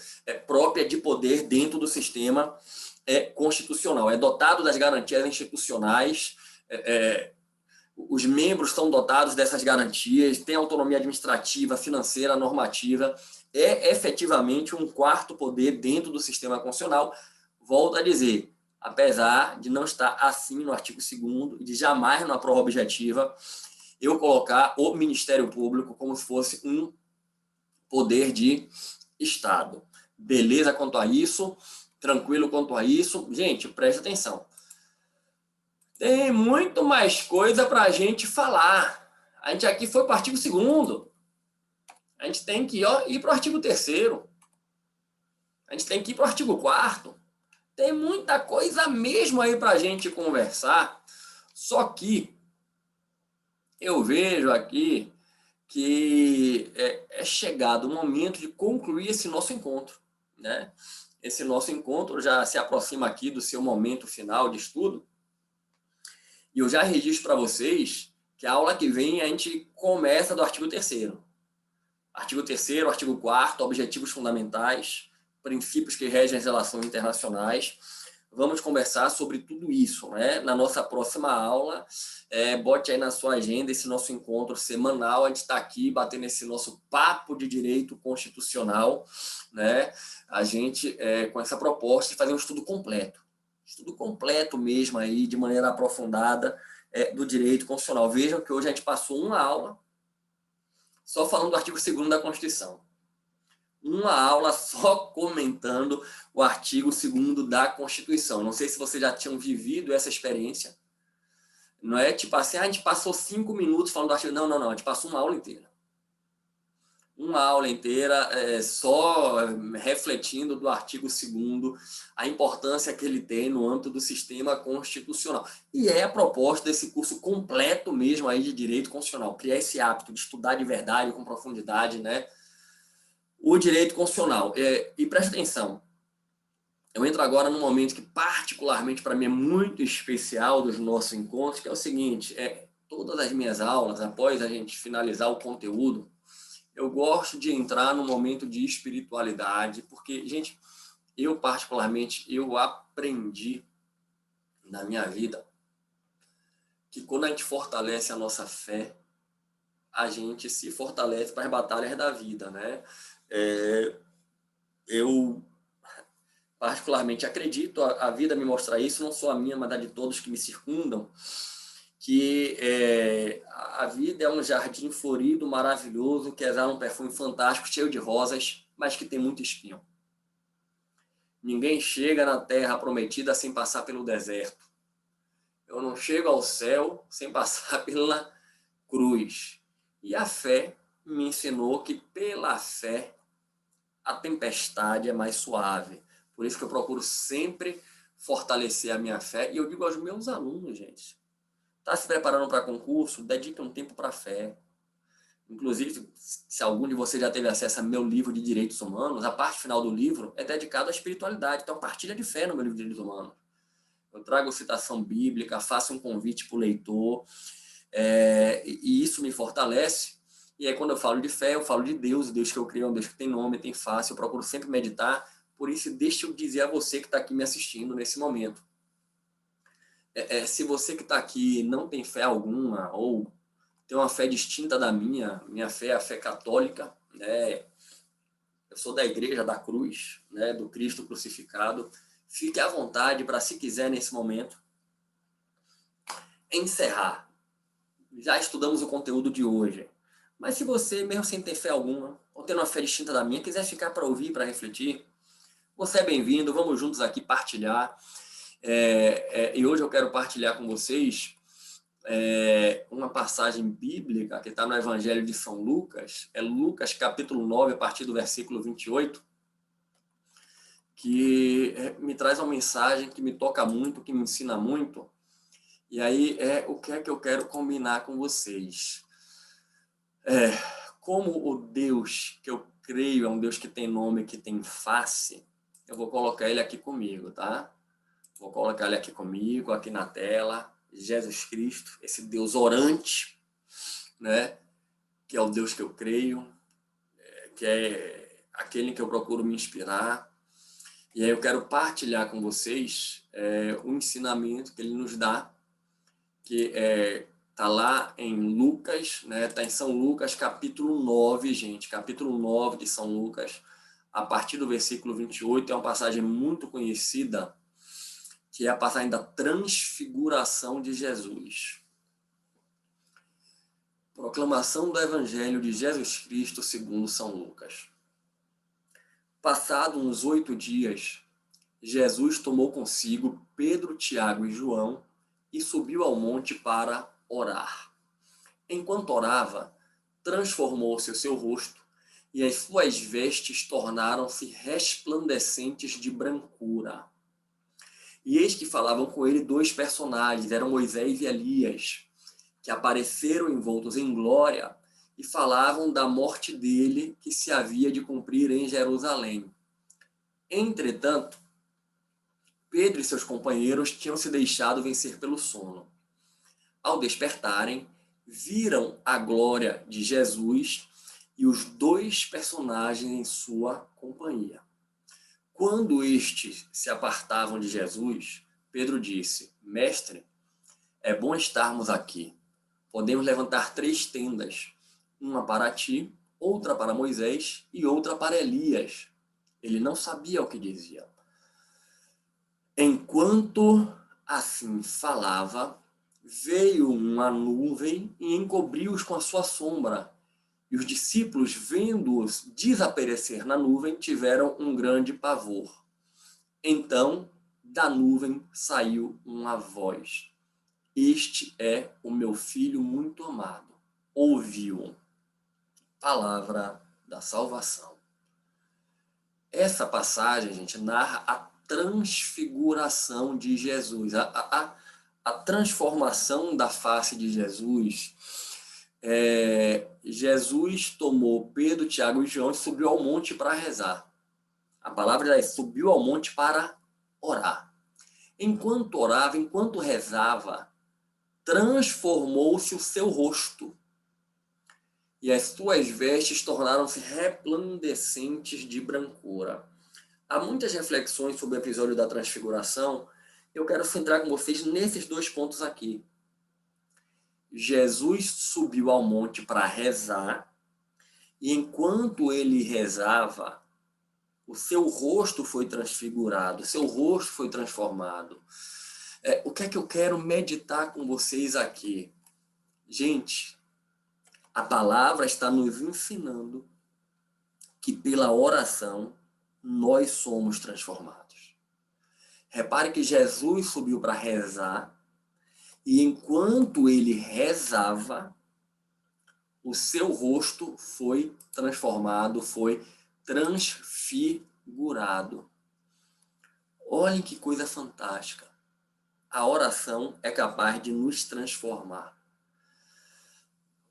própria de poder dentro do sistema constitucional. É dotado das garantias institucionais, os membros estão dotados dessas garantias, tem autonomia administrativa, financeira, normativa, é efetivamente um quarto poder dentro do sistema constitucional. Volto a dizer, apesar de não estar assim no artigo 2º e de jamais na prova objetiva eu colocar o Ministério Público como se fosse um poder de Estado. Beleza quanto a isso? Tranquilo quanto a isso? Gente, preste atenção. Tem muito mais coisa para a gente falar. A gente aqui foi para o artigo 2º. A gente tem que ir para o artigo 3º. A gente tem que ir para o artigo 4º. Tem muita coisa mesmo aí para a gente conversar. Só que eu vejo aqui que é chegado o momento de concluir esse nosso encontro, né? Esse nosso encontro já se aproxima aqui do seu momento final de estudo. E eu já registro para vocês que a aula que vem a gente começa do artigo 3º. Artigo 3º, artigo 4º, objetivos fundamentais, princípios que regem as relações internacionais. Vamos conversar sobre tudo isso, né? Na nossa próxima aula. Bote aí na sua agenda esse nosso encontro semanal. A gente está aqui batendo esse nosso papo de direito constitucional, né? A gente, com essa proposta de fazer um estudo completo mesmo aí, de maneira aprofundada, do direito constitucional. Vejam que hoje a gente passou uma aula só falando do artigo 2º da Constituição. Uma aula só comentando o artigo 2º da Constituição. Não sei se vocês já tinham vivido essa experiência. Não é tipo assim, a gente passou 5 minutos falando do artigo. Não. A gente passou uma aula inteira. Uma aula inteira só refletindo do artigo 2º, a importância que ele tem no âmbito do sistema constitucional. E é a proposta desse curso completo mesmo aí de direito constitucional, criar esse hábito de estudar de verdade, com profundidade, né? O direito constitucional. E preste atenção, eu entro agora num momento que particularmente para mim é muito especial dos nossos encontros, que é o seguinte, todas as minhas aulas, após a gente finalizar o conteúdo, eu gosto de entrar num momento de espiritualidade, porque, gente, eu particularmente, eu aprendi na minha vida que quando a gente fortalece a nossa fé, a gente se fortalece para as batalhas da vida, né? Eu particularmente acredito, a vida me mostra isso, não só a minha, mas a de todos que me circundam, que a vida é um jardim florido, maravilhoso, que exala um perfume fantástico, cheio de rosas, mas que tem muito espinho. Ninguém chega na terra prometida sem passar pelo deserto. Eu não chego ao céu sem passar pela cruz. E a fé me ensinou que pela fé a tempestade é mais suave. Por isso que eu procuro sempre fortalecer a minha fé. E eu digo aos meus alunos, gente, está se preparando para concurso, dedique um tempo para a fé. Inclusive, se algum de vocês já teve acesso ao meu livro de Direitos Humanos, a parte final do livro é dedicada à espiritualidade. Então, partilha de fé no meu livro de Direitos Humanos. Eu trago citação bíblica, faço um convite para o leitor, e isso me fortalece. E aí, quando eu falo de fé, eu falo de Deus, o Deus que eu creio é um Deus que tem nome, tem face, eu procuro sempre meditar. Por isso, deixa eu dizer a você que está aqui me assistindo nesse momento. Se você que está aqui não tem fé alguma, ou tem uma fé distinta da minha fé é a fé católica, né? Eu sou da Igreja da Cruz, né? Do Cristo crucificado. Fique à vontade para, se quiser, nesse momento, encerrar. Já estudamos o conteúdo de hoje. Mas se você, mesmo sem ter fé alguma, ou tendo uma fé distinta da minha, quiser ficar para ouvir, para refletir, você é bem-vindo. Vamos juntos aqui partilhar. E hoje eu quero partilhar com vocês uma passagem bíblica que está no Evangelho de São Lucas. É Lucas capítulo 9, a partir do versículo 28, que me traz uma mensagem que me toca muito, que me ensina muito. E aí o que é que eu quero combinar com vocês. Como o Deus que eu creio é um Deus que tem nome, que tem face, eu vou colocar ele aqui comigo, tá? Vou colocar ele aqui comigo, aqui na tela. Jesus Cristo, esse Deus orante, né? Que é o Deus que eu creio, que é aquele que eu procuro me inspirar. E aí eu quero partilhar com vocês o ensinamento que ele nos dá, que está lá em Lucas, né? Está em São Lucas, capítulo 9, gente. Capítulo 9 de São Lucas, a partir do versículo 28, é uma passagem muito conhecida, que é a passagem da transfiguração de Jesus. Proclamação do Evangelho de Jesus Cristo segundo São Lucas. Passados uns 8 dias, Jesus tomou consigo Pedro, Tiago e João e subiu ao monte para orar. Enquanto orava, transformou-se o seu rosto e as suas vestes tornaram-se resplandecentes de brancura. E eis que falavam com ele 2 personagens, eram Moisés e Elias, que apareceram envoltos em glória e falavam da morte dele que se havia de cumprir em Jerusalém. Entretanto, Pedro e seus companheiros tinham se deixado vencer pelo sono. Ao despertarem, viram a glória de Jesus e os 2 personagens em sua companhia. Quando estes se apartavam de Jesus, Pedro disse: Mestre, é bom estarmos aqui. Podemos levantar 3 tendas, uma para ti, outra para Moisés e outra para Elias. Ele não sabia o que dizia. Enquanto assim falava, veio uma nuvem e encobriu-os com a sua sombra. E os discípulos, vendo-os desaparecer na nuvem, tiveram um grande pavor. Então, da nuvem saiu uma voz: Este é o meu filho muito amado. Ouviu-o. Palavra da salvação. Essa passagem, gente, narra a transfiguração de Jesus, a transformação da face de Jesus. Jesus tomou Pedro, Tiago e João e subiu ao monte para rezar. A palavra é: subiu ao monte para orar. Enquanto orava, enquanto rezava, transformou-se o seu rosto e as suas vestes tornaram-se resplandecentes de brancura. Há muitas reflexões sobre o episódio da transfiguração. Eu quero centrar com vocês nesses 2 pontos aqui. Jesus subiu ao monte para rezar, e enquanto ele rezava, o seu rosto foi transfigurado, o seu rosto foi transformado. O que é que eu quero meditar com vocês aqui? Gente, a palavra está nos ensinando que pela oração nós somos transformados. Repare que Jesus subiu para rezar, e enquanto ele rezava, o seu rosto foi transformado, foi transfigurado. Olhem que coisa fantástica. A oração é capaz de nos transformar.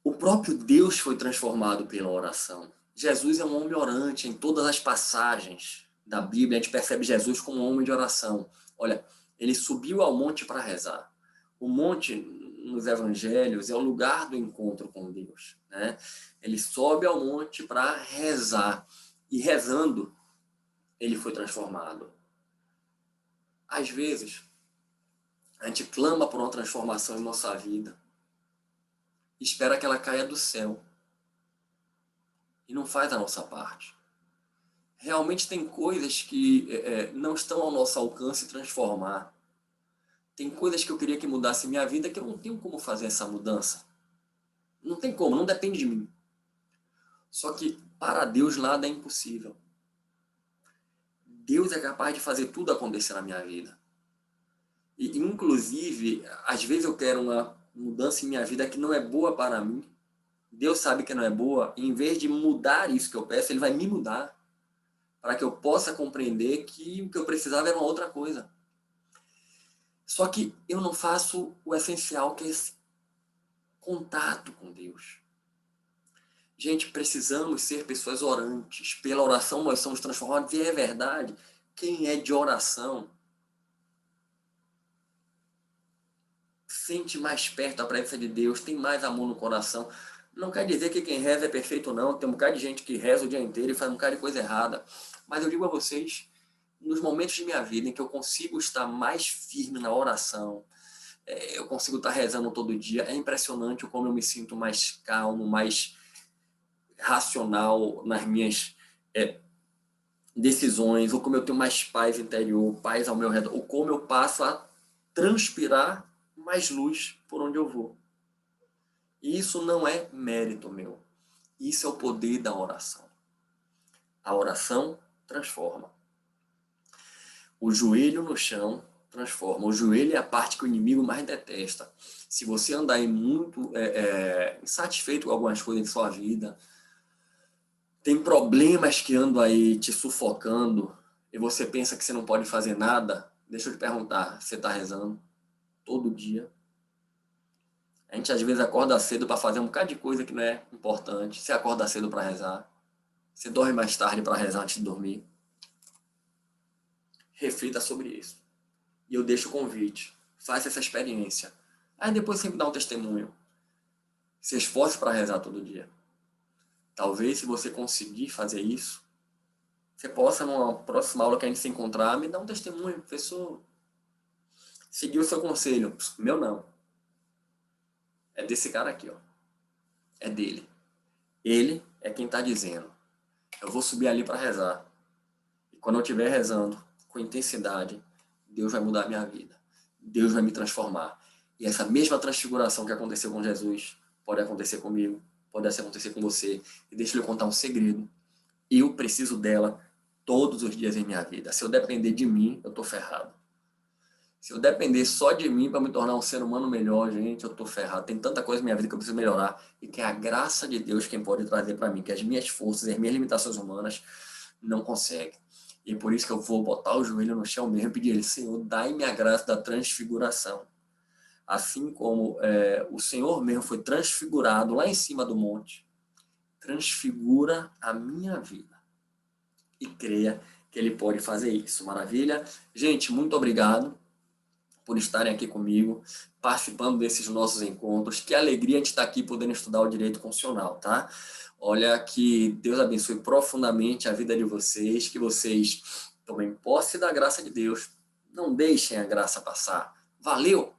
O próprio Deus foi transformado pela oração. Jesus é um homem orante. Em todas as passagens da Bíblia, a gente percebe Jesus como um homem de oração. Olha, ele subiu ao monte para rezar. O monte, nos evangelhos, é o lugar do encontro com Deus, né? Ele sobe ao monte para rezar. E rezando, ele foi transformado. Às vezes, a gente clama por uma transformação em nossa vida, espera que ela caia do céu. e não faz a nossa parte. Realmente tem coisas que não estão ao nosso alcance transformar. Tem coisas que eu queria que mudasse minha vida que eu não tenho como fazer essa mudança. Não tem como, não depende de mim. Só que para Deus nada é impossível. Deus é capaz de fazer tudo acontecer na minha vida. E, inclusive, às vezes eu quero uma mudança em minha vida que não é boa para mim. Deus sabe que não é boa. E em vez de mudar isso que eu peço, Ele vai me mudar. Para que eu possa compreender que o que eu precisava era uma outra coisa. Só que eu não faço o essencial, que é esse contato com Deus. Gente, precisamos ser pessoas orantes. Pela oração nós somos transformados. E é verdade. Quem é de oração sente mais perto da presença de Deus, tem mais amor no coração. Não quer dizer que quem reza é perfeito, não. Tem um bocado de gente que reza o dia inteiro e faz um bocado de coisa errada. Mas eu digo a vocês, nos momentos de minha vida em que eu consigo estar mais firme na oração, eu consigo estar rezando todo dia, é impressionante como eu me sinto mais calmo, mais racional nas minhas decisões, ou como eu tenho mais paz interior, paz ao meu redor, ou como eu passo a transpirar mais luz por onde eu vou. E isso não é mérito meu. Isso é o poder da oração. A oração transforma. O joelho no chão transforma. O joelho é a parte que o inimigo mais detesta. Se você andar aí muito insatisfeito com algumas coisas em sua vida, tem problemas que andam aí te sufocando, e você pensa que você não pode fazer nada, deixa eu te perguntar, você está rezando todo dia? A gente às vezes acorda cedo para fazer um bocado de coisa que não é importante. Você acorda cedo para rezar. Você dorme mais tarde para rezar antes de dormir. Reflita sobre isso. E eu deixo o convite. Faça essa experiência. Aí depois você me dá um testemunho. Se esforce para rezar todo dia. Talvez, se você conseguir fazer isso, você possa, numa próxima aula que a gente se encontrar, me dar um testemunho, professor. Seguir o seu conselho. Meu não. É desse cara aqui, ó. É dele. Ele é quem está dizendo: eu vou subir ali para rezar. E quando eu estiver rezando com intensidade, Deus vai mudar a minha vida. Deus vai me transformar. E essa mesma transfiguração que aconteceu com Jesus pode acontecer comigo, pode acontecer com você. E deixa eu lhe contar um segredo. Eu preciso dela todos os dias em minha vida. Se eu depender de mim, eu estou ferrado. Se eu depender só de mim para me tornar um ser humano melhor, gente, eu estou ferrado. Tem tanta coisa na minha vida que eu preciso melhorar. E que é a graça de Deus quem pode trazer para mim, que as minhas forças, as minhas limitações humanas não conseguem. E por isso que eu vou botar o joelho no chão mesmo e pedir a Ele: Senhor, dai-me a graça da transfiguração. Assim como o Senhor mesmo foi transfigurado lá em cima do monte, transfigura a minha vida. E creia que Ele pode fazer isso. Maravilha? Gente, muito obrigado por estarem aqui comigo, participando desses nossos encontros. Que alegria a gente estar aqui podendo estudar o direito constitucional, tá? Olha, que Deus abençoe profundamente a vida de vocês, que vocês tomem posse da graça de Deus. Não deixem a graça passar. Valeu!